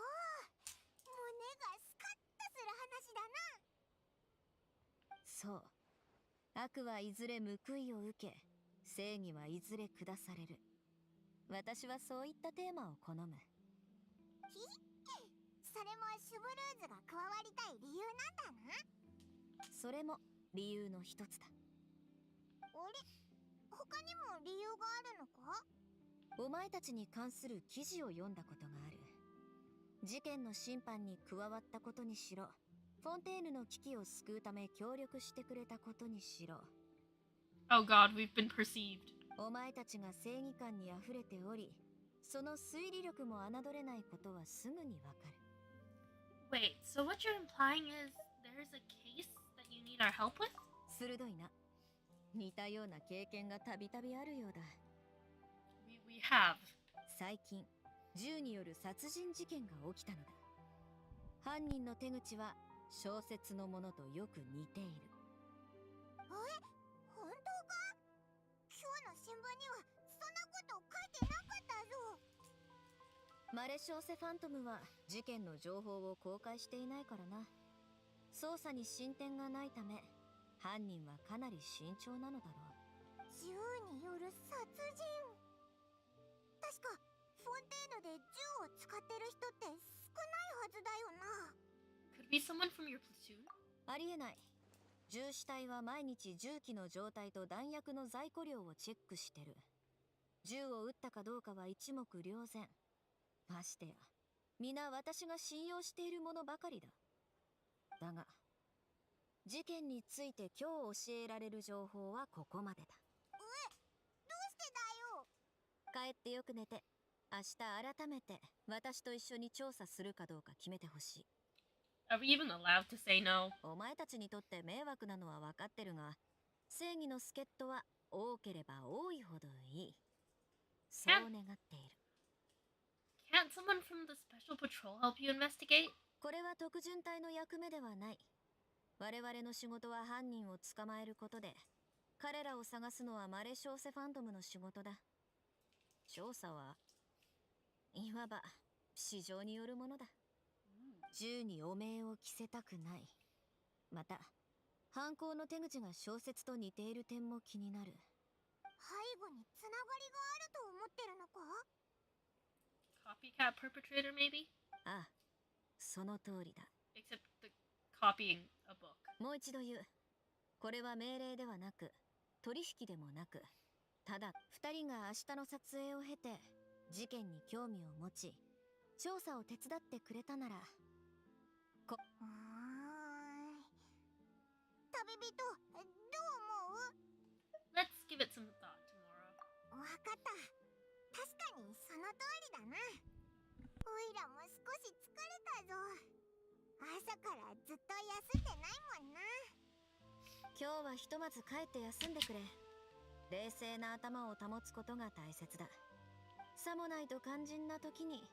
がスカッとする話だな。そう。悪はいずれ報いを受け、正義はいずれ下される。私はそういったテーマを好む。それもシュブルーズが加わりたい理由なんだな。それも理由の一つだ。あれ、他にも理由があるのか？お前たちに関する記事を読んだことがある。事件の審判に加わったことにしろ、フォンテーヌの危機を救うため協力してくれたことにしろ。Oh god, we've been perceived. お前たちが正義感にあふれており、その推理力も侮れないことはすぐにわかる。Wait, so what you're implying is there's a case that you need our help with? 鋭いな。似たような経験がたびたびあるようだ。We have. 最近、銃による殺人事件が起きたのだ。犯人の手口は小説のものとよく似ている。本当か？今日の新聞にはそんなこと書いてなかったぞ。マレショーセ・ファントムは事件の情報を公開していないからな。捜査に進展がないため、犯人はかなり慎重なのだろう。銃による殺人。確かフォンテーヌで銃を使ってる人って少ないはずだよな。Could be someone from your platoon? ありえない。銃死隊は毎日銃器の状態と弾薬の在庫量をチェックしてる。銃を撃ったかどうかは一目瞭然。ましてや、皆私が信用しているものばかりだ。だが、事件について今日教えられる情報はここまでだ。どうしてだよ。帰ってよく寝て、明日改めて私と一緒に調査するかどうか決めてほしい。Are we even allowed to say no? お前たちにとって迷惑なのは分かってるが、正義の助っ人は多ければ多いほどいい。そう願っている。Can't someone from the special patrol help you investigate? これは特巡隊の役目ではない。我々の仕事は犯人を捕まえることで、彼らを探すのはマレショーセ・ファントムの仕事だ。調査はいわば市場によるものだ。銃に汚名を着せたくない。また、犯行の手口が小説と似ている点も気になる。背後につながりがあると思ってるのか？ Copycat perpetrator, maybe? ああ、その通りだ。Except the copying a book. もう一度言う。これは命令ではなく、取引でもなく、ただ二人が明日の撮影を経て、事件に興味を持ち、調査を手伝ってくれたなら、旅人、どうわかった。確かにその通りだな。おいらも少し疲れたぞ。朝からずっと休んでないもんな。今日はひとまず帰って休んでくれ。冷静な頭を保つことが大切だ。さもないと肝心な時に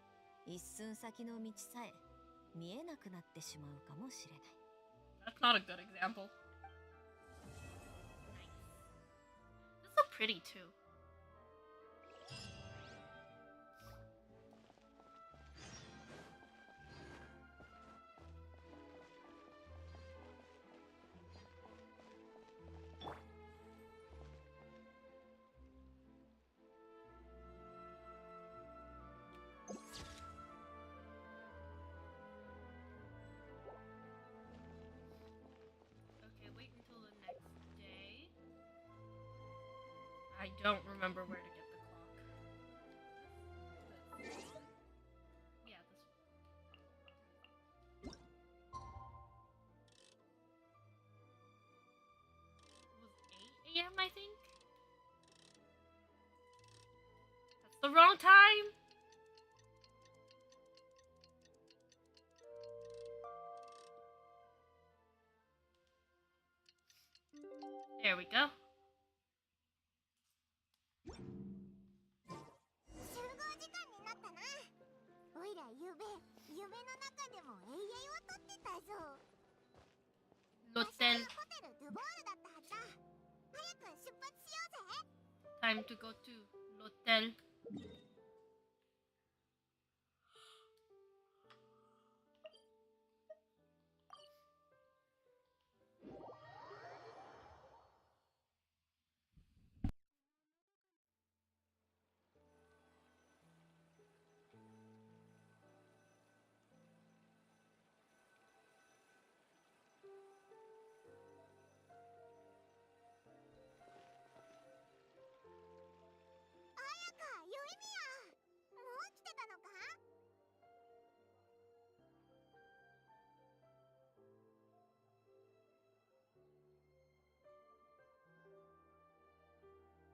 一寸先の道さえ見えなくなってしまうかもしれない。 That's not a good example. Nice. This is so pretty too. Okay, wait until the next day. I don't remember where to get the clock. Yeah, this one. It was 8 a.m. I think? That's the wrong time! There we go. 集合時間になったな。おいらゆうべ夢の中でも永遠をとってたぞ。場所は L'hôtel. ホテルドゥボールだったはずだ。早く出発しようぜ。 Time to go to l'hôtel.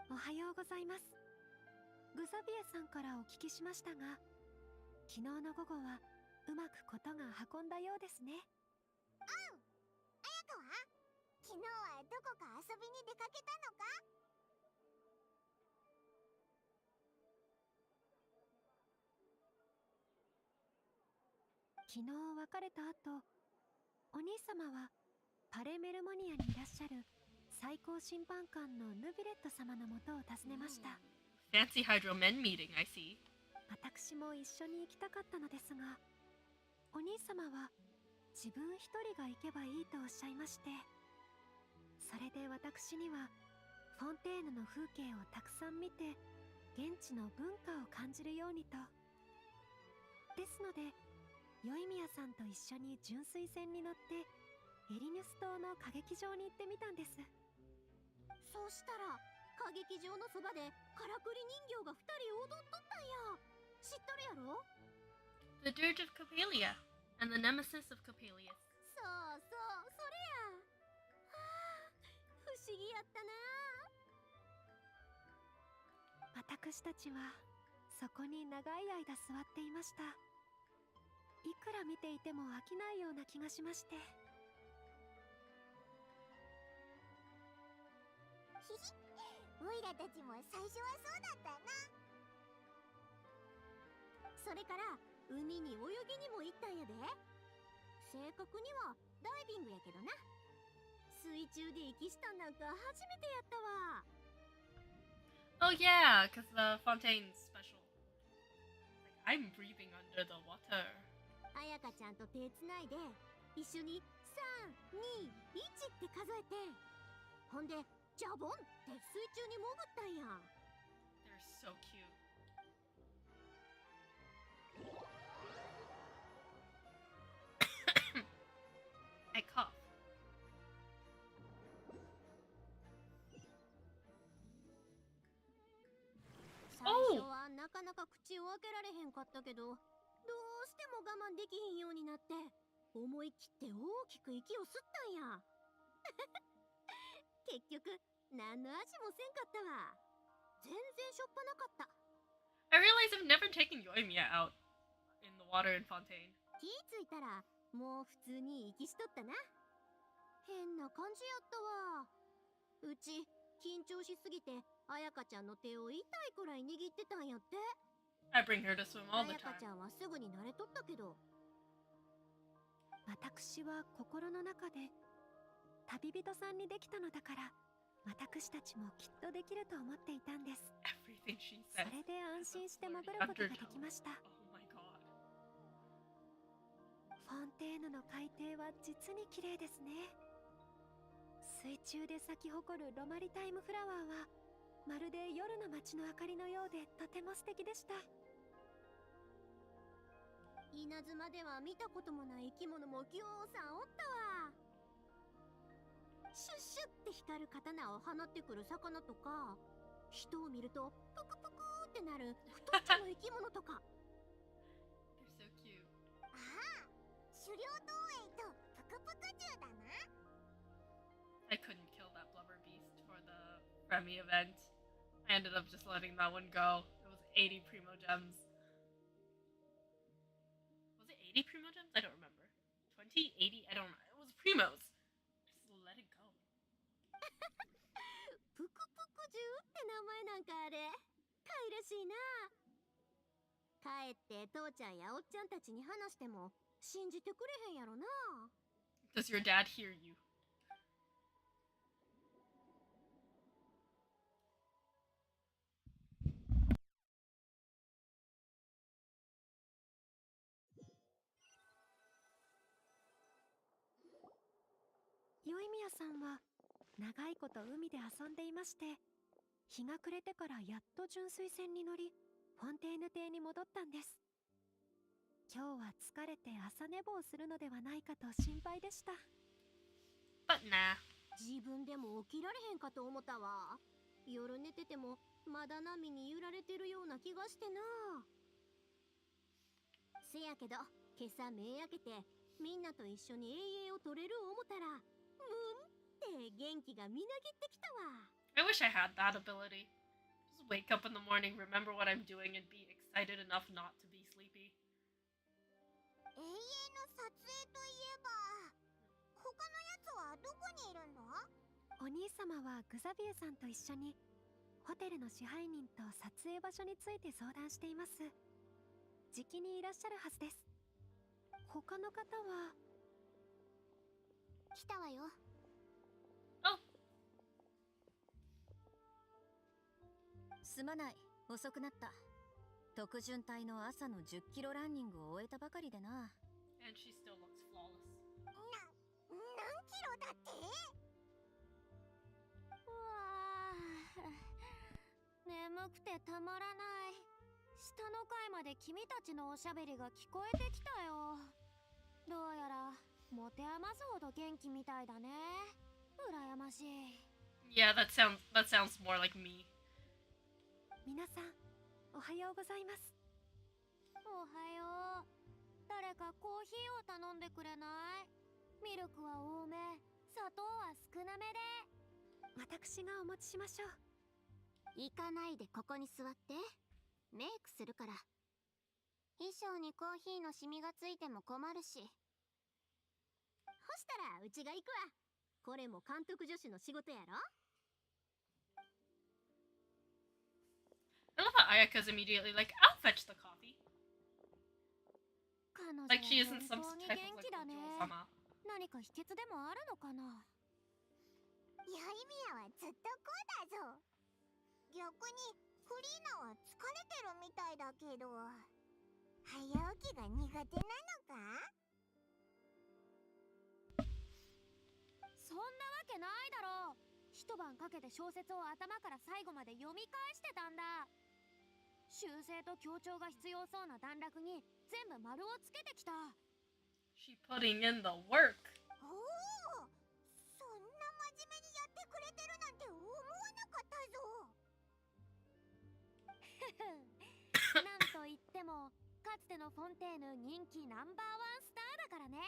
おはようございます。グサビエさんからお聞きしましたが、昨日の午後はうまくことが運んだようですね。あやかは昨日はどこか遊びに出かけたのか？昨日別れた後、お兄様はパレメルモニアにいらっしゃる最高審判官のヌビレット様のもとを訪ねました。Fancy Hydro Men meeting, I see. 私も一緒に行きたかったのですが、お兄様は自分一人が行けばいいとおっしゃいまして、それで私にはフォンテーヌの風景をたくさん見て現地の文化を感じるようにと。ですのでヨイミヤさんと一緒に純粋船に乗ってエリニュス島の歌劇場に行ってみたんです。そうしたら歌劇場のそばでからくり人形が2人踊っとったんや。知っとるやろ？ The Dirge of Coppelia and the Nemesis of Coppelius. そうそう、それや。はあ、不思議やったな。私たちはそこに長い間座っていました。いくら見ていても飽きないような気がしまして。ひひ、おいらたちも最初はそうだったな。それから海に泳ぎにも行ったんやで。正確にはダイビングやけどな。水中で息したんなんか初めてやったわ。Oh yeah, because the Fontaine's special. Like, I'm breathing under the water. あやかちゃんと手つないで一緒に3、2、1って数えて、ほんでジャボンって水中に潜ったんや。 They're so cute. I cough. 最初はなかなか口を開けられへんかったけど、どうしても我慢できひんようになって思い切って大きく息を吸ったんや。結局何の味もせんかったわ。全然しょっぱなかった。 I realize I've never taken Yoimiya out in the water in Fontaine. 気ついたらもう普通に息しとったな。変な感じやったわ。うち緊張しすぎて彩香ちゃんの手を痛いくらい握ってたんやって。 I bring her to swim all the 彩香 time. ちゃんはすぐに慣れとったけど、私は心の中で旅人さんにできたのだから私たちもきっとできると思っていたんです。 Everything she そ says. れで安心して潜ることができました。 Oh my god. フォンテーヌの海底は実に綺麗ですね。水中で咲き誇るロマリタイムフラワーはまるで夜の街の明かりのようでとても素敵でした。稲妻では見たこともない生き物もぎょうさんおったわ。シュッシュって光る刀を放ってくる魚とか、人を見るとプクプクってなる太っちょの生き物とか。 They're so cute. ああ、狩猟東映とプクプク獣だな。 I couldn't kill that blubber beast for the Remy event. I ended up just letting that one go. It was 80 primo gems. Was it 80 primo gems? I don't remember. 20? 80? I don't know. It was primos. Just let it go. プクプク獣って名前なんかあれ。かいらしいな。帰って父ちゃんやおっちゃんたちに話しても信じてくれへんやろな。 Does your dad hear you? よいみやさんは長いこと海で遊んでいまして、日が暮れてからやっと純水船に乗りフォンテーヌ邸に戻ったんです。今日は疲れて朝寝坊するのではないかと心配でした。 But nah. 自分でも起きられへんかと思ったわ。夜寝ててもまだ波に揺られてるような気がしてな。せやけど今朝目開けてみんなと一緒に永遠を取れる思ったら、って元気がみなぎってきたわ。 I wish I had that ability. Just wake up in the morning, remember what I'm doing, and be excited enough not to be sleepy. 永遠の撮影といえば、他のやつはどこにいるんだ？お兄様はグザビエさんと一緒にホテルの支配人と撮影場所について相談しています。じきにいらっしゃるはずです。他の方は来たわよ。 Oh, すまない、遅くなった。特巡隊の朝の10キロランニングを終えたばかりでな。 and she still looks flawless. 何キロだって？うわー、眠くてたまらない。下の階まで君たちのおしゃべりが聞こえてきたよ。どうやら持て余すほど元気みたいだね。羨ましい。 Yeah, that sounds more like me. 皆さんおはようございます。おはよう。誰かコーヒーを頼んでくれない？ミルクは多め、砂糖は少なめで。私がお持ちしましょう。行かないでここに座って。メイクするから。衣装にコーヒーのシミがついても困るし。ほしたらうちが行くわ。これも監督助手の仕事やろ。 I love how Ayaka's immediately like, I'll fetch the coffee. 彼女 Like she は isn't 本 some 当に type 元 of 気 like だね。 Ojo-sama. 何か秘訣でもあるのかな。ヤイミヤはずっとこうだぞ。逆にフリーナは疲れてるみたいだけど、早起きが苦手なのか？そんなわけないだろう。一晩かけて小説を頭から最後まで読み返してたんだ。修正と強調が必要そうな段落に全部丸をつけてきた。 She putting in the work. おお、そんな真面目にやってくれてるなんて思わなかったぞ。なんといってもかつてのフォンテーヌ人気ナンバーワンスターだからね。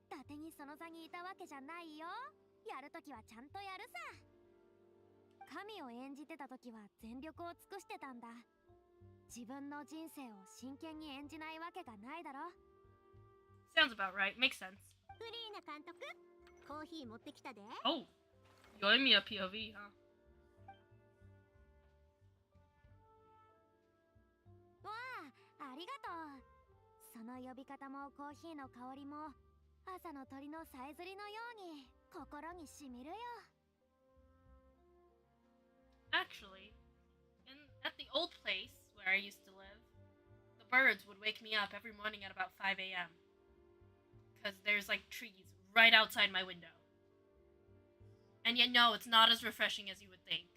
伊達にその座にいたわけじゃないよ。やるときはちゃんとやるさ。神を演じてた時は全力を尽くしてたんだ。自分の人生を真剣に演じないわけがないだろ。 Sounds about right. Makes sense. フリーナ監督、コーヒー持ってきたで。 Oh, you gave me a POV, huh? わあ、ありがとう。その呼び方もコーヒーの香りも朝の鳥のさえずりのように心にしみるよ。 Actually, at the old place where I used to live, the birds would wake me up every morning at about 5 a.m. Because there's like trees right outside my window. And yet, no, it's not as refreshing as you would think.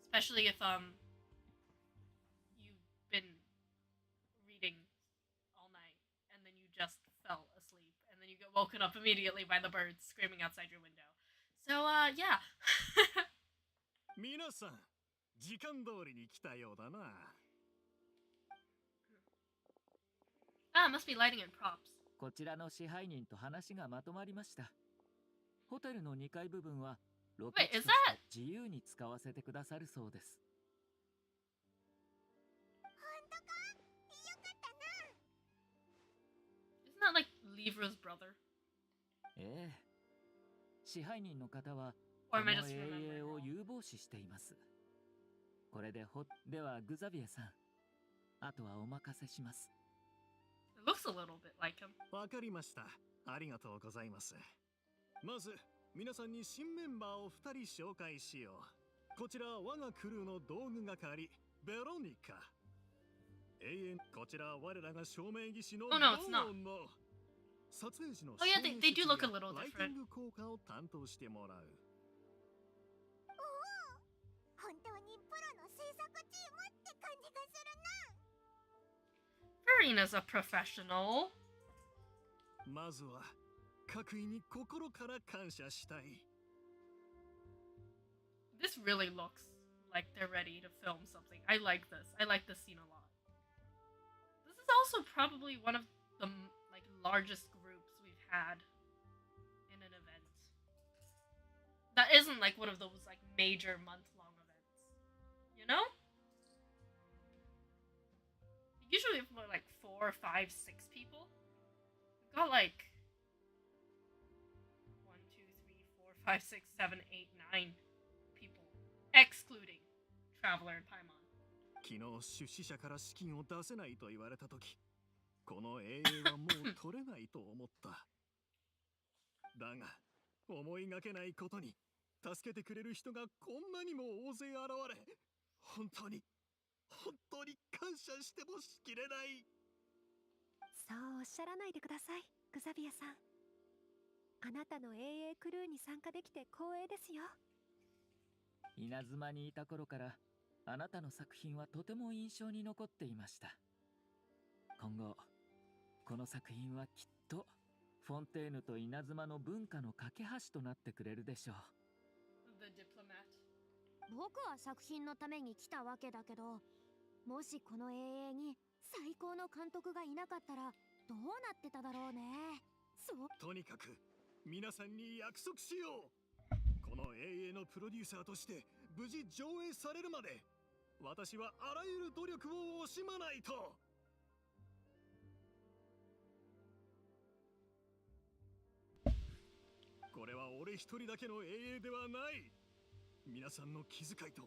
Especially if, you've been reading all night and then you just fell asleep and then you get woken up immediately by the birds screaming outside your window. So, yeah. 皆さん、時間通りに来たようだな。Ah, must be lighting and props. こちらの支配人と話がまとまりました。ホテルの2階部分はロケ地として自由に使わせてくださるそうです。本当か？よかったな。 Isn't that like Livra's brother? ええ。支配人の方は Or こ am I の just 英 remembering 英を wrong? 有望視しています。これでではグザビエさん、あとはお任せします。It looks a little bit like him. わかりました。ありがとうございます。まず皆さんに新メンバーを2人紹介しよう。こちら我がクルーの道具係ベロニカ。こちら我らが照明技師の Oh no, it's not. の撮影時の Oh yeah, they do look a little ライティン different. グ効果を担当してもらう。本当にプロの制作チームって感じがするな。 Farina's a professional. まずは各位に心から感謝したい。This really looks like they're ready to film something. I like this. I like this scene a lot. This is also probably one of the like largest groups we've had in an event. That isn't like one of those like major month-long events. You know? Usually if we're like 4, 5, 6 people. We've got like 1, 2, 3, 4, 5, 6, 7, 8, 9 people, excluding Traveler and Paimon. 昨日出資者から資金を出せないと言われたとき、この英英はもう取れないと思った。だが、思いがけないことに、助けてくれる人がこんなにも大勢現れ、本当に感謝してもしきれない。そうおっしゃらないでください、グザビエさん。あなたの英英クルーに参加できて光栄ですよ。稲妻にいた頃からあなたの作品はとても印象に残っていました。今後この作品はきっとフォンテーヌと稲妻の文化の架け橋となってくれるでしょう。 The diplomat. 僕は作品のために来たわけだけど、もしこの英英に最高の監督がいなかったらどうなってただろうね。とにかく皆さんに約束しよう。この英英のプロデューサーとして無事上映されるまで、私はあらゆる努力を惜しまないと。これは俺一人だけの英英ではない。皆さんの気遣いと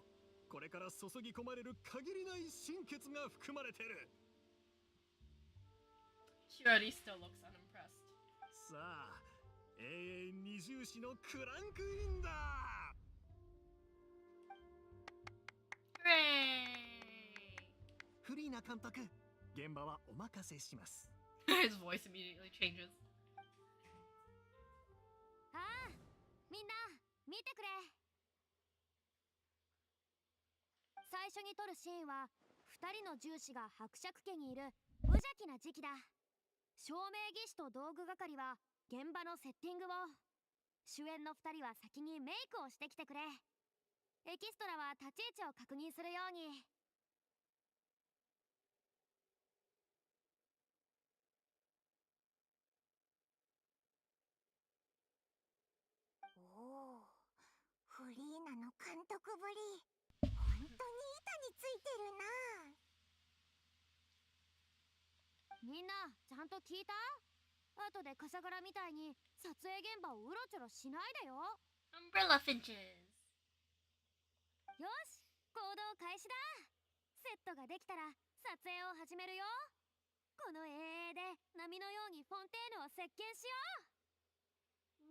これから注ぎ込まれる限りない心血が含まれてる。She already still looks unimpressed. さあ、永遠二重視のクランクインだ。Hooray! フリーナ監督、現場はお任せします。His voice immediately changes. ああ、みんな見てくれ。最初に撮るシーンは2人の銃士が伯爵家にいる無邪気な時期だ。照明技師と道具係は現場のセッティングを、主演の2人は先にメイクをしてきてくれ。エキストラは立ち位置を確認するように。おお、フリーナの監督ぶり、本当に板についてるな。みんなちゃんと聞いた？後でカサガラみたいに撮影現場をうろちょろしないでよ。 Umbrella finches. よし、行動開始だ。セットができたら撮影を始めるよ。この衛泳で波のようにフォンテーヌを席巻しよ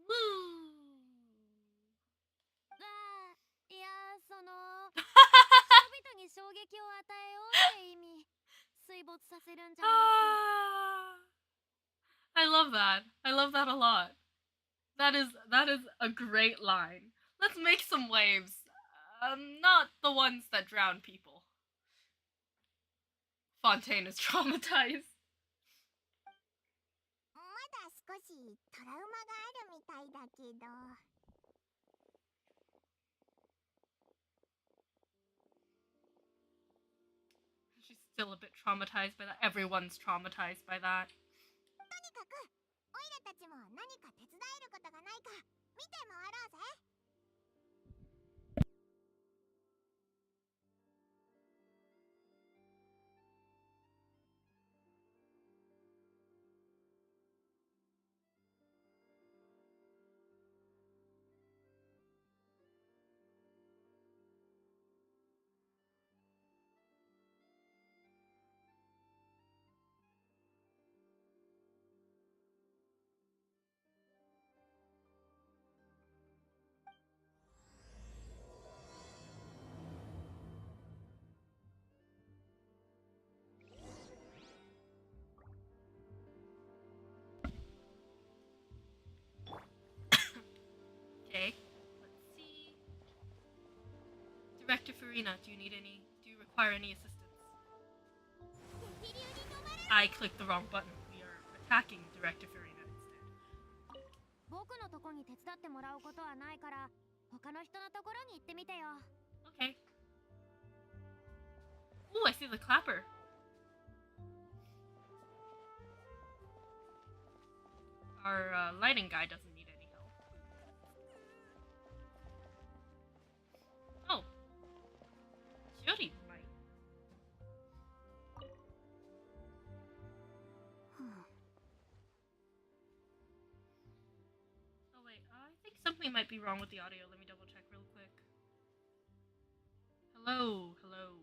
う。 Woo! いや、その人々に衝撃を与えようって意味。水没させるんじゃなく。I love that. I love that a lot. That is a great line. Let's make some waves. Not the ones that drown people. Fontaine is traumatized. まだ少しトラウマがあるみたいだけど。She's still a bit traumatized by that. Everyone's traumatized by that. とにかく、オイラたちも何か手伝えることがないか見て回ろうぜ。Okay, let's see. Director Farina, do you require any assistance? I clicked the wrong button. We are attacking Director Farina instead. 僕のとこに手伝ってもらうことはないから、他の人のところに行ってみてよ。 Okay. Ooh, I see the clapper. Our lighting guy doesn't need any help. Oh. Shuri might. Oh wait, I think something might be wrong with the audio. Let me double check real quick. Hello, hello.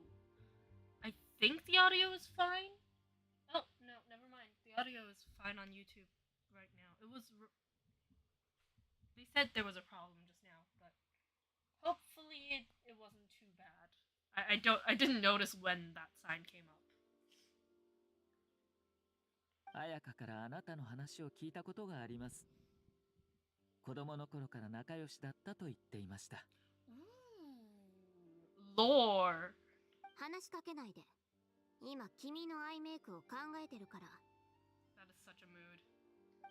I think the audio is fine. Oh, no, never mind. The audio is fine on YouTube right now. It was... They said there was a problem just now, but hopefully it wasn't too bad. I didn't notice when that sign came up. 綾香からあなたの話を聞いたことがあります。子供の頃から仲良しだったと言っていました。Lore. 話しかけないで。今君のアイメイクを考えてるから。 That is such a mood.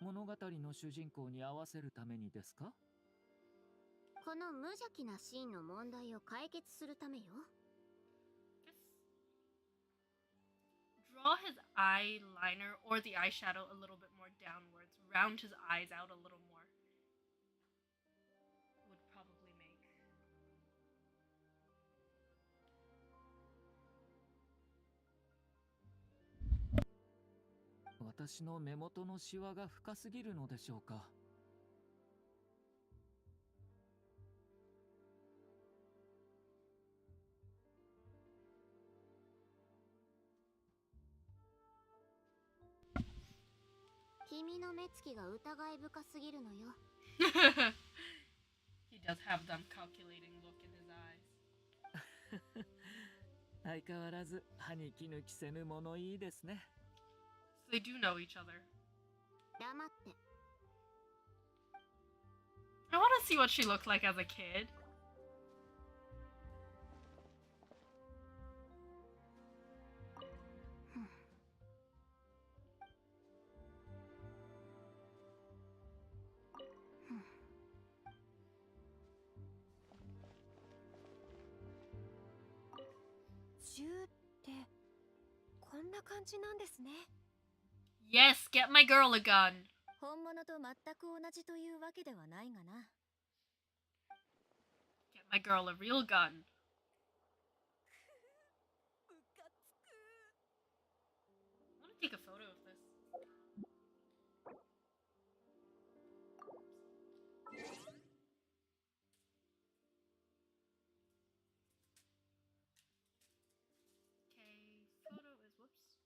物語の主人公に合わせるためにですか？この無邪気なシーンの問題を解決するためよ。 Draw his eyeliner or the eyeshadow a little bit more downwards. Round his eyes out a little more. Would probably make. 私の目元のシワが深すぎるのでしょうか。君の目つきが疑い深すぎるのよ。He does have that calculating look in his eyes. 相変わらず歯に衣着せぬ物言いですね。So they do know each other. 黙って。I want to see what she looked like as a kid. 銃ってこんな感じなんですね。Yes, get my girl a gun. 本物と全く同じというわけではないがな。Get my girl a real gun. I want to take a photo of this. Okay, photo is whoops.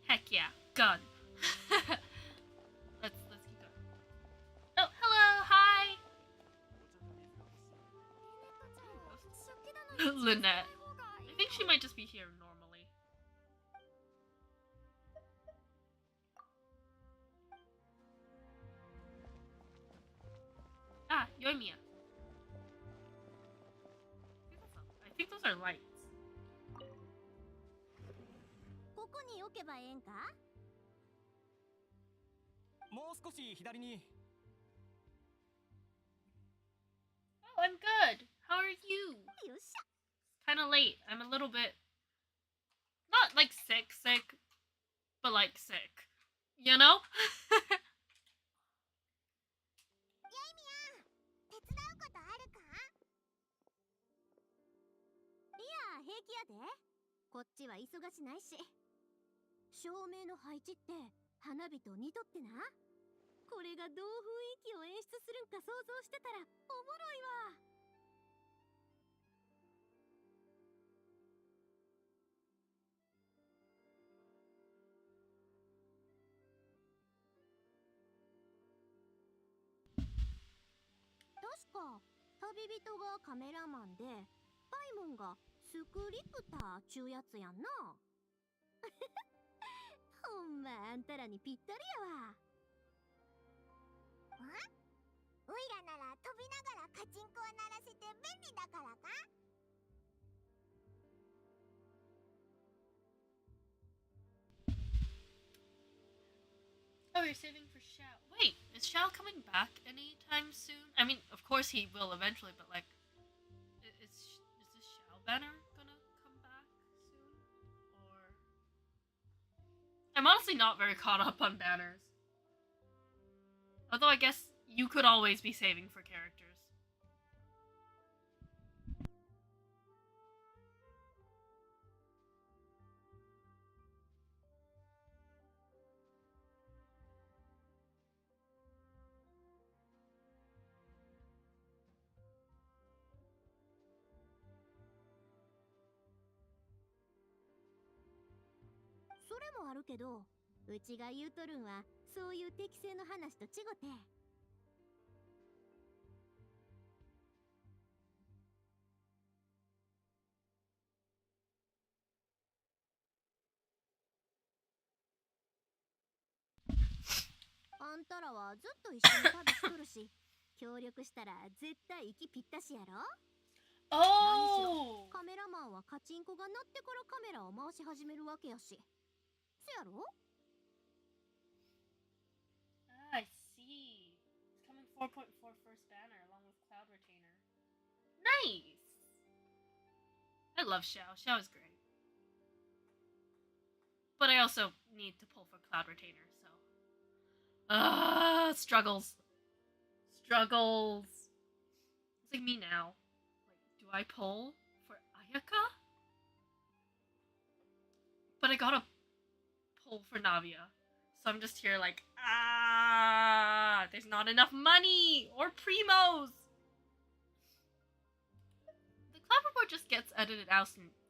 Heck yeah, gun. let's keep going. Oh, hello, hi. Lynette. I think she might just be here normally. Ah, Yoimiya. I think those are lights. ここに置けばええんか？もう少し左に。 Oh, I'm good. How are you? よっしゃ。 Kind of late. I'm a little bit not like sick, but like sick. You know? ヤイミヤ、手伝うことあるか？いや、平気やで。こっちは忙しないし。照明の配置って花火と似とってな。これがどう雰囲気を演出するんか想像してたらおもろいわ。確か旅人がカメラマンでパイモンがスクリプターちゅうやつやんな。ほんまあんたらにぴったりやわ。あ？おいらなら飛びながらカチンコを鳴らせて便利だからか？ Oh, you're saving for Xiao. Wait, is Xiao coming back anytime soon? I mean, of course he will eventually, but like, is this Xiao banner gonna come back soon? Or I'm honestly not very caught up on banners. Although I guess you could always be saving for characters.「それもあるけど、うちが言うとるんはそういう適正の話と違って。あんたらはずっと一緒に旅しとるし、協力したら絶対息ぴったしやろ。Oh! カメラマンはカチンコが鳴ってからカメラを回し始めるわけやし。せやろ？ Ah, I see. It's coming 4.4 first banner along with Cloud Retainer. Nice! I love Xiao. Xiao is great. But I also need to pull for Cloud Retainer, so. Struggles. Struggles. It's like me now. Like, do I pull for Ayaka? But I gotta pull for Navia. So I'm just here like, there's not enough money or primos. The cloud report just gets edited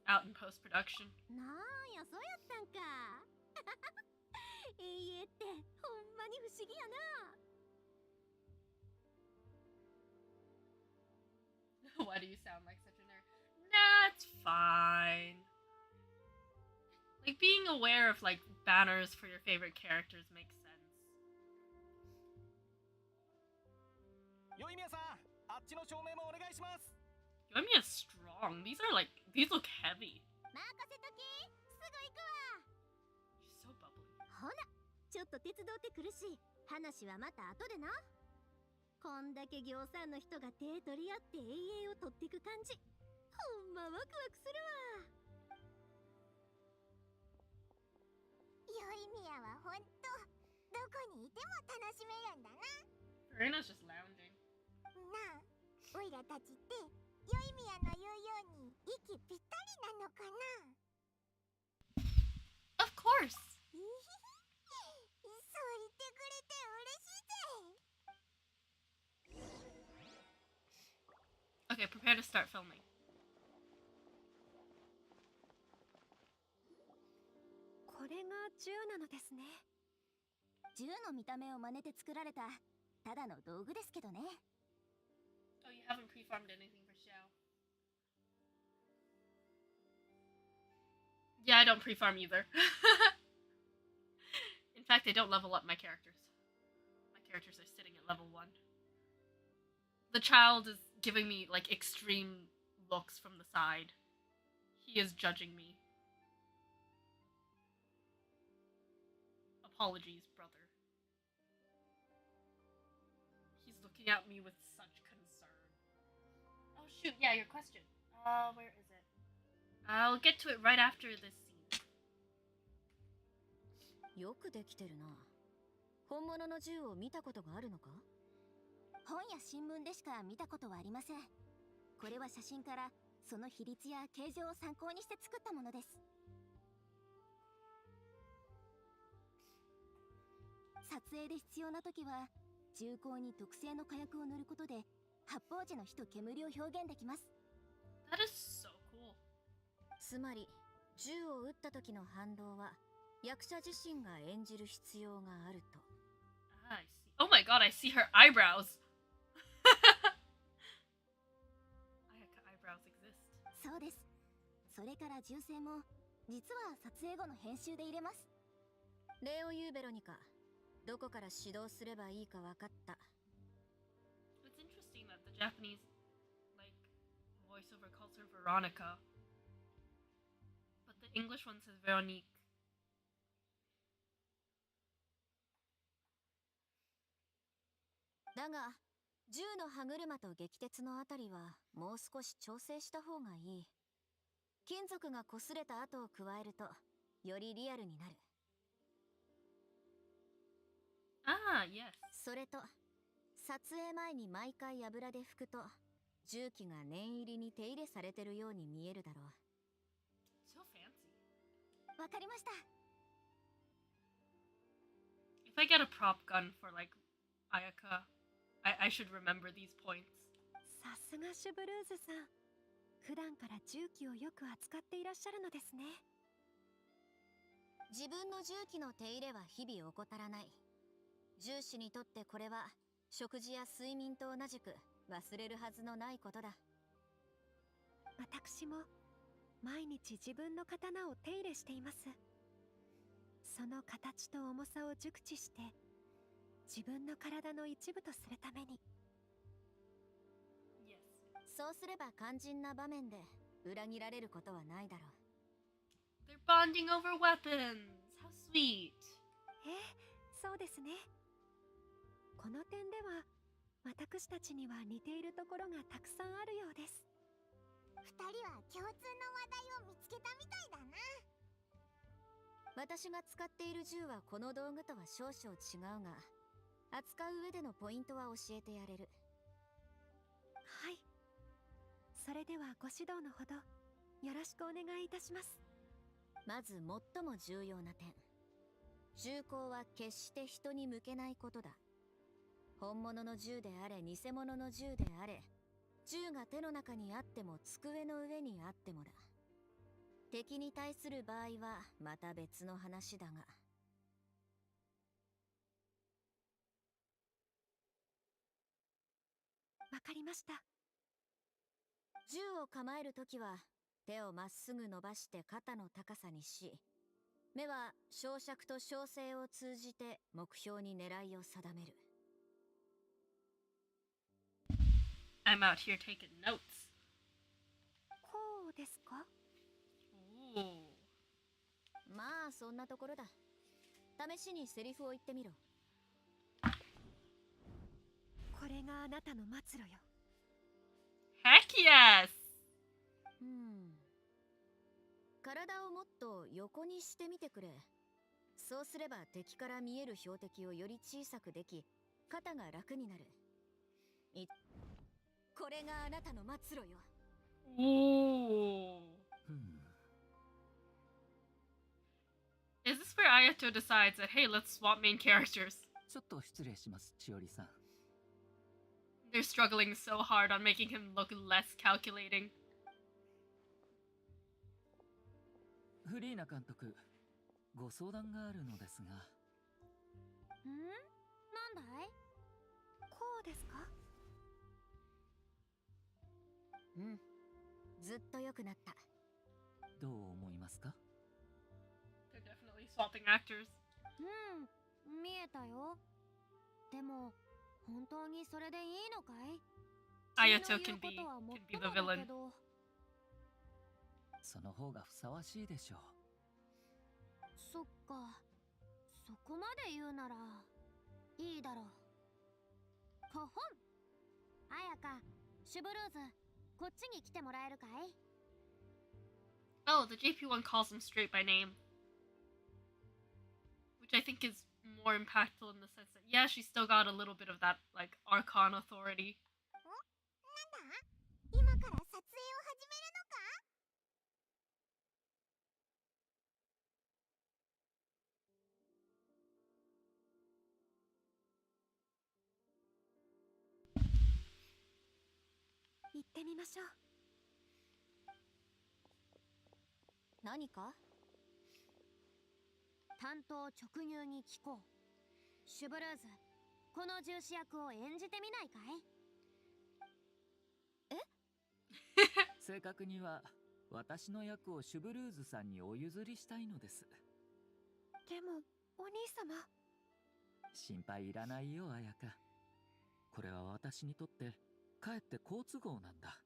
out in post production. なんやそうやったんか。永遠ってほんまに不思議やな。Why do you sound like such a nerd? Nah, it's fine. Like being aware of like banners for your favorite characters makes sense. よいみやさん、あっちの照明もお願いします。 Yoimiya is strong. These look heavy. 任せとき、すぐ行くわ。 She's so bubbly. ほな、ちょっと手伝ってくるし、話はまた後でな。こんだけ行さんの人が手取り合って永遠を取っていく感じ。ほんまワクワクするわ。良い宮はほんと、どこにいても楽しめるんだな。 Serena's just lounging. なあ、おいらたちって良い宮の言うように息ぴったりなのかな。 Of course. そう言ってくれて嬉しいぜ。 Okay, prepare to start filming. これが銃なのですね。銃の見た目を真似て作られたただの道具ですけどね。 Oh, you haven't pre-farmed anything for Xiao. Yeah, I don't pre-farm either. In fact, I don't level up my characters. My characters are sitting at level 1. The child is giving me, like, extreme looks from the side. He is judging me. Apologies, brother. He's looking at me with such concern. Oh shoot, yeah, your question. Where is it? I'll get to it right after this scene. よくできてるな。本物の銃を見たことがあるのか？本や新聞でしか見たことはありません。これは写真からその比率や形状を参考にして作ったものです。撮影で必要な時は銃口に特製の火薬を塗ることで発砲時の火と煙を表現できます。 That is so cool. つまり銃を撃った時の反動は役者自身が演じる必要があると。Ah, I see. Oh my god, I see her eyebrows. Ayaka eyebrows exist. そうです。それから銃声も実は撮影後の編集で入れます。礼を言うベロニカ。どこから指導すればいいか分かった。It's interesting that the Japanese, like, voiceover calls her Veronica, but the English one says Veronique. だが、銃の歯車と撃鉄のあたりはもう少し調整した方がいい。金属が擦れた跡を加えるとよりリアルになる。Ah, yes. それと、撮影前に毎回油で拭くと重機が念入りに手入れされてるように見えるだろう。 So fancy. わかりました。 If I get a prop gun for, like, Ayaka, I should remember these points. さすがシュブルーズさん。普段から銃器をよく扱っていらっしゃるのですね。自分の重機の手入れは日々怠らない。銃士にとってこれは食事や睡眠と同じく忘れるはずのないことだ。私も毎日自分の刀を手入れしています。その形と重さを熟知して自分の体の一部とするために。 Yes. そうすれば肝心な場面で裏切られることはないだろう。 They're bonding over weapons. How sweet. そうですね。この点では私たちには似ているところがたくさんあるようです。二人は共通の話題を見つけたみたいだな。私が使っている銃はこの道具とは少々違うが、扱う上でのポイントは教えてやれる。はい。それではご指導のほどよろしくお願いいたします。まず最も重要な点。銃口は決して人に向けないことだ。本物の銃であれ偽物の銃であれ、銃が手の中にあっても机の上にあってもだ。敵に対する場合はまた別の話だが。わかりました。銃を構えるときは手をまっすぐ伸ばして肩の高さにし、目は小尺と小声を通じて目標に狙いを定める。I'm out here taking notes. こうですか？ Ooh. まあそんなところだ。試しにセリフを言ってみろ。これがあなたの末路よ。Heck yes! 体をもっと横にしてみてくれ。そうすれば敵から見える標的をより小さくでき、肩が楽になる。これがあなたの末路よ。Ooh. Is this where Ayato decides that, hey, let's swap main characters? ちょっと失礼します、千織さん。They're struggling so hard on making him look less calculating. フリーナ監督、ご相談があるのですが。なんだい？こうですか？ずっと良くなった。どう思いますか？ They're definitely swapping actors. 見えたよ。でも本当にそれでいいのかい？ Ayato can be the villain. その方がふさわしいでしょう。そっか。そこまで言うならいいだろう。ほほん。綾香、シュブルーズ、こっちに来てもらえるかい？ Oh, the JP1 calls him straight by name. Which I think is more impactful in the sense that, yeah, she's still got a little bit of that, like, Archon authority. なんだ？今から撮影を始めるのか？行ってみましょう。何か？担当直入に聞こう。シュブルーズ、この重視役を演じてみないかい？正確には私の役をシュブルーズさんにお譲りしたいのです。でもお兄様。心配いらないよ、綾香。これは私にとってかえって好都合なんだ。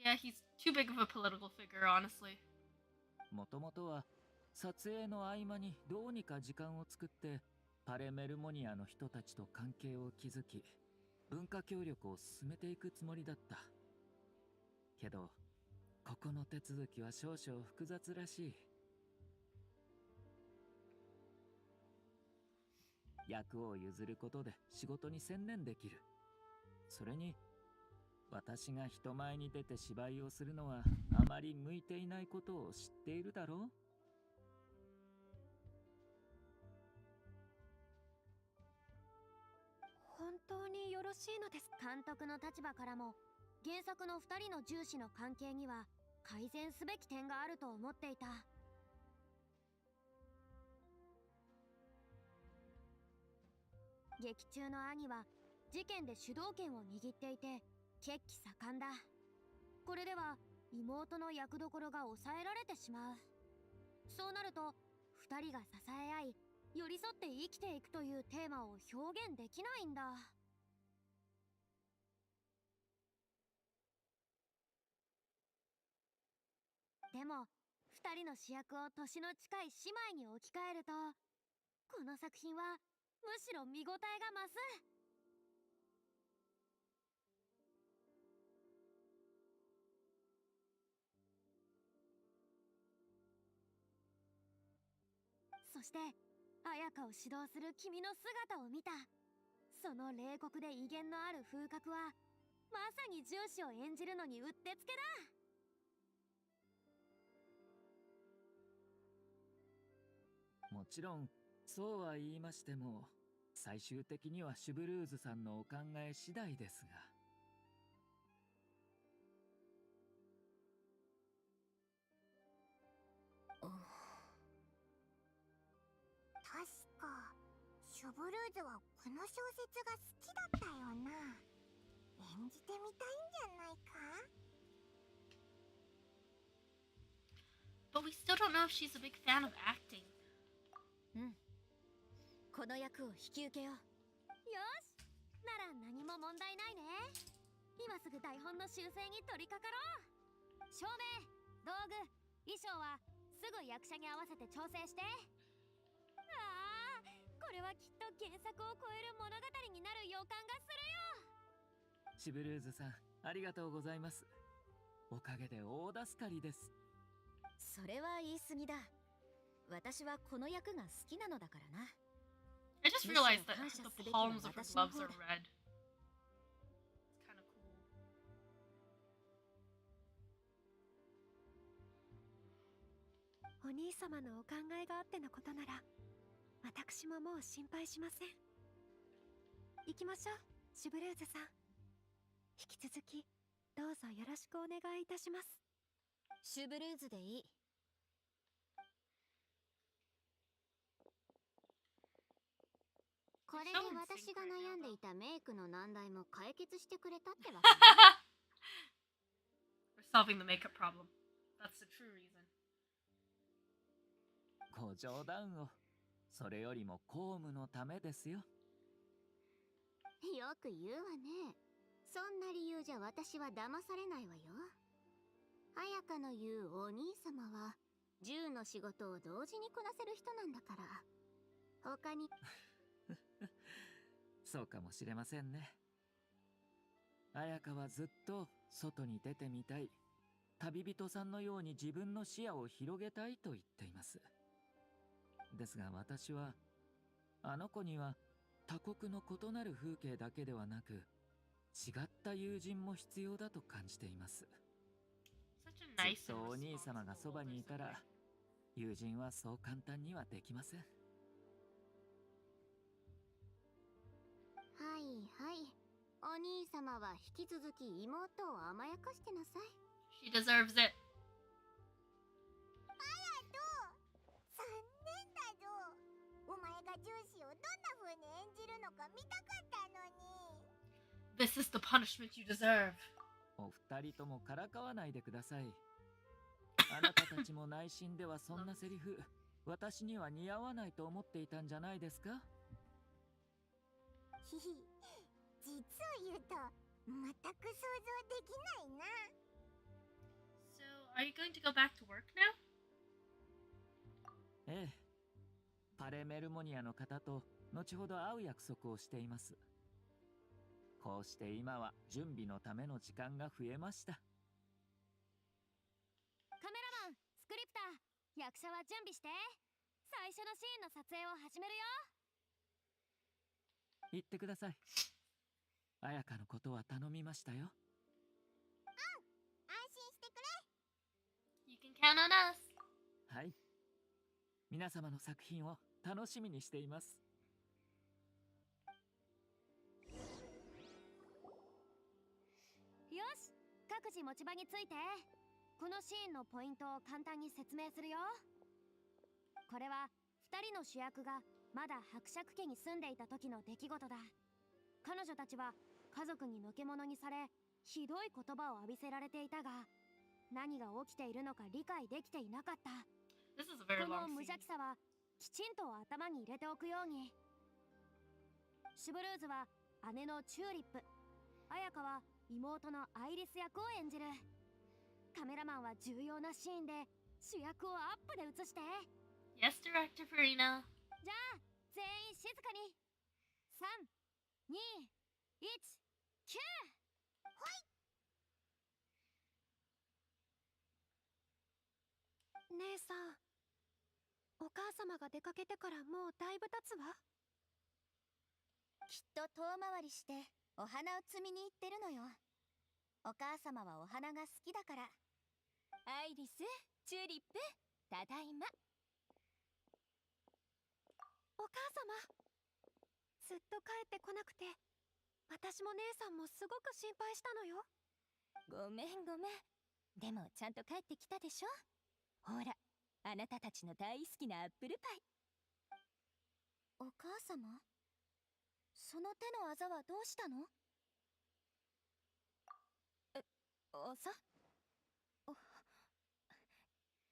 Yeah, he's too big of a political figure, honestly. もともとは撮影の合間にどうにか時間を作ってパレメルモニアの人たちと関係を築き、文化協力を進めていくつもりだった。けどここの手続きは少々複雑らしい。役を譲ることで仕事に専念できる。それに私が人前に出て芝居をするのはあまり向いていないことを知っているだろう。本当によろしいのです。監督の立場からも原作の2人の重視の関係には改善すべき点があると思っていた。劇中の兄は事件で主導権を握っていて血気盛んだ。これでは妹の役どころが抑えられてしまう。そうなると2人が支え合い寄り添って生きていくというテーマを表現できないんだ。でも2人の主役を年の近い姉妹に置き換えるとこの作品はむしろ見応えが増す。そして綾香を指導する君の姿を見た。その冷酷で威厳のある風格はまさに重視を演じるのにうってつけだ。もちろんそうは言いましても、最終的にはシュブルーズさんのお考え次第ですが。確かシュブルーズはこの小説が好きだったよな。演じてみたいんじゃないか。 But we still don't know if she's a big fan of acting. この役を引き受けよう。よし、なら何も問題ないね。今すぐ台本の修正に取り掛かろう。照明、道具、衣装はすぐ役者に合わせて調整して。ああ、これはきっと原作を超える物語になる予感がするよ。シブルーズさん、ありがとうございます。おかげで大助かりです。それは言い過ぎだ。私はこの役が好きなのだからな。I just realized that the palms of her gloves are red. It's kind of cool. お兄様のお考えがあってのことなら、私ももう心配しません。行きましょう、シュブルーズさん。引き続きどうぞよろしくお願いいたします。シュブルーズでいい。これで私が悩んでいたメイクの難題も解決してくれたってわけ。We're solving the makeup problem. That's the true reason. ご冗談を。それよりも公務のためですよ。よく言うわね。そんな理由じゃ私は騙されないわよ。綾香の言うお兄様は銃の仕事を同時にこなせる人なんだから。他にそうかもしれませんね。綾香はずっと外に出てみたい、旅人さんのように自分の視野を広げたいと言っています。ですが私は、あの子には他国の異なる風景だけではなく、違った友人も必要だと感じています。Such a ずっとお兄様がそばにいたら、友人はそう簡単にはできません。はいはい。お兄様は引き続き妹を甘やかしてなさい。She deserves it. 残念だぞ。お前がジューシーをどんな風に演じるのか見たかったのに。 This is the punishment you deserve. お二人ともからかわないでください。あなたたちも内心ではそんなセリフ、私には似合わないと思っていたんじゃないですか？ひひ、実を言うと全く想像できないな。 So, are you going to go back to work now? ええ。パレメルモニアの方と後ほど会う約束をしています。こうして今は準備のための時間が増えました。カメラマン、スクリプター、役者は準備して。最初のシーンの撮影を始めるよ。言ってください。綾香のことは頼みましたよ。安心してくれ。 You can count on us. はい。皆様の作品を楽しみにしています。よし、各自持ち場について。このシーンのポイントを簡単に説明するよ。これは2人の主役がまだ伯爵家に住んでいた時の出来事だ。彼女たちは家族にのけ者にされ、ひどい言葉を浴びせられていたが、何が起きているのか理解できていなかった。 This is a very この long 無 scene. 邪気さはきちんと頭に入れておくように。シュブルーズは姉のチューリップ、綾香は妹のアイリス役を演じる。カメラマンは重要なシーンで主役をアップで映して。 Yes, Director Farina. じゃあ全員静かに。3、2、1、キュー。姉さん、お母様が出かけてからもうだいぶ経つわ。きっと遠回りしてお花を摘みに行ってるのよ。お母様はお花が好きだから。アイリス、チューリップ、ただいま。お母様、ずっと帰ってこなくて、私も姉さんもすごく心配したのよ。ごめんごめん。でもちゃんと帰ってきたでしょ。ほら、あなたたちの大好きなアップルパイ。お母様、その手のあざはどうしたの？あざ？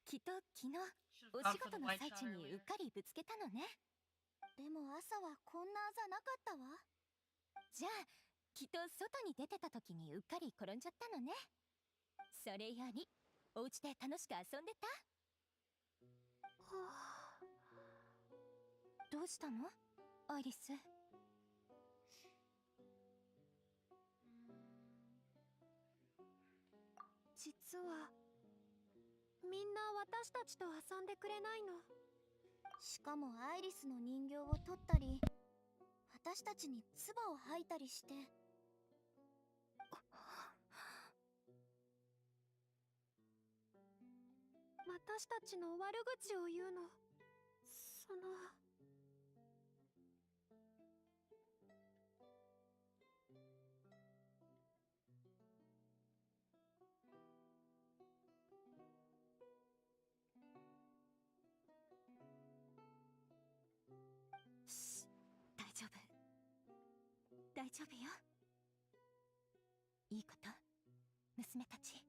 きっと昨日 Should お have 仕 gone for 事 the の white 最 shot 中にう earlier. っかりぶつけたのね。でも朝はこんなあざなかったわ。じゃあきっと外に出てた時にうっかり転んじゃったのね。それよりお家で楽しく遊んでた？どうしたのアイリス？実はみんな私たちと遊んでくれないの。しかもアイリスの人形を取ったり、私たちに唾を吐いたりして。私たちの悪口を言うの。その大丈夫。大丈夫よ。いいこと、娘たち。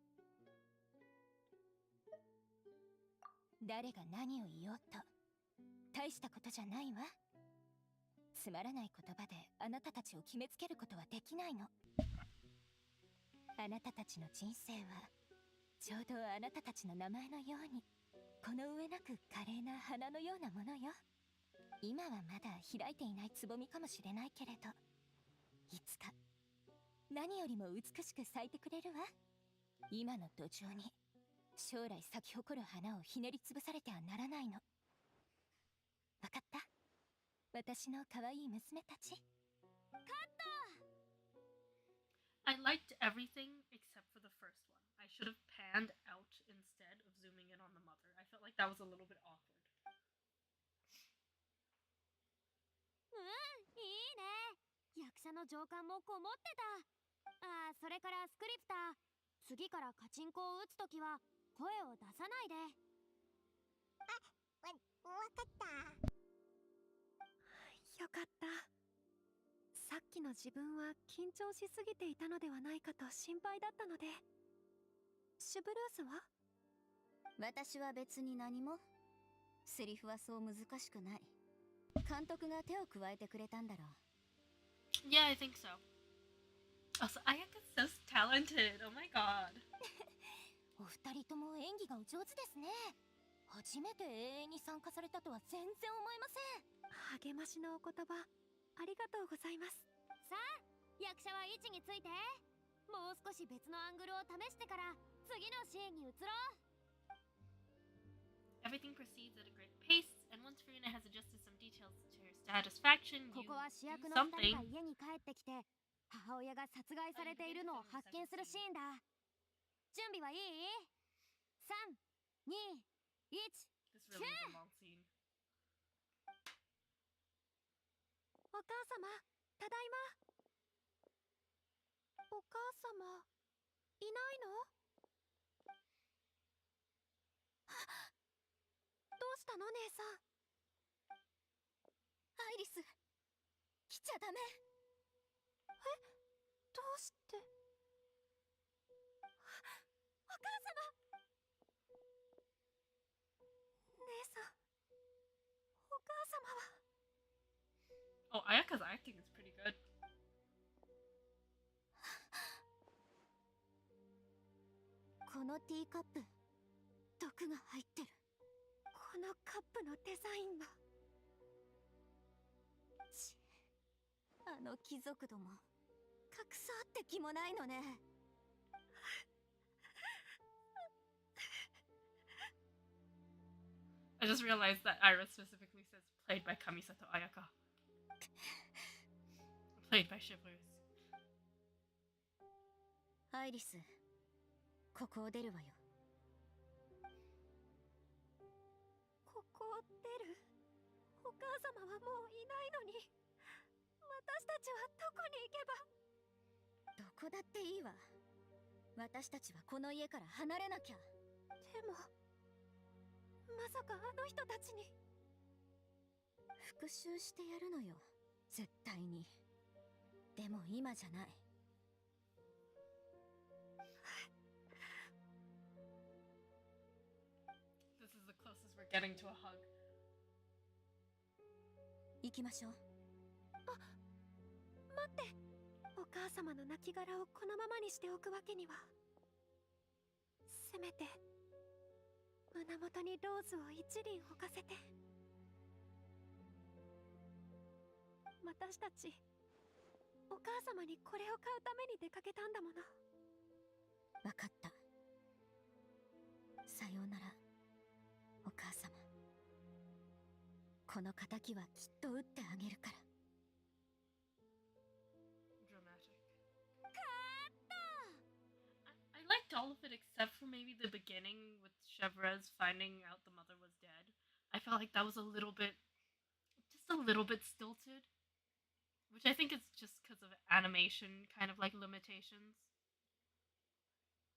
誰が何を言おうと、大したことじゃないわ。つまらない言葉であなたたちを決めつけることはできないの。あなたたちの人生は、ちょうどあなたたちの名前のように、この上なく華麗な花のようなものよ。今はまだ開いていないつぼみかもしれないけれど、いつか何よりも美しく咲いてくれるわ。今の土壌に将来咲き誇る花をひねりつぶされてはならないの。わかった？私の可愛い娘たち。カット！ I liked everything except for the first one. I should have panned out instead of zooming in on the mother. I felt like that was a little bit awkward. いいね。役者の情感もこもってた。それからスクリプター、次からカチンコを打つときは声を出さないで。わかった。よかった。さっきの自分は緊張しすぎていたのではないかと心配だったので。シュブルースは？私は別に何も。セリフはそう難しくない。監督が手を加えてくれたんだろう。Yeah, I think so. Also, Ayaka's so talented. Oh my god. お二人とも演技がお上手ですね。初めて永遠に参加されたとは全然思えません。励ましのお言葉ありがとうございます。さあ、役者は位置について。もう少し別のアングルを試してから次のシーンに移ろう。Everything proceeds at a great pace, and once Farina has adjusted some details to her satisfaction, こ you こは主 do 役の2 something. 人が家に帰ってきて母親が殺害されているのを発見するシーンだ。準備はいい？ 3、2、1。 This really is a long scene. お母様、ただいま。お母様、いないの？どうしたの姉さん？アイリス、来ちゃダメ。どうして？お母様！姉さん、お母様は？ Oh, Ayaka's acting is pretty good. このティーカップ、毒が入ってる。このカップのデザインは。あの貴族ども、隠そうって気もないのね。I just realized that Iris specifically says played by Kamisato Ayaka. Played by Shiblers. アイリス、ここを出るわよ。ここを出る？お母様はもういないのに。私たちはどこに行けば？どこだっていいわ。私たちはこの家から離れなきゃ。でも、まさかあの人たちに。復讐してやるのよ、絶対に。でも今じゃない。This is the closest we're getting to a hug. 行きましょう。待って、お母様の亡骸をこのままにしておくわけには。せめて胸元にローズを一輪置かせて。私たちお母様にこれを買うために出かけたんだもの。わかった。さようなら、お母様。この仇はきっと撃ってあげるから。Dramatic. I liked all of it except for maybe the beginning with Chevres finding out the mother was dead. I felt like that was just a little bit stilted. Which I think is just because of animation kind of like limitations.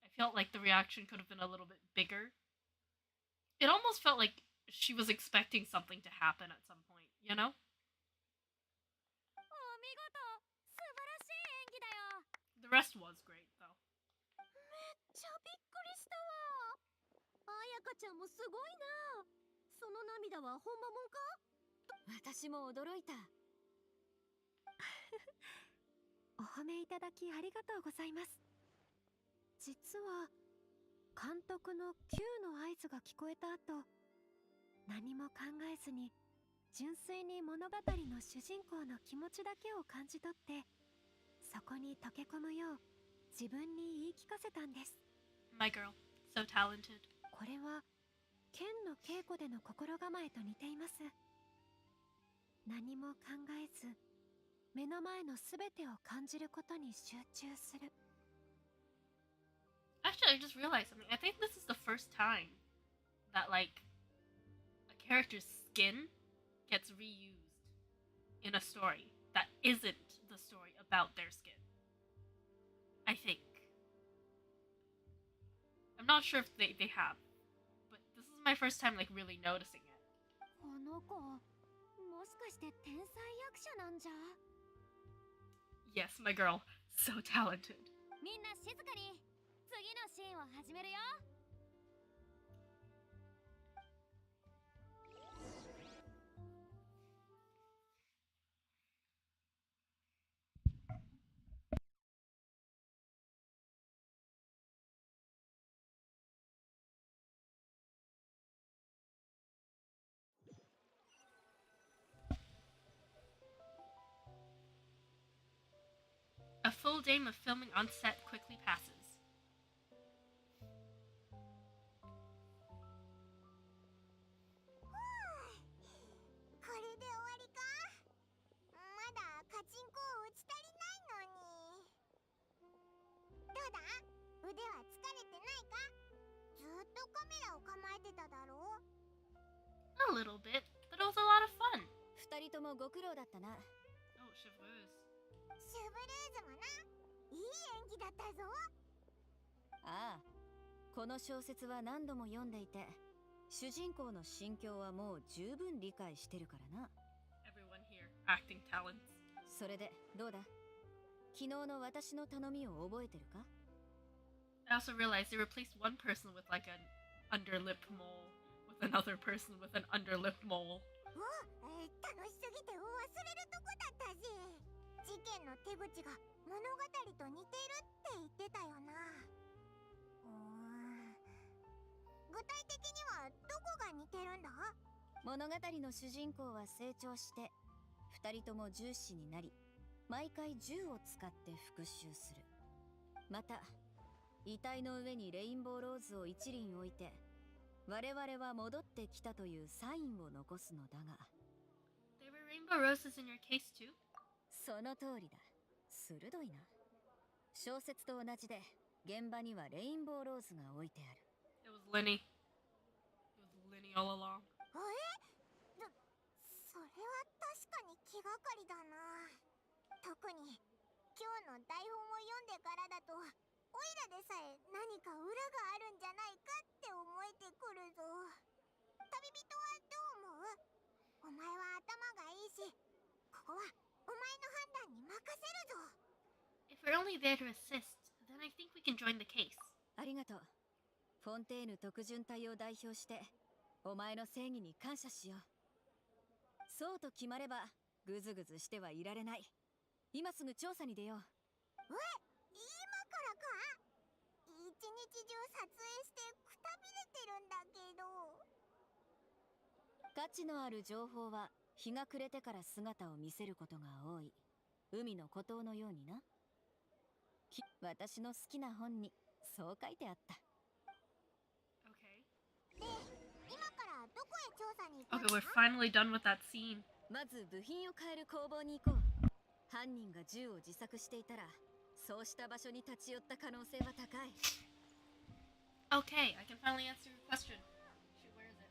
I felt like the reaction could have been a little bit bigger. It almost felt like she was expecting something to happen at some point, you know? お見事、素晴らしい演技だよ。 The rest was great, though. めっちゃびっくりしたわ。彩香ちゃんもすごいな。その涙はほんまもんか？私も驚いた。お褒めいただきありがとうございます。実は監督の Q の合図が聞こえた後、何も考えずに純粋に物語の主人公の気持ちだけを感じ取って、そこに溶け込むよう自分に言い聞かせたんです。 My girl, so talented. これは剣の稽古での心構えと似ています。何も考えず目の前のすべてを感じることに集中する。 Actually, I just realized something. I think this is the first time that, like, a character's skin gets reused in a story that isn't the story about their skin. I think. I'm not sure if they have, but this is my first time, like, really noticing it. この子、もしかして天才役者なんじゃ？ Yes, my girl, so talented. みんな静かに。次のシーンを始めるよ。A full day of filming on set quickly passes. これで終わりか？まだカチンコを打ち足りないのに。どうだ？腕は疲れてないか？ずっとカメラを構えてただろう？ A little bit, but it was a lot of fun. 二人ともご苦労だったな。Oh, Chevreuse. シュブルーズもな、いい演技だったぞ。ああ、この小説は何度も読んでいて、主人公の心境はもう十分理解してるからな。Everyone here, acting talents. それでどうだ？昨日の私の頼みを覚えてるか？ I also realized they replaced one person with like an underlip mole with another person with an underlip mole. 楽しすぎて忘れるとこだったぜ。事件の手口が物語と似ているって言ってたよな。具体的にはどこが似てるんだ？物語の主人公は成長して二人とも銃士になり、毎回銃を使って復讐する。また遺体の上にレインボーローズを一輪置いて、我々は戻ってきたというサインを残すのだが。 There were rainbow roses in your case too? その通りだ。鋭いな。小説と同じで現場にはレインボーローズが置いてある。 It was Lenny. It was Lenny all along. それは確かに気がかりだな。特に今日の台本を読んでからだと、オイラでさえ何か裏があるんじゃないかって思えてくるぞ。旅人はどう思う？前は頭がいいし、ここはお前の判断に任せるぞ。 If we're only there to assist, then I think we can join the case. ありがとう。フォンテーヌ特巡隊を代表してお前の正義に感謝しよう。そうと決まればグズグズしてはいられない。今すぐ調査に出よう。今からか？一日中撮影してくたびれてるんだけど。価値のある情報は日が暮れてから姿を見せることが多い。海の孤島のようにな。私の好きな本にそう書いてあった。Okay. で、今からどこへ調査に行くん Okay, だ？ we're finally done with that scene. まず部品を変える工房に行こう。犯人が銃を自作していたらそうした場所に立ち寄った可能性は高い。 Okay, I can finally answer your question. Shoot, where is it?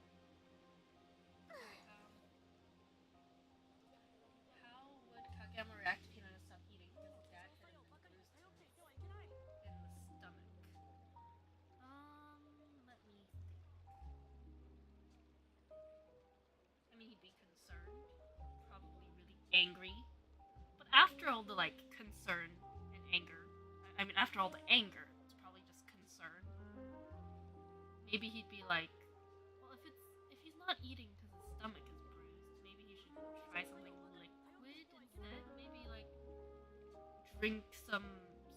How would Kageyama react if Hinata stopped eating because his dad had been bruised in the stomach? Let me think. I mean, he'd be concerned, probably really angry. But after all the like concern and anger, I mean, after all the anger, it's probably just concern. Maybe he'd be like, well, if he's not eating because his stomach is bruised, maybe he should try something liquid instead. Maybe like drink some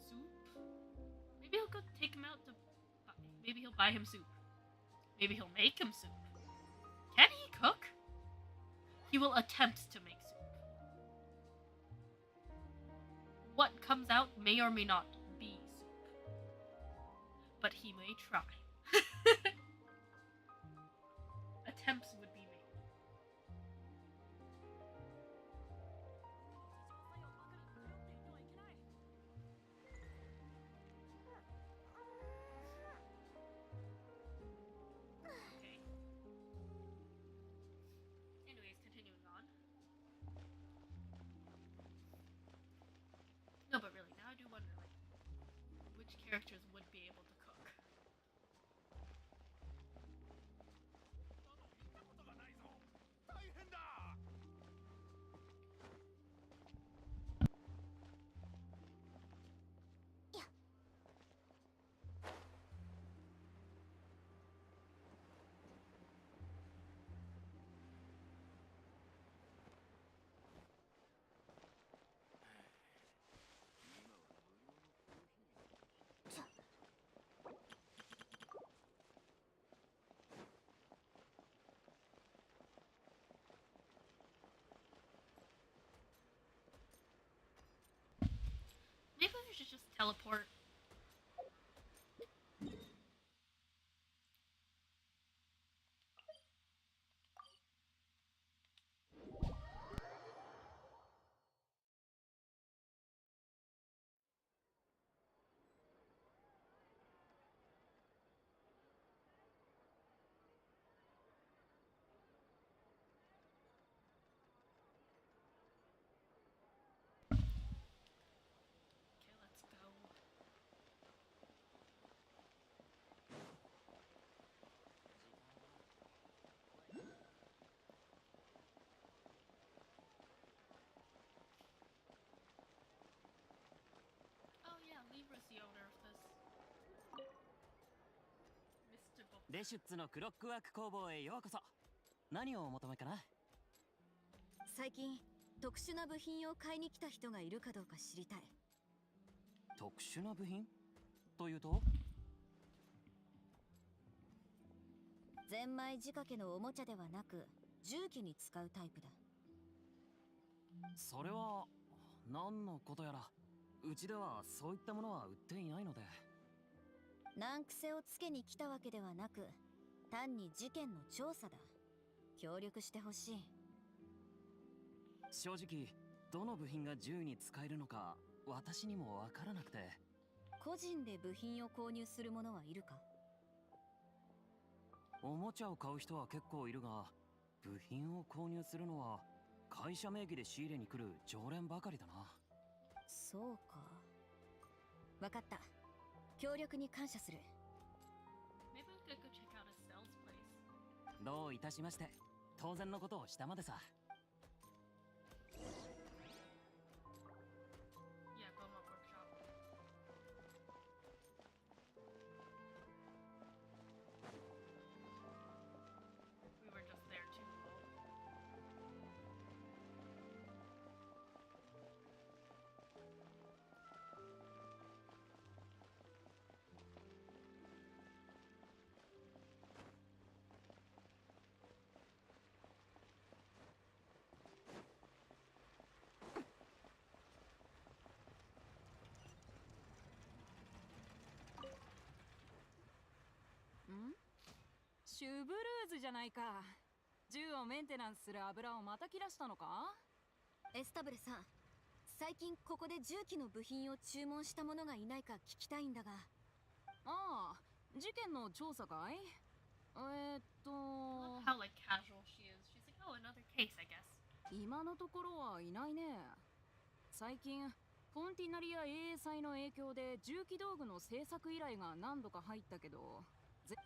soup. Maybe he'll go take him out to. Maybe he'll buy him soup. Maybe he'll make him soup. Can he cook? He will attempt to make soup. What comes out may or may not be soup, but he may try. Attempts would be made. Okay. Anyways, continuing on. No, but really, now I do wonder, like, which characters would be able to cook. Maybe we should just teleport. Okay, let's go. Oh yeah, Libra's the owner of this. Mr. Bob. レシュッツのクロックワーク工房へようこそ。何をお求めかな？最近特殊な部品を買いに来た人がいるかどうか知りたい。特殊な部品というと？ゼンマイ仕掛けのおもちゃではなく重機に使うタイプだ。それは何のことやら。うちではそういったものは売っていないので。難癖をつけに来たわけではなく、単に事件の調査だ。協力してほしい。正直どの部品が銃に使えるのか私にもわからなくて。個人で部品を購入する者はいるか？おもちゃを買う人は結構いるが、部品を購入するのは会社名義で仕入れに来る常連ばかりだな。そうか。わかった。協力に感謝する。Maybe we could go check out a sales place. どういたしまして。当然のことをしたまでさ。シュブルーズじゃないか。銃をメンテナンスする油をまた切らしたのか？エスタブレさん、最近ここで重機の部品を注文した者がいないか聞きたいんだが。ああ、事件の調査かい？How like casual she is. She's like, oh, another case, I guess. 今のところはいないね。最近フォンティナリア英英祭の影響で重機道具の製作依頼が何度か入ったけど、なんで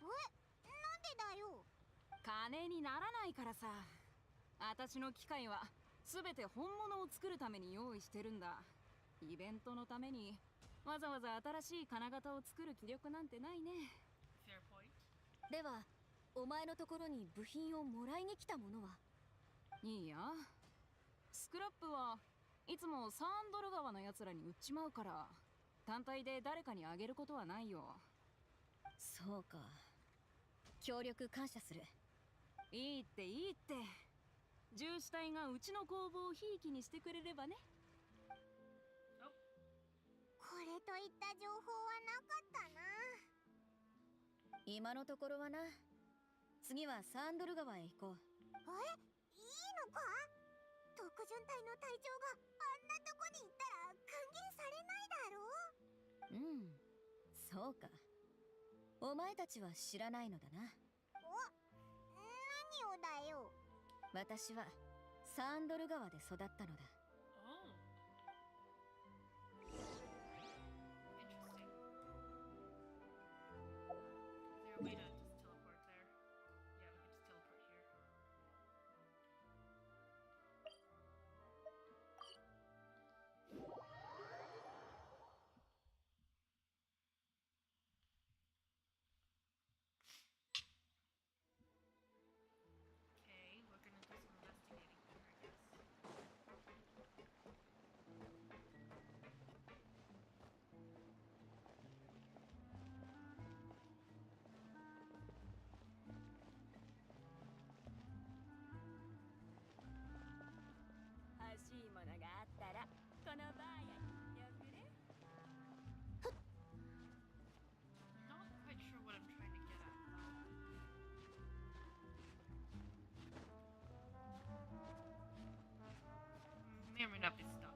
だよ。金にならないからさ。私の機械は全て本物を作るために用意してるんだ。イベントのためにわざわざ新しい金型を作る気力なんてないね。 Fair point. では、お前のところに部品をもらいに来た者は？いいや、スクラップはいつもサンドル川のやつらに売っちまうから、単体で誰かにあげることはないよ。そうか。協力感謝する。いいっていいって。重視隊がうちの工房をひいきにしてくれればね。これといった情報はなかったな。今のところはな。次はサンドル川へ行こう。いいのか？特巡隊の隊長があんなとこに行ったら歓迎されないだろう。うん、そうか。お前たちは知らないのだな。何をだよ。私はサンドル川で育ったのだ。Oh. Interesting. Is there a way to just teleport there? Yeah, we can just teleport here. Okay, we're gonna do some investigating here, I guess. Not quite sure what I'm trying to get at. May or may not be stuck.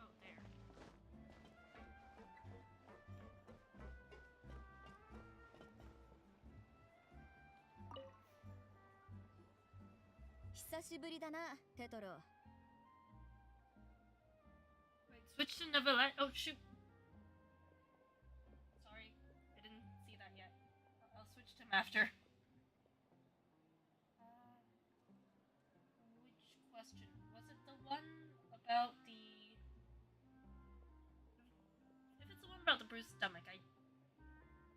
Oh, there. 久しぶりだな、テトロ。 Wait, switch to Neverland. Oh, shoot. Sorry, I didn't see that yet. I'll switch to him after. Which question? Was it the one about the... If it's the one about the bruised stomach, I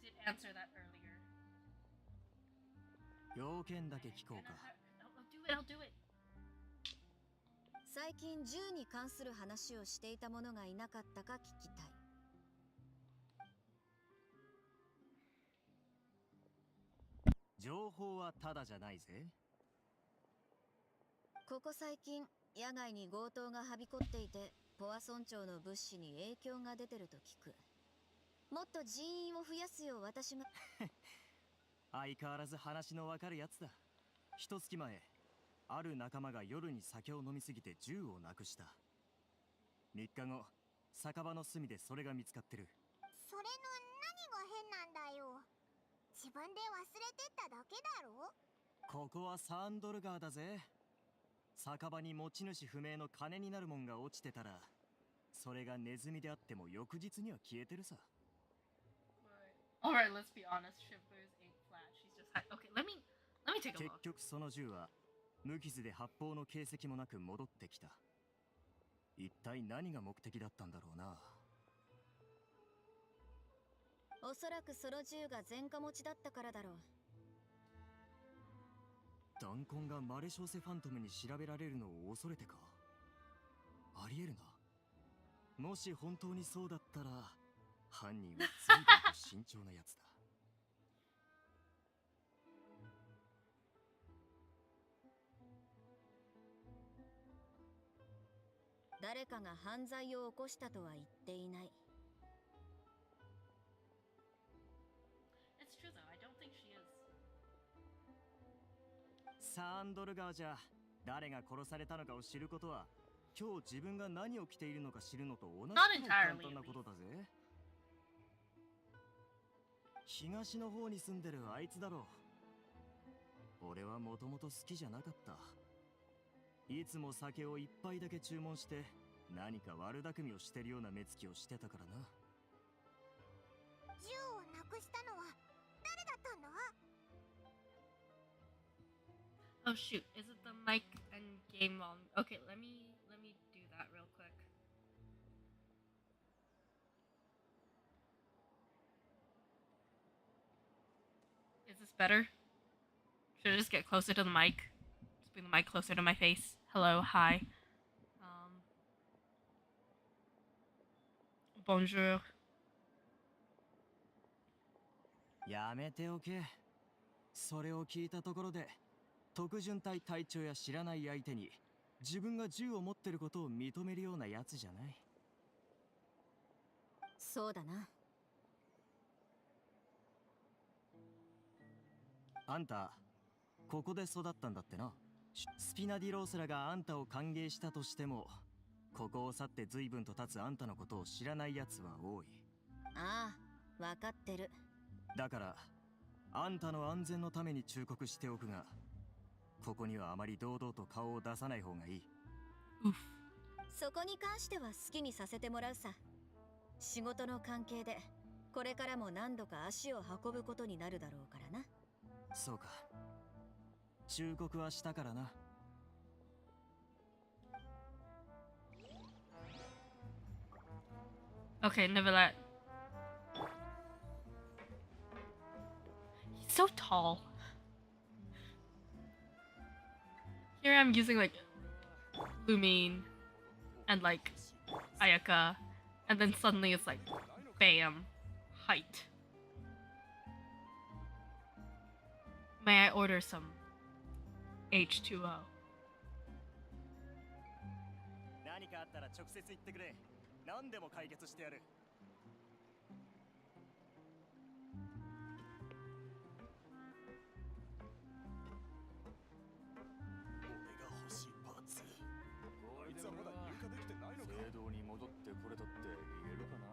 did answer that earlier. 要件だけ聞こうか。I'll do it. 最近銃に関する話をしていた者がいなかったか聞きたい。情報はただじゃないぜ。ここ最近、野外に強盗がはびこっていて、ポア村長の物資に影響が出てると聞く。もっと人員を増やすよう私が。相変わらず話のわかるやつだ。一月前、ある仲間が夜に酒を飲みすぎて銃をなくした。3日後、酒場の隅でそれが見つかってる。それの何が変なんだよ。自分で忘れてっただけだろ。ここはサンドル川だぜ。酒場に持ち主不明の金になるもんが落ちてたら、それがネズミであっても翌日には消えてるさ。Alright, let's be honest. Shibu's ain't flat. She's just okay. Let me take a 結 look. 局その銃は無傷で発砲の形跡もなく戻ってきた。一体何が目的だったんだろうな。おそらくその銃が前科持ちだったからだろう。弾痕がマレショーセファントムに調べられるのを恐れてか。ありえるな。もし本当にそうだったら犯人は随分と慎重なやつだ。誰かが犯罪を起こしたとは言っていない。 It's true though, I don't think she is. サンドル川じゃ誰が殺されたのかを知ることは今日自分が何を着ているのか知るのと同じくらい簡単なことだぜ。東の方に住んでるあいつだろう。俺はもともと好きじゃなかった。いつも酒を一杯だけ注文して何か悪巧みをしてるような目つきをしてたからな。銃をなくしたのは誰だったんだ？ Oh shoot, is it the mic and game volume? Okay, let me do that real quick. Is this better? Should I just get closer to the mic? Just bring the mic closer to my face. Hello, hi. Bonjour. やめておけ。それを聞いたところで特巡隊隊長や知らない相手に自分が銃を持ってることを認めるようなやつじゃない。そうだな。あんたここで育ったんだってな。スピナディロースラがあんたを歓迎したとしてもここを去って随分と経つあんたのことを知らないやつは多い。ああ、わかってる。だからあんたの安全のために忠告しておくが、ここにはあまり堂々と顔を出さない方がいい。そこに関しては好きにさせてもらうさ。仕事の関係でこれからも何度か足を運ぶことになるだろうからな。そうか。忠告はしたからな。Okay, Neverlet. He's so tall. Here I'm using like Lumine and like Ayaka, and then suddenly it's like bam, height. May I order some H2O? 何かあったら直接言ってくれ。何でも解決してやる。俺が欲しいパーツ。こいつはまだ入荷できてないのか。正道に戻ってこれたって言えるかな。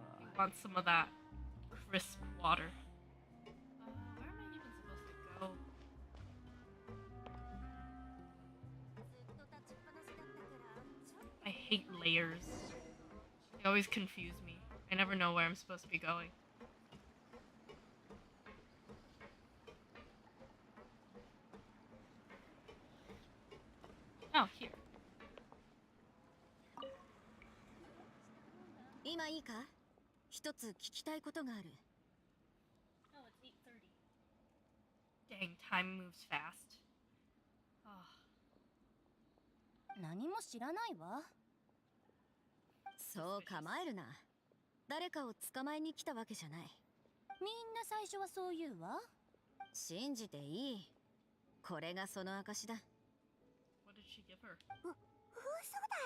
Want some of that crisp water? Where am I even supposed to go? I hate layers. They always confuse me. I never know where I'm supposed to be going. Oh, here. 今いいか？一つ聞きたいことがある。Oh, it's 8:30. Dang, time moves fast. Oh. 何も知らないわ。そう構えるな。誰かを捕まえに来たわけじゃない。みんな最初はそう言うわ。信じていい。これがその証だ。What did she give her? 嘘だ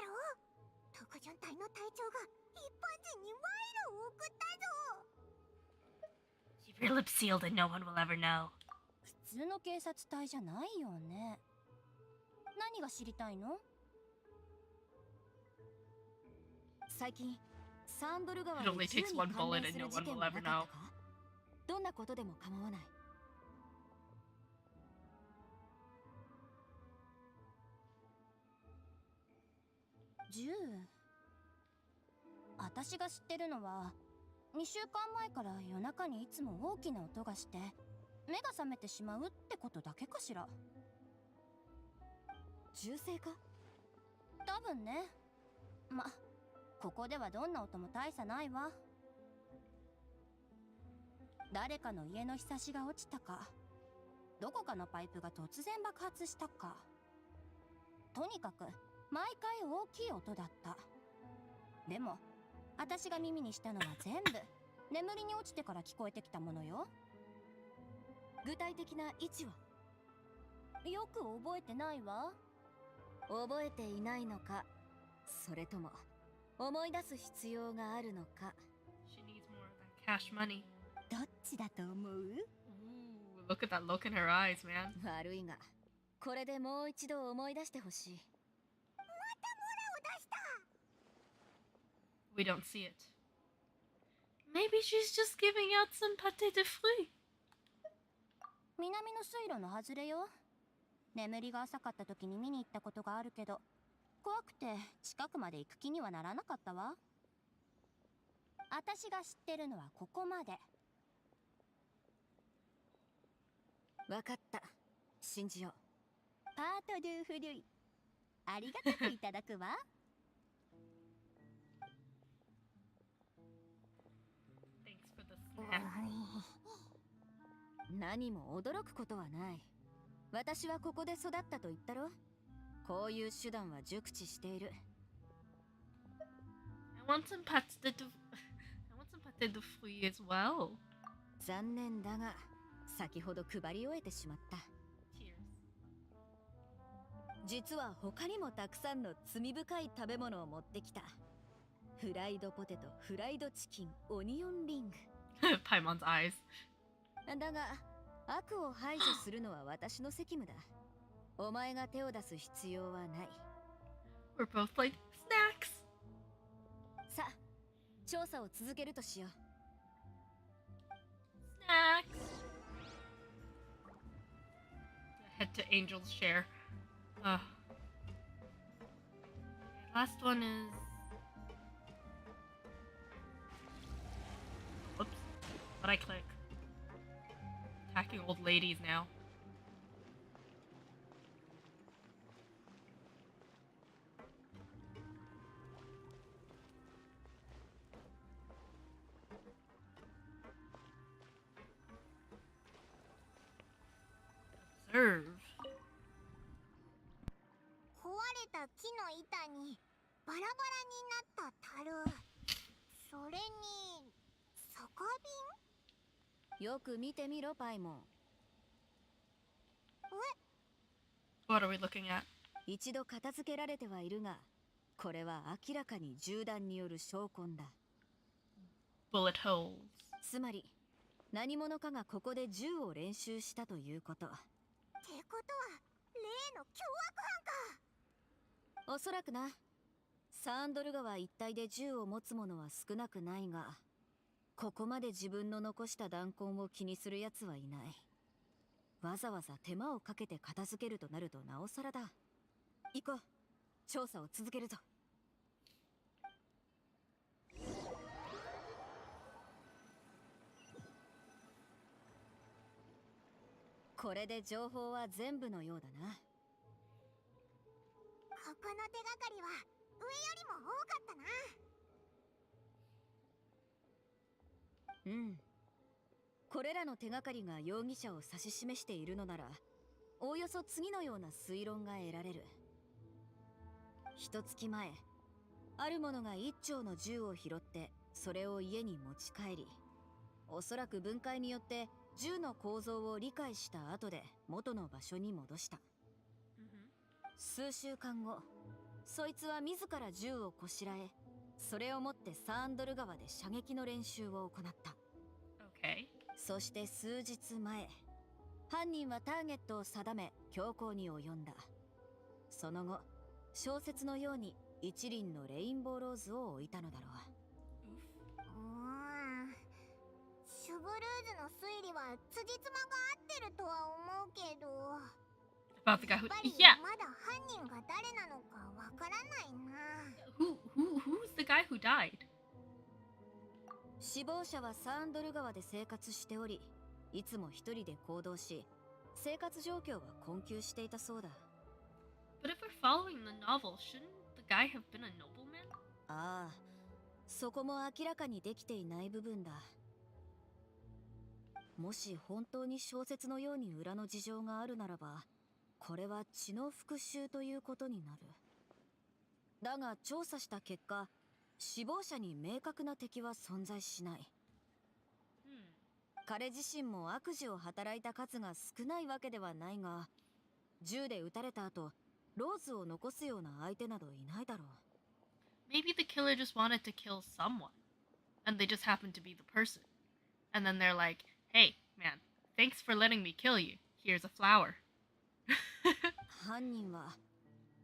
ろ？特巡隊の隊長が一般人に賄賂を送ったぞ。 Keep your lips sealed and no one will ever know. 普通の警察隊じゃないよね。何が知りたいの？最近サンドル川で It only 銃に takes 関 one bullet 連 and す no る事 one 件 will は ever な know. かったか？どんなことでも構わない。銃？私が知ってるのは2週間前から夜中にいつも大きな音がして目が覚めてしまうってことだけかしら。銃声か？多分ね。ま、ここではどんな音も大差ないわ。誰かの家のひさしが落ちたか、どこかのパイプが突然爆発したか。とにかく毎回大きい音だった。でも私が耳にしたのは全部眠りに落ちてから聞こえてきたものよ。具体的な位置はよく覚えてないわ。覚えていないのか、それとも思い出す必要があるのか。 She needs more than cash money. どっちだと思う？ Ooh, look at that look in her eyes, man. 悪いが、これでもう一度思い出してほしい。 We don't see it. Maybe she's just giving out some pâté de fruits. 南の水路の外れよ。眠りが浅かった時に見に行ったことがあるけど、怖くて近くまで行く気にはならなかったわ。私が知ってるのはここまで。わかった。信じよう。パートドゥフルイ。ありがたくいただくわ。Thanks for the snack. 何も驚くことはない。私はここで育ったと言ったろ。こういう手段は熟知している。I want some pâté de fruits as well. 残念だが、先ほど配り終えてしまった。 Cheers. 実は他にもたくさんの罪深い食べ物を持ってきた。フライドポテト、フライドチキン、オニオンリング。Paimon's eyes. だが、悪を排除するのは私の責務だ。お前が手を出す必要はない。 We're both like snacks. さあ、調査を続けるとしよう。 Snacks. Head to Angel's share. Last one is. Whoops. What'd I click? Attacking old ladies now. Observe. 壊れた木の板にバラバラになった樽。それに酒瓶。よく見てみろ、パイモン。 What are we looking at? 一度片付けられてはいるが、これは明らかに銃弾による証拠だ。 Bullet holes. つまり、何者かがここで銃を練習したということ。ってことは例の凶悪犯か。おそらくな。サンドル川一帯で銃を持つ者は少なくないが、ここまで自分の残した弾痕を気にする奴はいない。わざわざ手間をかけて片付けるとなるとなおさらだ。行こう。調査を続けるぞ。これで情報は全部のようだな。ここの手がかりは上よりも多かったな。うん。これらの手がかりが容疑者を指し示しているのなら、おおよそ次のような推論が得られる。一月前、ある者が一丁の銃を拾ってそれを家に持ち帰り、おそらく分解によって銃の構造を理解した後で元の場所に戻した。数週間後、そいつは自ら銃をこしらえ、それを持ってサーンドル川で射撃の練習を行った。 Okay. そして数日前、犯人はターゲットを定め強行に及んだ。その後、小説のように一輪のレインボーローズを置いたのだろう。シュブルーズの推理は辻褄が合ってるとは思うけど、 About the guy や who. っぱり Yeah. まだ犯人が誰なのかわからないな。Who's the guy who died? 死亡者はサーンドル川で生活しており、いつも一人で行動し、生活状況は困窮していたそうだ。 But if we're following the novel, shouldn't the guy have been a nobleman? ああ、そこも明らかにできていない部分だ。もし本当に小説のように裏の事情があるならば、これは血の復讐ということになる。だが調査した結果、死亡者に明確な敵は存在しない。彼自身も悪事を働いた数が少ないわけではないが、銃で撃たれた後、ローズを残すような相手などいないだろう。Maybe the killer just wanted to kill someone, and they just happened to be the person. And then they're like, hey, man, thanks for letting me kill you. Here's a flower. 犯人は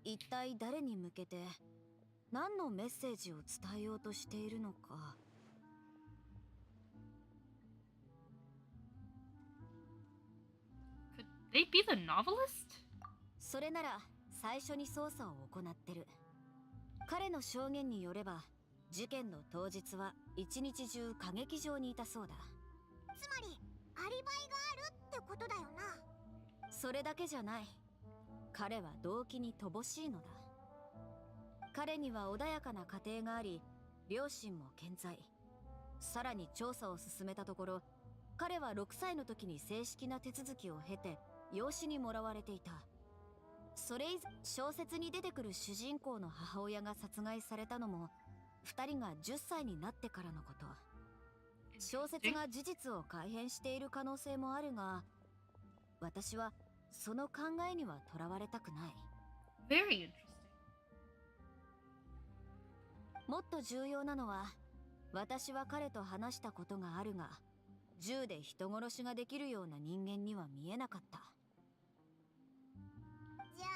一体誰に向けて何のメッセージを伝えようとしているのか。Could they be the novelist? それなら最初に捜査を行ってる。彼の証言によれば、事件の当日は一日中歌劇場にいたそうだ。つまりアリバイがあるってことだよな。それだけじゃない。彼は動機に乏しいのだ。彼には穏やかな家庭があり、両親も健在。さらに調査を進めたところ、彼は6歳の時に正式な手続きを経て養子にもらわれていた。それ以前、小説に出てくる主人公の母親が殺害されたのも2人が10歳になってからのこと。小説が事実を改変している可能性もあるが、私はその考えにはとらわれたくない。 Very interesting. もっと重要なのは、私は彼と話したことがあるが、銃で人殺しができるような人間には見えなかった。じゃあ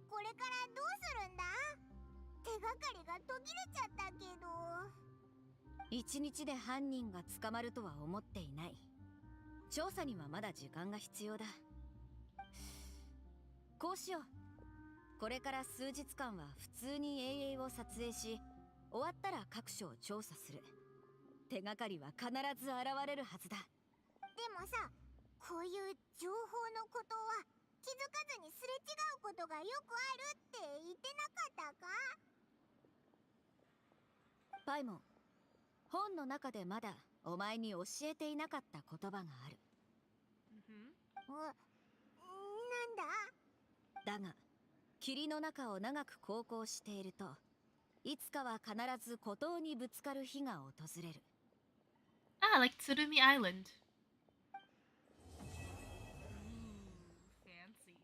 これからどうするんだ？手がかりが途切れちゃったけど。一日で犯人が捕まるとは思っていない。調査にはまだ時間が必要だ。こうしよう。これから数日間は普通に英英を撮影し、終わったら各所を調査する。手がかりは必ず現れるはずだ。でもさ、こういう情報のことは気づかずにすれ違うことがよくあるって言ってなかったか？パイモン、本の中でまだお前に教えていなかった言葉がある。なんだ？だが、霧の中を長く航行していると、いつかは必ず孤島にぶつかる日が訪れる。Ah, like Tsurumi Island. Ooh, fancy.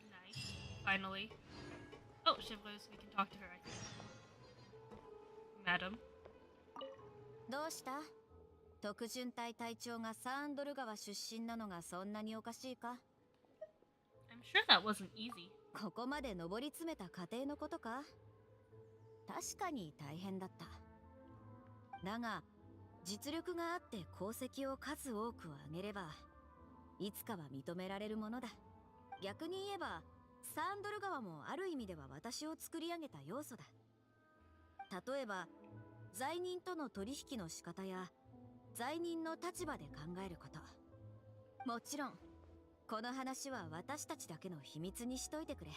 Nice. Finally. Oh, Chevreuse, we can talk to her, I think. Madam. どうした？特巡隊隊長がサンドル川出身なのがそんなにおかしいか？ I'm sure that wasn't easy. ここまで上り詰めた過程のことか？確かに大変だった。だが、実力があって功績を数多く上げれば、いつかは認められるものだ。逆に言えば、サンドル川もある意味では私を作り上げた要素だ。例えば、罪人との取引の仕方や、罪人の立場で考えること。もちろん、この話は私たちだけの秘密にしといてくれ。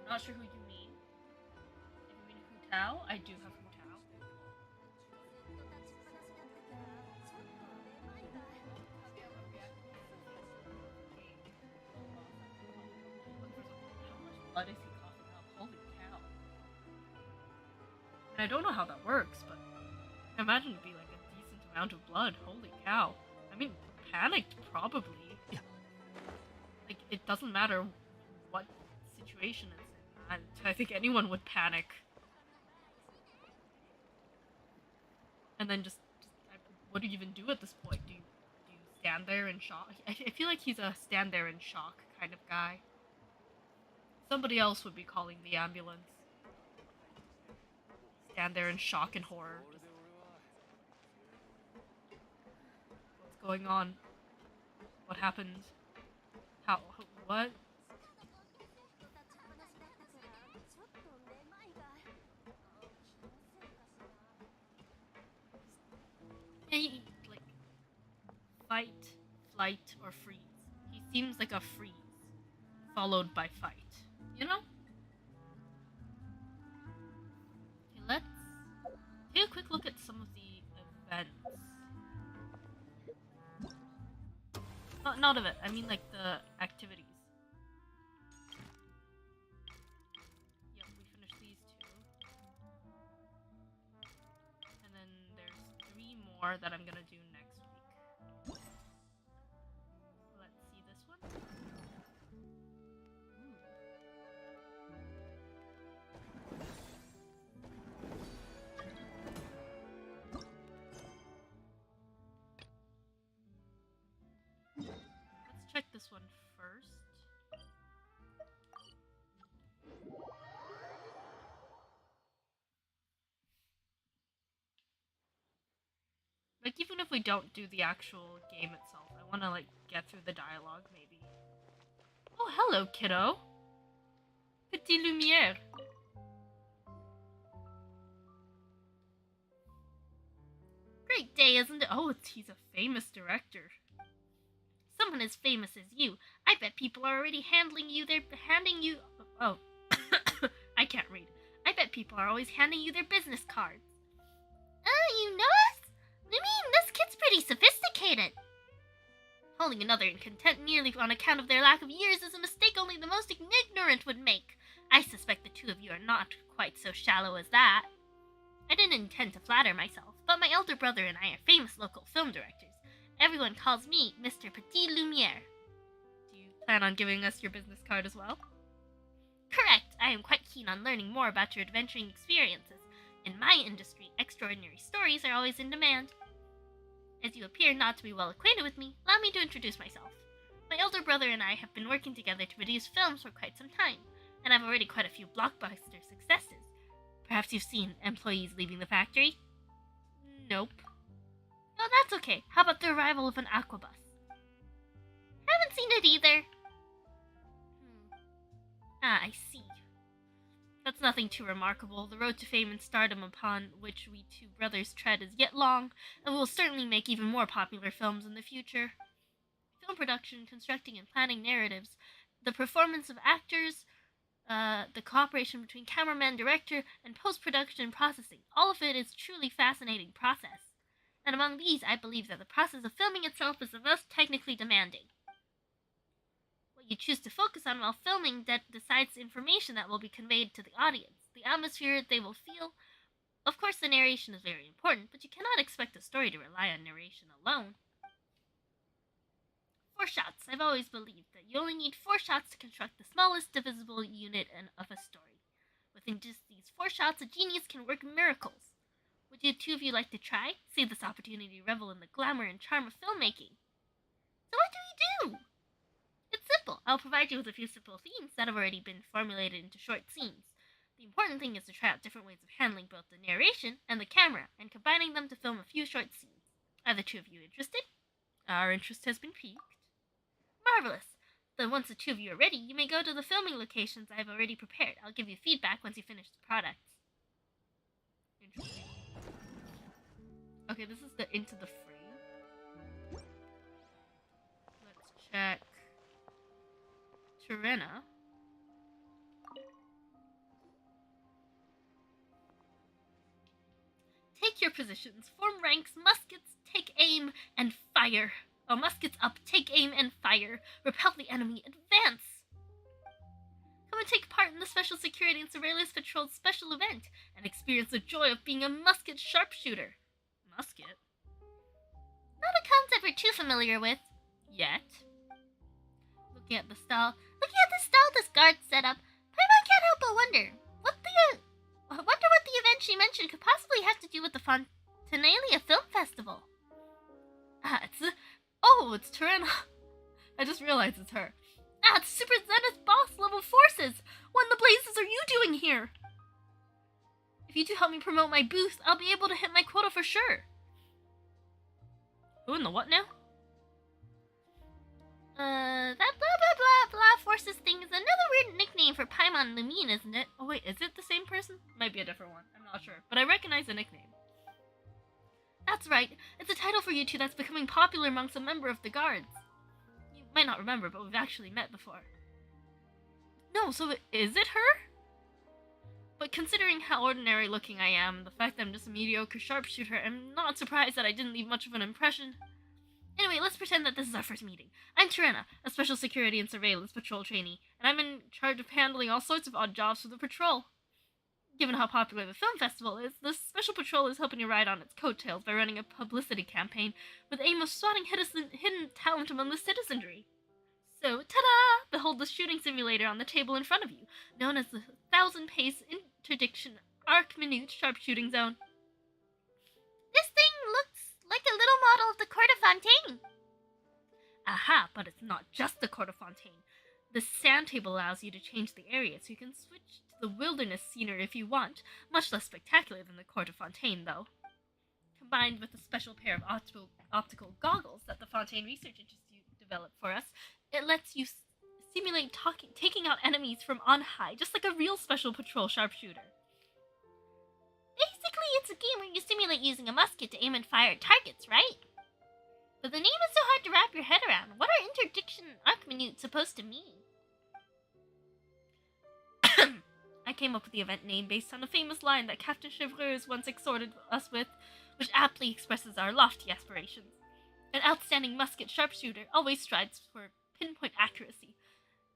I'm not sure who you mean. If you mean Hu Tao, I do have Hu Tao. How much blood is he coughing up? Holy cow. And I don't know how that works, but I imagine it'd be like a decent amount of blood. Holy cow. I mean, panicked probably. Yeah. Like, it doesn't matter what situation it's in. I think anyone would panic. And then what do you even do at this point? Do you stand there in shock? I feel like he's a stand there in shock kind of guy. Somebody else would be calling the ambulance. Stand there in shock and horror. What's going on? What happened? How? What? He, like, fight, flight, or freeze. He seems like a freeze, followed by fight. You know? Okay, let's take a quick look at some of the events. Not of it, I mean like the activities. Yep, we finished these two. more that I'm gonna do next week. Let's see this one. Let's check this one first. Like, even if we don't do the actual game itself, I want to, like, get through the dialogue, maybe. Oh, hello, kiddo. Petit Lumière. Great day, isn't it? Oh, he's a famous director. Someone as famous as you. I bet people are already handing you. Oh. I can't read. I bet people are always handing you their business cards. You know us? I mean, this kid's pretty sophisticated. Holding another in contempt merely on account of their lack of years is a mistake only the most ignorant would make. I suspect the two of you are not quite so shallow as that. I didn't intend to flatter myself, but my elder brother and I are famous local film directors. Everyone calls me Mr. Petit Lumière. Do you plan on giving us your business card as well? Correct. I am quite keen on learning more about your adventuring experiences. In my industry, extraordinary stories are always in demand. As you appear not to be well acquainted with me, allow me to introduce myself. My elder brother and I have been working together to produce films for quite some time, and I've already quite a few blockbuster successes. Perhaps you've seen Employees Leaving the Factory? Nope. No, that's okay. How about The Arrival of an Aquabus? Haven't seen it either. Ah, I see. That's nothing too remarkable. The road to fame and stardom upon which we two brothers tread is yet long, and we will certainly make even more popular films in the future. Film production, constructing and planning narratives, the performance of actors, the cooperation between cameraman, director, and post-production processing. All of it is truly fascinating process. And among these, I believe that the process of filming itself is the most technically demanding. What you choose to focus on while filming decides the information that will be conveyed to the audience, the atmosphere they will feel. Of course, the narration is very important, but you cannot expect a story to rely on narration alone. 4 shots. I've always believed that you only need 4 shots to construct the smallest divisible unit of a story. Within just these 4 shots, a genius can work miracles. Would you two of you like to try? Save this opportunity to revel in the glamour and charm of filmmaking. So what do we do? It's simple. I'll provide you with a few simple themes that have already been formulated into short scenes. The important thing is to try out different ways of handling both the narration and the camera, and combining them to film a few short scenes. Are the two of you interested? Our interest has been piqued. Marvelous. Then once the two of you are ready, you may go to the filming locations I have already prepared. I'll give you feedback once you finish the products. Interesting. Okay, this is the Into the Frame. Let's check Tirena. Take your positions. Form ranks. Muskets, take aim, and fire. Oh, muskets up, take aim, and fire. Repel the enemy. Advance. Come and take part in the Special Security and Surveillance Patrol's special event, and experience the joy of being a musket sharpshooter. Musket? Not a concept we're too familiar with. Yet. Looking at the stall this guard set up, Paimon can't help but wonder what the event she mentioned could possibly have to do with the Fontinalia Film Festival. It's Tirena. I just realized it's her. It's Super Zenith boss level forces. What in the blazes are you doing here? If you two help me promote my booth, I'll be able to hit my quota for sure. Who in the what now? That blah blah blah blah forces thing is another weird nickname for Paimon Lumine, isn't it? Oh wait, is it the same person? Might be a different one. I'm not sure. But I recognize the nickname. That's right. It's a title for you two that's becoming popular amongst a member of the guards. You might not remember, but we've actually met before. No, so is it her? But considering how ordinary looking I am, the fact that I'm just a mediocre sharpshooter, I'm not surprised that I didn't leave much of an impression. Anyway, let's pretend that this is our first meeting. I'm Tirena, a Special Security and Surveillance Patrol trainee, and I'm in charge of handling all sorts of odd jobs for the patrol. Given how popular the film festival is, the Special Patrol is hoping to ride on its coattails by running a publicity campaign with the aim of spotting hidden talent among the citizenry. So, ta-da! Behold the shooting simulator on the table in front of you, known as the 1,000-pace interdiction arc-minute sharpshooting zone. This thing looks like a little model of the Court of Fontaine. Aha, but it's not just the Court of Fontaine. The sand table allows you to change the area, so you can switch to the wilderness scenery if you want, much less spectacular than the Court of Fontaine, though. Combined with a special pair of optical goggles that the Fontaine Research Institute developed for us, it lets you simulate taking out enemies from on high, just like a real Special Patrol sharpshooter. Basically, it's a game where you simulate using a musket to aim and fire at targets, right? But the name is so hard to wrap your head around. What are interdiction arc minutes supposed to mean? I came up with the event name based on a famous line that Captain Chevreuse once exhorted us with, which aptly expresses our lofty aspirations. An outstanding musket sharpshooter always strives for pinpoint accuracy.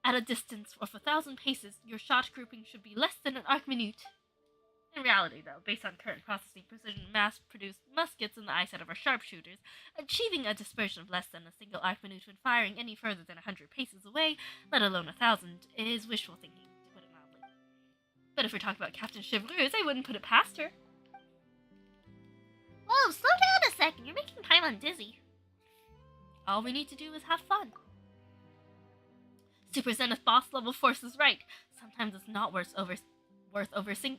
At a distance of 1,000 paces, your shot grouping should be less than an arc minute. In reality, though, based on current processing precision mass-produced muskets in the eyesight of our sharpshooters, achieving a dispersion of less than a single arc minute when firing any further than 100 paces away, let alone 1,000, is wishful thinking, to put it mildly. But if we're talking about Captain Chevreuse, I wouldn't put it past her. Whoa, slow down a second, you're making Paimon dizzy. All we need to do is have fun. Super Zenith boss level force is right. Sometimes it's not worth overthinking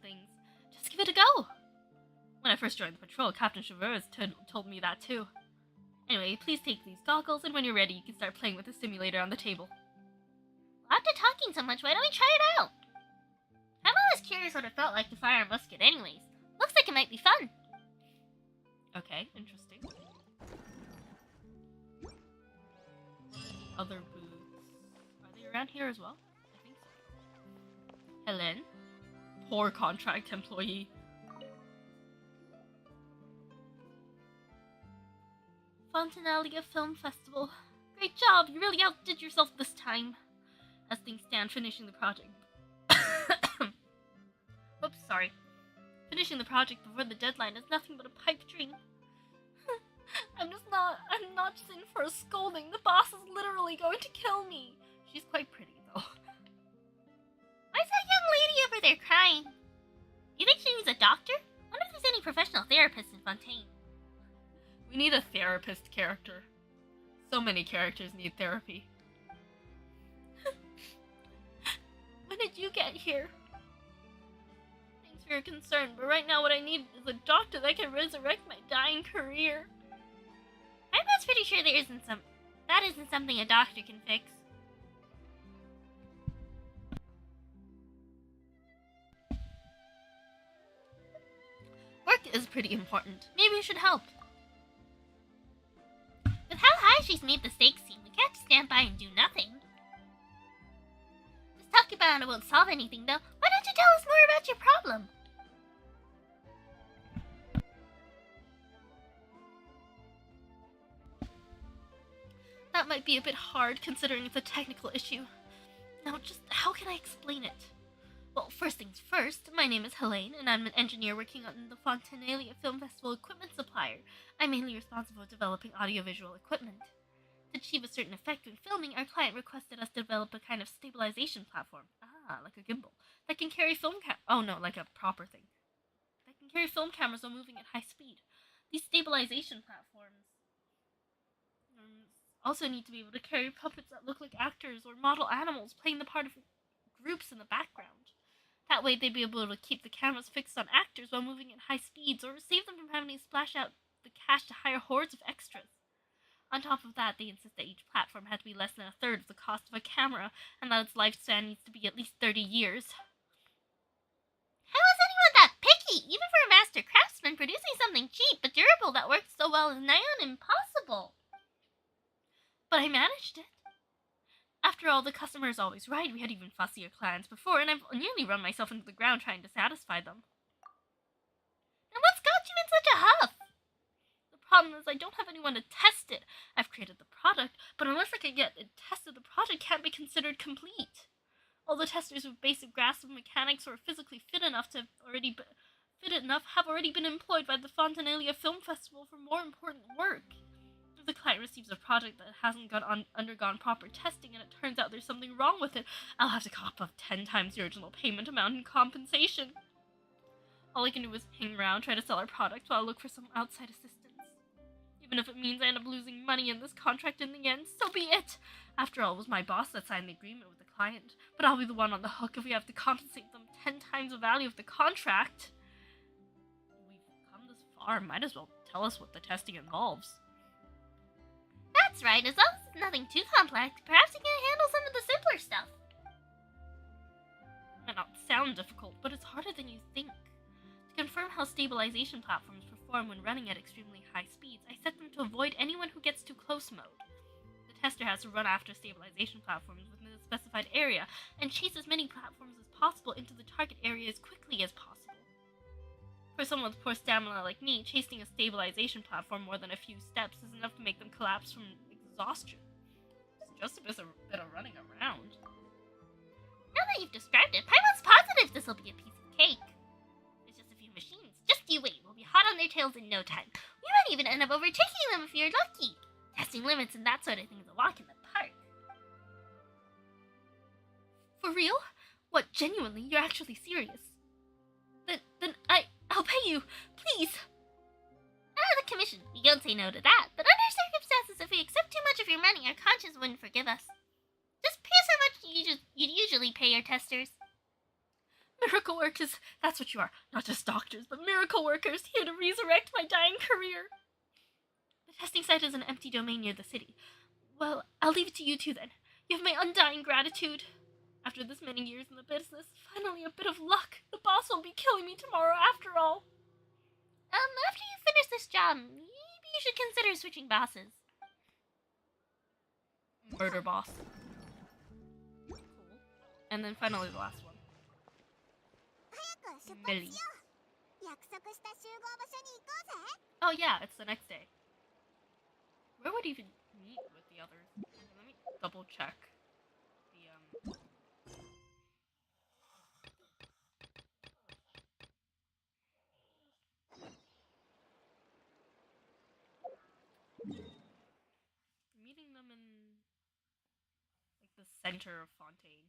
things. Just give it a go. When I first joined the patrol, Captain Chevreuse told me that too. Anyway, please take these goggles, and when you're ready, you can start playing with the simulator on the table. After talking so much, why don't we try it out? I'm always curious what it felt like to fire a musket anyways. Looks like it might be fun. Okay, interesting. Other booths. Are they around here as well? I think so. Helen? Poor contract employee. Fontanalia Film Festival. Great job! You really outdid yourself this time. As things stand, finishing the project. Oops, sorry. Finishing the project before the deadline is nothing but a pipe dream. I'm not just in for a scolding. The boss is literally going to kill me. She's quite pretty, though. Why's that young lady over there crying? You think she needs a doctor? I wonder if there's any professional therapists in Fontaine. We need a therapist character. So many characters need therapy. When did you get here? Thanks for your concern, but right now what I need is a doctor that can resurrect my dying career. I'm not pretty sure that isn't something a doctor can fix. Work is pretty important. Maybe you should help. With how high she's made the stakes seem, we can't just stand by and do nothing. Just talking about it won't solve anything, though. Why don't you tell us more about your problem? That might be a bit hard, considering it's a technical issue. Now, just how can I explain it? Well, first things first, my name is Helene, and I'm an engineer working on the Fontanalia Film Festival equipment supplier. I'm mainly responsible for developing audiovisual equipment. To achieve a certain effect when filming, our client requested us to develop a kind of stabilization platform. Like a gimbal. That can carry like a proper thing. That can carry film cameras while moving at high speed. These stabilization platforms also need to be able to carry puppets that look like actors or model animals playing the part of groups in the background. That way they'd be able to keep the cameras fixed on actors while moving at high speeds, or save them from having to splash out the cash to hire hordes of extras. On top of that, they insist that each platform had to be less than a third of the cost of a camera, and that its lifespan needs to be at least 30 years. How is anyone that picky? Even for a master craftsman, producing something cheap but durable that works so well is nigh on impossible. But I managed it. After all, the customer is always right. We had even fussier clients before, and I've nearly run myself into the ground trying to satisfy them. And what's got you in such a huff? The problem is I don't have anyone to test it. I've created the product, but unless I can get it tested, the project can't be considered complete. All the testers with basic grasp of mechanics or physically fit enough have already been employed by the Fontanalia Film Festival for more important work. If the client receives a project that hasn't undergone proper testing and it turns out there's something wrong with it, I'll have to cop up 10 times the original payment amount in compensation. All I can do is hang around, try to sell our product while I look for some outside assistance. Even if it means I end up losing money in this contract in the end, so be it! After all, it was my boss that signed the agreement with the client, but I'll be the one on the hook if we have to compensate them 10 times the value of the contract. We've come this far, might as well tell us what the testing involves. That's right, as long as it's nothing too complex, perhaps you can handle some of the simpler stuff. It might not sound difficult, but it's harder than you think. To confirm how stabilization platforms perform when running at extremely high speeds, I set them to avoid anyone who gets too close mode. The tester has to run after stabilization platforms within a specified area and chase as many platforms as possible into the target area as quickly as possible. For someone with poor stamina like me, chasing a stabilization platform more than a few steps is enough to make them collapse from exhaustion. It's just a bit of running around. Now that you've described it, Paimon's positive this will be a piece of cake. There's just a few machines. Just you wait, we'll be hot on their tails in no time. We might even end up overtaking them if you're lucky. Testing limits and that sort of thing is a walk in the park. For real? What, genuinely? You're actually serious? Then I'll pay you, please. The commission. We don't say no to that, but under circumstances, if we accept too much of your money, our conscience wouldn't forgive us. Just pay us how much you'd usually pay your testers. Miracle workers, that's what you are. Not just doctors, but miracle workers, here to resurrect my dying career. The testing site is an empty domain near the city. Well, I'll leave it to you two then. You have my undying gratitude. After this many years in the business, finally a bit of luck. The boss won't be killing me tomorrow after all. After you finish this job, maybe you should consider switching bosses. Murder boss. Cool. And then finally the last one. Millie. Oh yeah, it's the next day. Where would even meet with the others? Let me double check. Meeting them in like the center of Fontaine.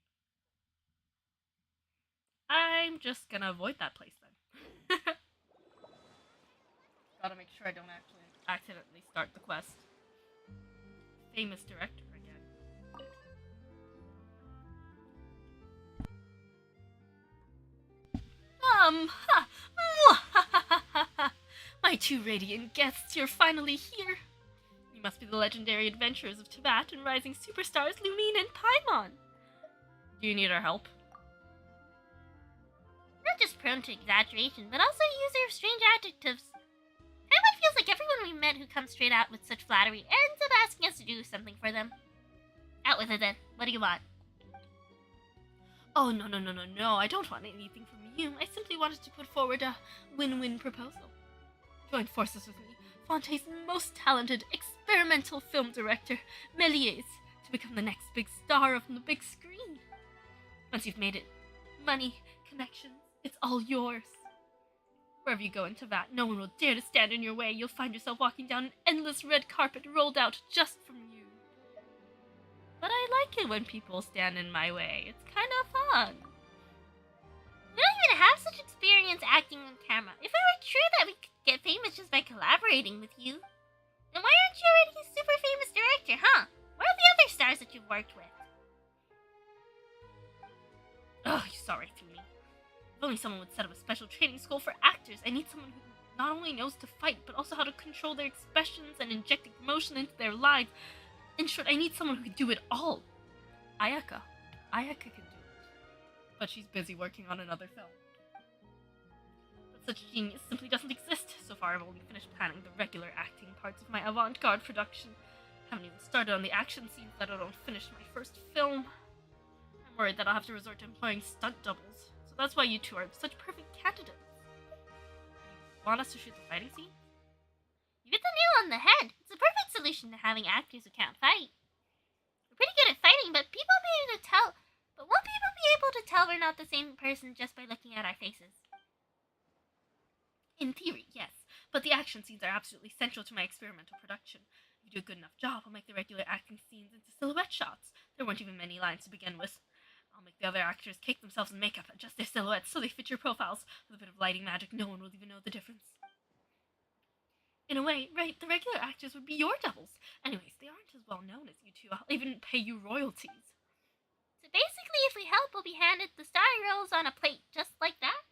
I'm just gonna avoid that place then. Gotta make sure I don't actually accidentally start the quest. Famous director again. My two radiant guests, you're finally here. You must be the legendary adventurers of Tibet and rising superstars Lumine and Paimon. Do you need our help? Not just prone to exaggeration, but also user of strange adjectives. Paimon feels like everyone we met who comes straight out with such flattery ends up asking us to do something for them. Out with it then. What do you want? Oh, no. I don't want anything from you. I simply wanted to put forward a win-win proposal. Join forces with me, Fontaine's most talented experimental film director, Méliès, to become the next big star of the big screen. Once you've made it, money, connections, it's all yours. Wherever you go in Tibet, no one will dare to stand in your way. You'll find yourself walking down an endless red carpet rolled out just from you. But I like it when people stand in my way. It's kind of fun. We don't even have such experience acting on camera. If it were true that we could get famous just by collaborating with you, then why aren't you already a super famous director, huh? Where are the other stars that you've worked with? Oh, you saw right through me. If only someone would set up a special training school for actors. I need someone who not only knows to fight, but also how to control their expressions and inject emotion into their lives. In short, I need someone who can do it all. Ayaka can do it. But she's busy working on another film. But such genius simply doesn't exist. So far, I've only finished planning the regular acting parts of my avant-garde production. Haven't even started on the action scenes, let alone finish my first film. I'm worried that I'll have to resort to employing stunt doubles. So that's why you two are such perfect candidates. You want us to shoot the fighting scene? You hit the nail on the head. It's a perfect solution to having actors who can't fight. We're pretty good at fighting, but won't people be able to tell we're not the same person just by looking at our faces? In theory, yes, but the action scenes are absolutely central to my experimental production. If you do a good enough job, I'll make the regular acting scenes into silhouette shots. There weren't even many lines to begin with. I'll make the other actors cake themselves in makeup, adjust their silhouettes so they fit your profiles. With a bit of lighting magic, no one will even know the difference. In a way, right, the regular actors would be your doubles. Anyways, they aren't as well known as you two. I'll even pay you royalties. So basically, if we help, we'll be handed the starry roles on a plate, just like that?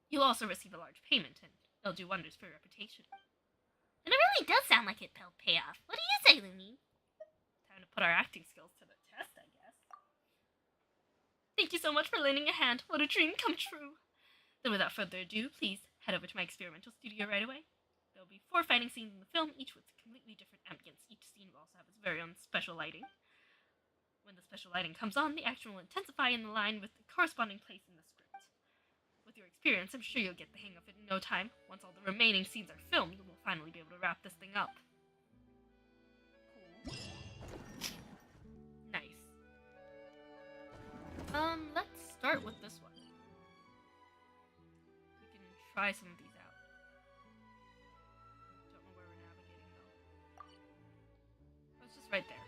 You'll also receive a large payment, and it'll do wonders for your reputation. And it really does sound like it'll pay off. What do you say, Lumi? Time to put our acting skills to the test, I guess. Thank you so much for lending a hand. What a dream come true. Then without further ado, please head over to my experimental studio right away. There will be 4 fighting scenes in the film, each with completely different ambience. Each scene will also have its very own special lighting. When the special lighting comes on, the action will intensify in line with the corresponding place in the script. With your experience, I'm sure you'll get the hang of it in no time. Once all the remaining scenes are filmed, we'll finally be able to wrap this thing up. Cool. Nice. Let's start with this one. We can try some of these out. Don't know where we're navigating though. Oh, it's just right there.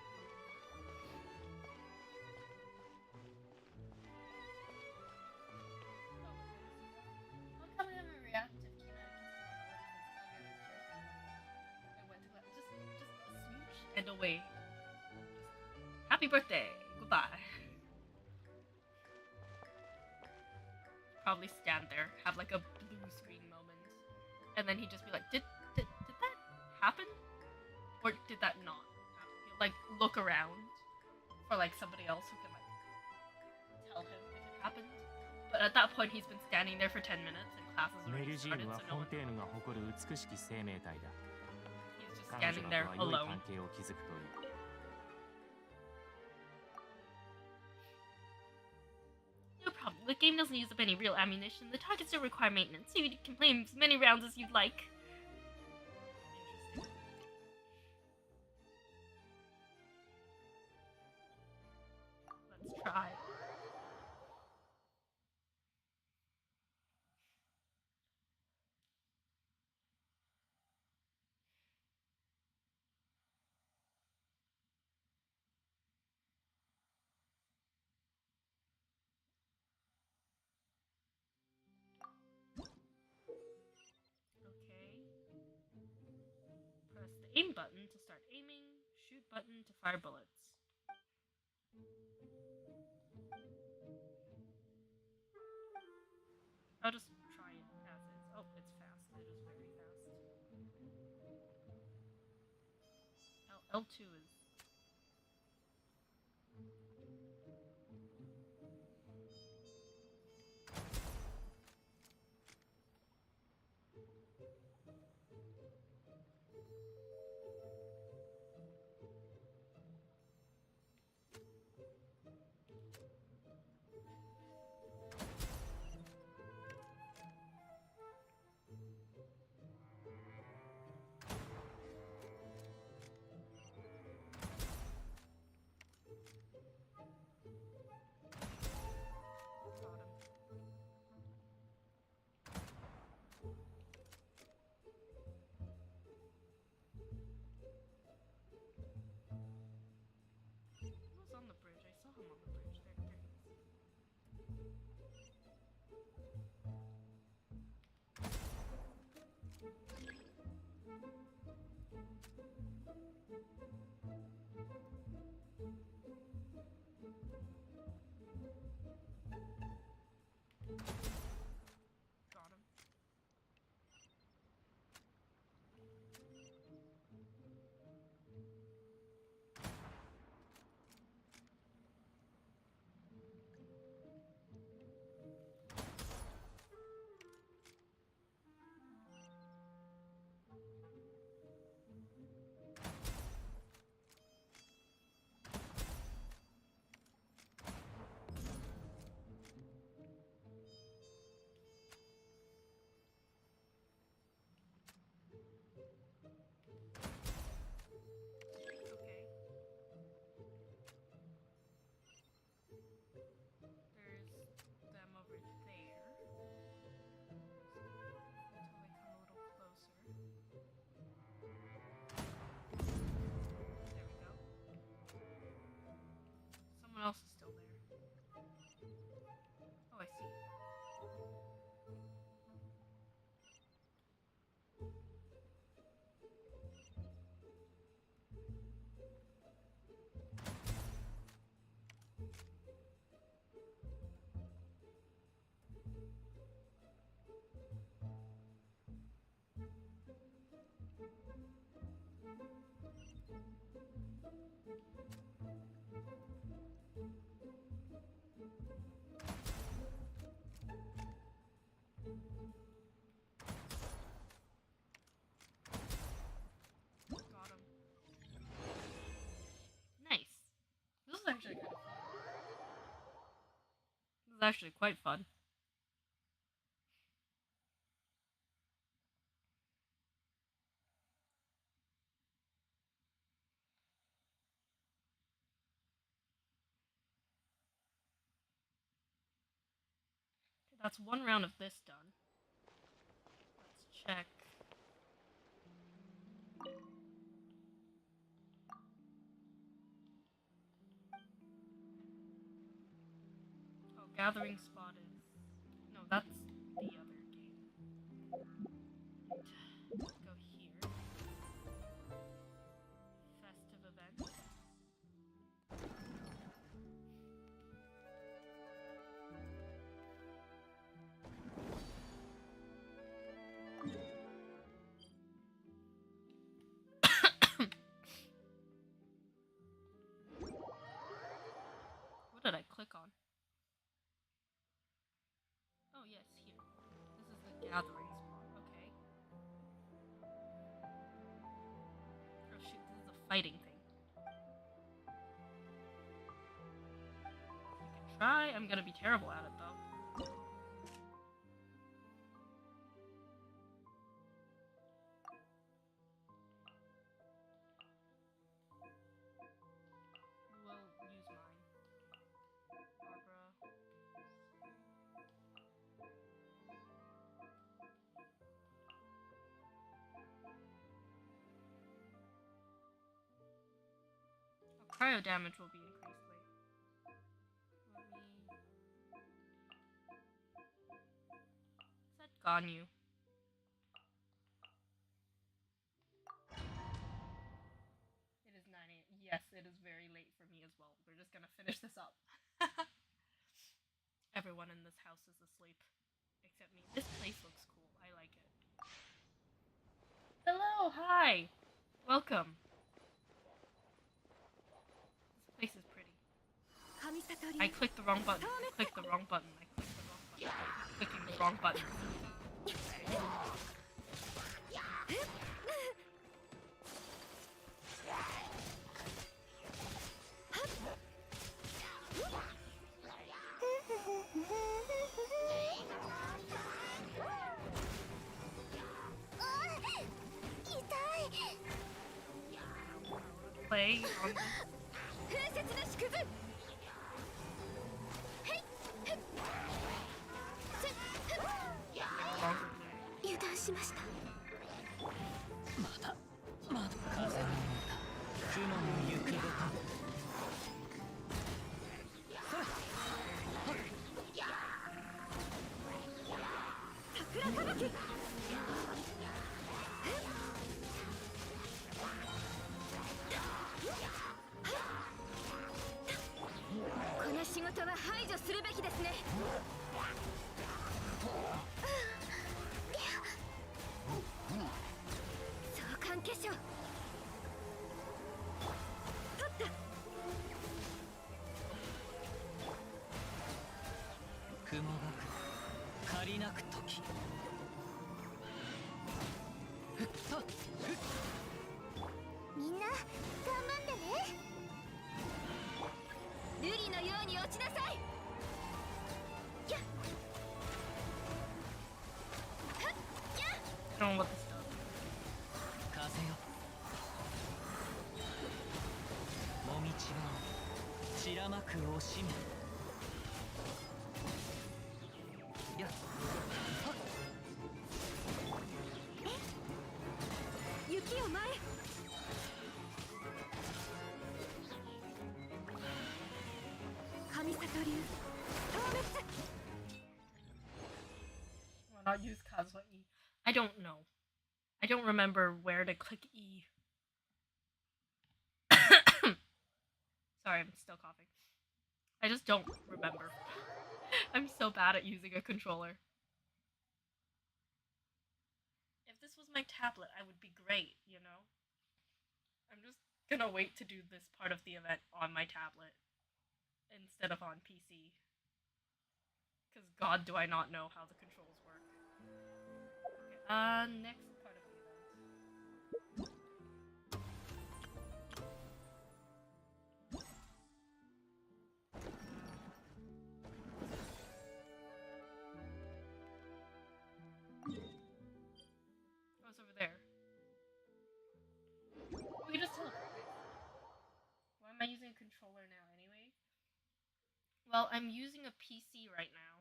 And away. Happy birthday. Goodbye. Probably stand there, have like a blue screen moment, and then he'd just be like, did that happen? Or did that not happen? He'll like look around for like somebody else who can like tell him if it happened. But at that point he's been standing there for 10 minutes and classes already started, so no one knows. Standing there alone. No problem. The game doesn't use up any real ammunition. The targets don't require maintenance, so you can play as many rounds as you'd like. Interesting. Let's try. Press the aim button to start aiming, shoot button to fire bullets. I'll just try it as is. Oh, it's fast. It is very fast. L2 is... on the bridge. I saw him on the bridge. There he is. Got him. This is actually quite fun. That's one round of this done. Let's check. Oh, gathering spot is... No, that's the other game. Let's go here. Festive event. What did I click on? Oh, yes, here. This is the gathering spot. Okay. Oh, shoot, this is a fighting thing. I can try. I'm gonna be terrible at it, though. We'll use mine. Barbara. Oh, cryo damage will be increased. Wait. Let me... Set Ganyu. It is 9 a.m. Yes, it is very late for me as well. We're just gonna finish this up. Everyone in this house is asleep. Except me. This place looks cool. I like it. Hello, hi! Welcome. This place is pretty. I clicked the wrong button. I clicked the wrong button. I clicked the wrong button. I keep clicking the wrong button. Play on this. I don't know what this does. Why not use Kazuha E? I don't know. I don't remember where to click E. Sorry, I'm still coughing. I just don't remember. I'm so bad at using a controller. If this was my tablet, I would be great, you know? I'm just gonna wait to do this part of the event on my tablet instead of on PC. Because God, do I not know how the controls work. Okay, next part of the event. am I using a controller now anyway? Well, I'm using a PC right now.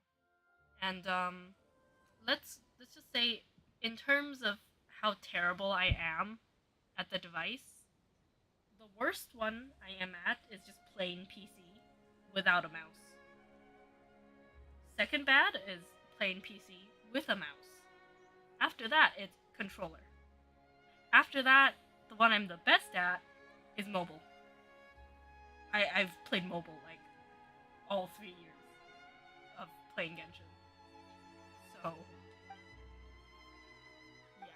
And let's just say in terms of how terrible I am at the device, the worst one I am at is just plain PC without a mouse. Second bad is plain PC with a mouse. After that, it's controller. After that, the one I'm the best at is mobile. I've played mobile like all 3 years of playing Genshin. So, yeah.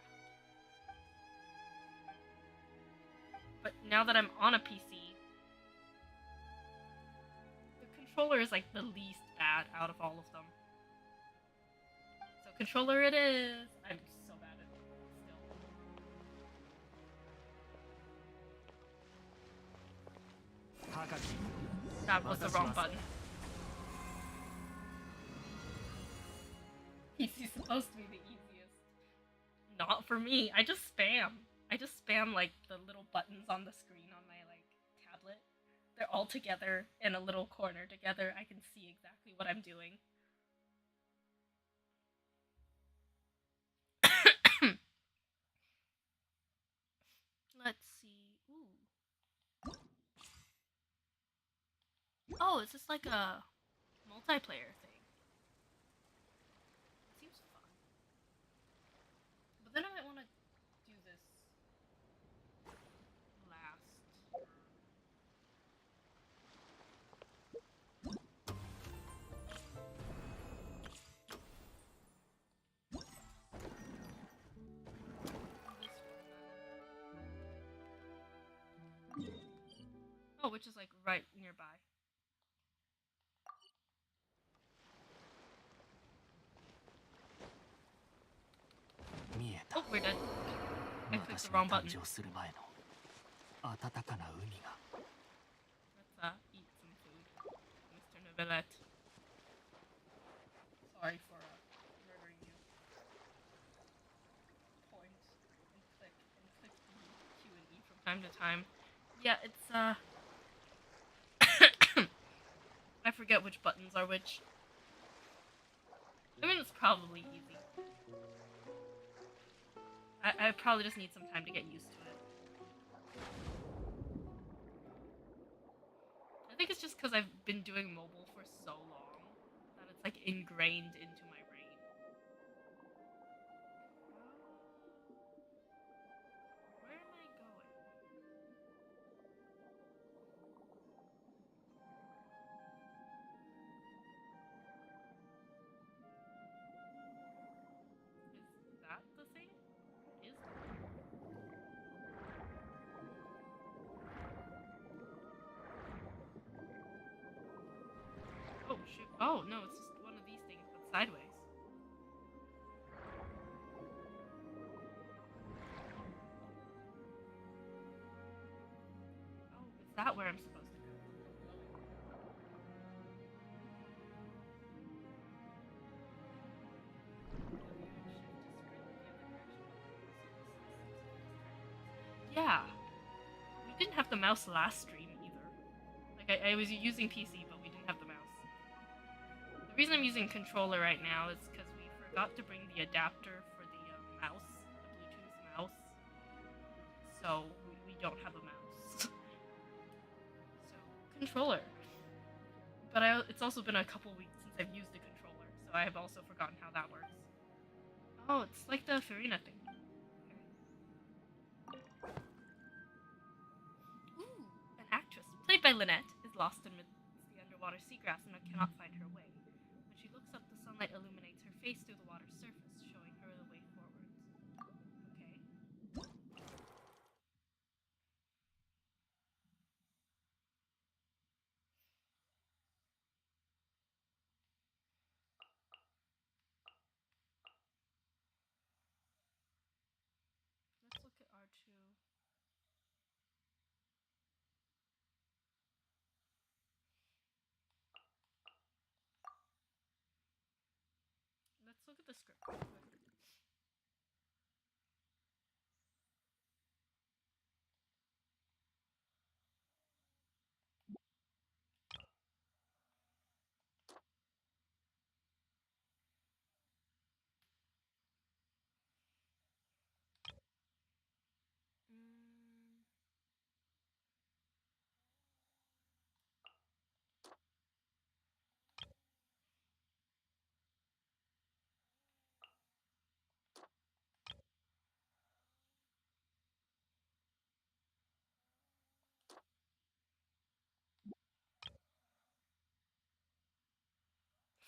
But now that I'm on a PC, the controller is like the least bad out of all of them. So controller it is. I'm so bad at it still. That was the wrong button. PC's supposed to be the easiest. Not for me. I just spam like the little buttons on the screen on my like tablet. They're all together in a little corner together. I can see exactly what I'm doing. Let's see. Ooh. Oh, is this like a multiplayer thing? It seems fun. But then I might want to do this last. Oh, which is like right nearby. Oh, we're done. I clicked the wrong button. Let's eat some food, Mr. Neuvillette. Sorry for murdering you. Point and click the Q and E from time to time. Yeah, it's I forget which buttons are which. I mean, it's probably easy. I probably just need some time to get used to it. I think it's just because I've been doing mobile for so long that it's like ingrained into my brain. Where am I going? Is that the thing? Is the thing? Oh shoot. Oh no, it's just one of these things but sideways. Oh, is that where I'm supposed to go? Yeah. We didn't have the mouse last stream either. Like, I was using PC, but we didn't have the mouse. The reason I'm using controller right now is because we forgot to bring the adapter for the mouse, the Bluetooth mouse. So, we don't have a mouse. So, controller. But it's also been a couple weeks since I've used the controller, so I have also forgotten how that works. Oh, it's like the Farina thing. Ooh, an actress, played by Lynette, is lost amidst the underwater seagrass and cannot find her way. When she looks up, the sunlight illuminates her face through the water's surface, showing her the way forwards. Okay. Let's look at R2. Let's look at the script real quick.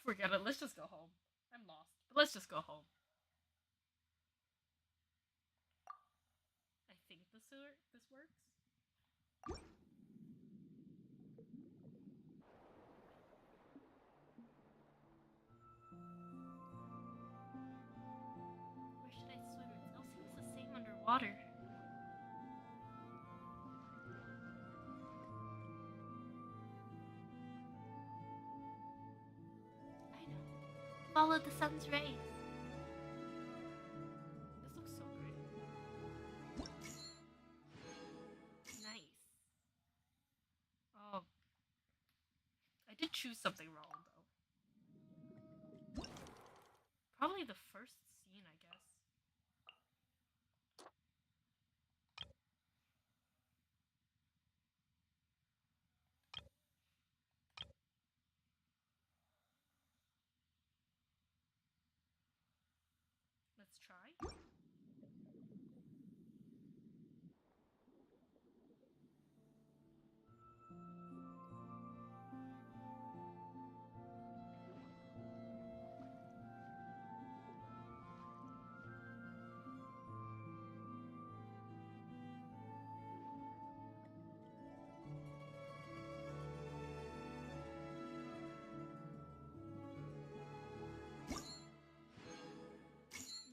Forget it. Let's just go home. I'm lost. But let's just go home. I think this works. Where should I swim? It all seems the same underwater. I know. Follow the sun's rays. This looks so great. Nice. Oh. I did choose something wrong, though. Probably the first scene, I guess. Let's try.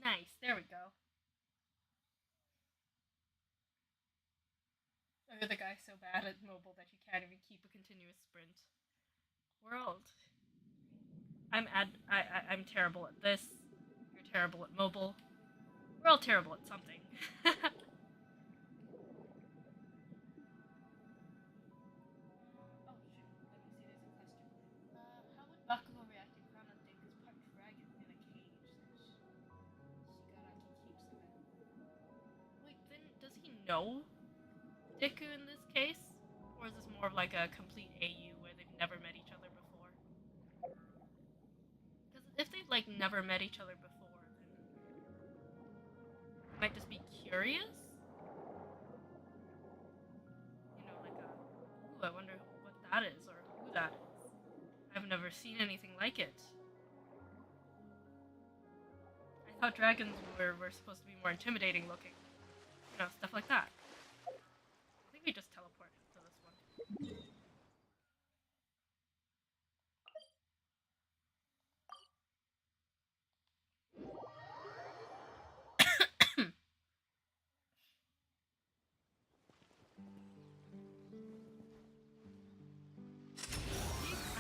Nice, there we go. Oh, you're the guy so bad at mobile that you can't even keep a continuous sprint. World. I'm terrible at this. You're terrible at mobile. We're all terrible at something. Oh shoot, let me see, there's a question. How would Bakugo react if found out Deku's part dragon in a cage that Shigaraki keeps him in? Wait, then does he know Deku in this case? Or is this more of like a complete AU where they've never met each other before? Because if they've like never met each other before, then I might just be curious. You know, like ooh, I wonder what that is or who that is. I've never seen anything like it. I thought dragons were supposed to be more intimidating looking. You know, stuff like that. I think we just teleport to this one.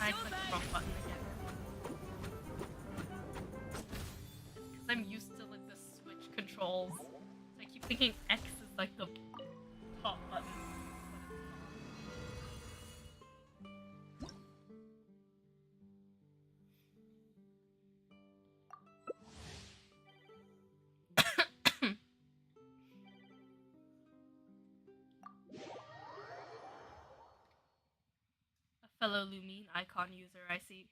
I clicked the wrong button again. It's because I'm used to like the Switch controls. So I keep thinking X is like the top button. A fellow Lumine icon user, I see.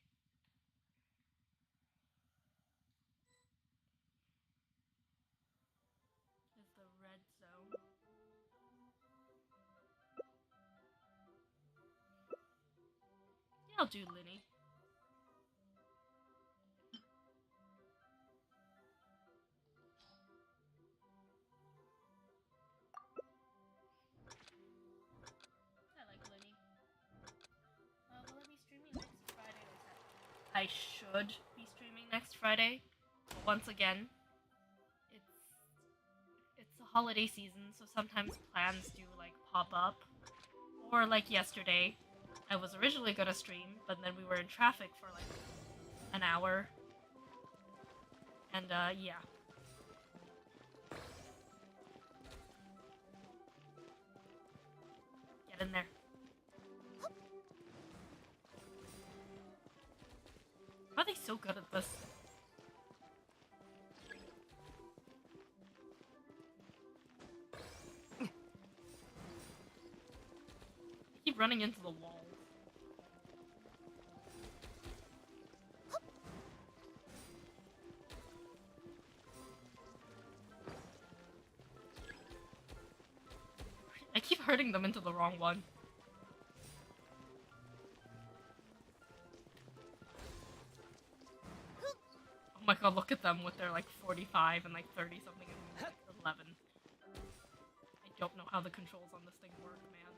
Is the red zone. Yeah, I'll do Linny. I like Linny. Will I be streaming next Friday? I should be streaming next Friday. But once again, it's the holiday season, so sometimes plans do like pop up. Or like yesterday, I was originally gonna stream, but then we were in traffic for like an hour. And yeah. Get in there. How are they so good at this? I keep running into the wall. I keep hurting them into the wrong one. my god, look at them with their like 45 and like 30 something and like 11. I don't know how the controls on this thing work, man.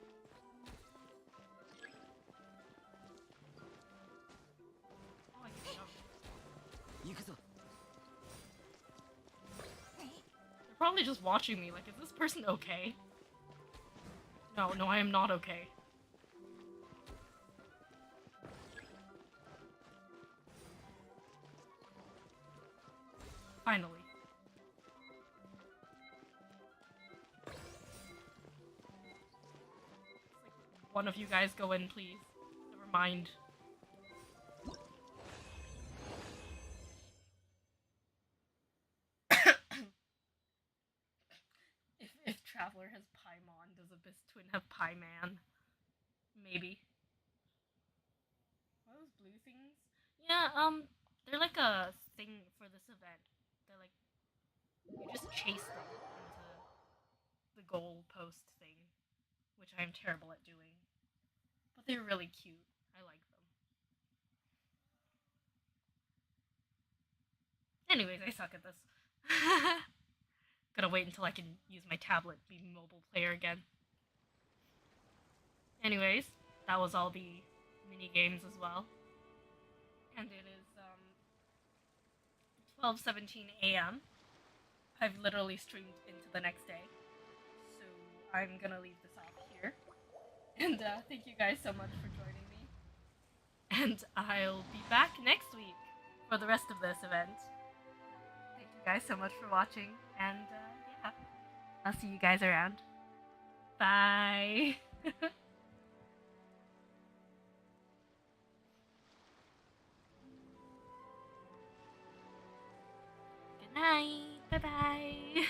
Oh, I can jump. They're probably just watching me, like, is this person okay? No, no, I am not okay. Finally. Like, one of you guys go in, please. Never mind. if Traveler has Paimon, does Abyss Twin have Paiman? Maybe. What are those blue things? Yeah, they're like a thing for this event. They're like, you just chase them into the goal post thing, which I am terrible at doing. But they're really cute. I like them. Anyways, I suck at this. Gotta wait until I can use my tablet, be mobile player again. Anyways, that was all the mini games as well. And it is 12:17 a.m. I've literally streamed into the next day. So I'm gonna leave this off here. And thank you guys so much for joining me. And I'll be back next week for the rest of this event. Thank you guys so much for watching. And yeah, I'll see you guys around. Bye. Good night. Bye bye.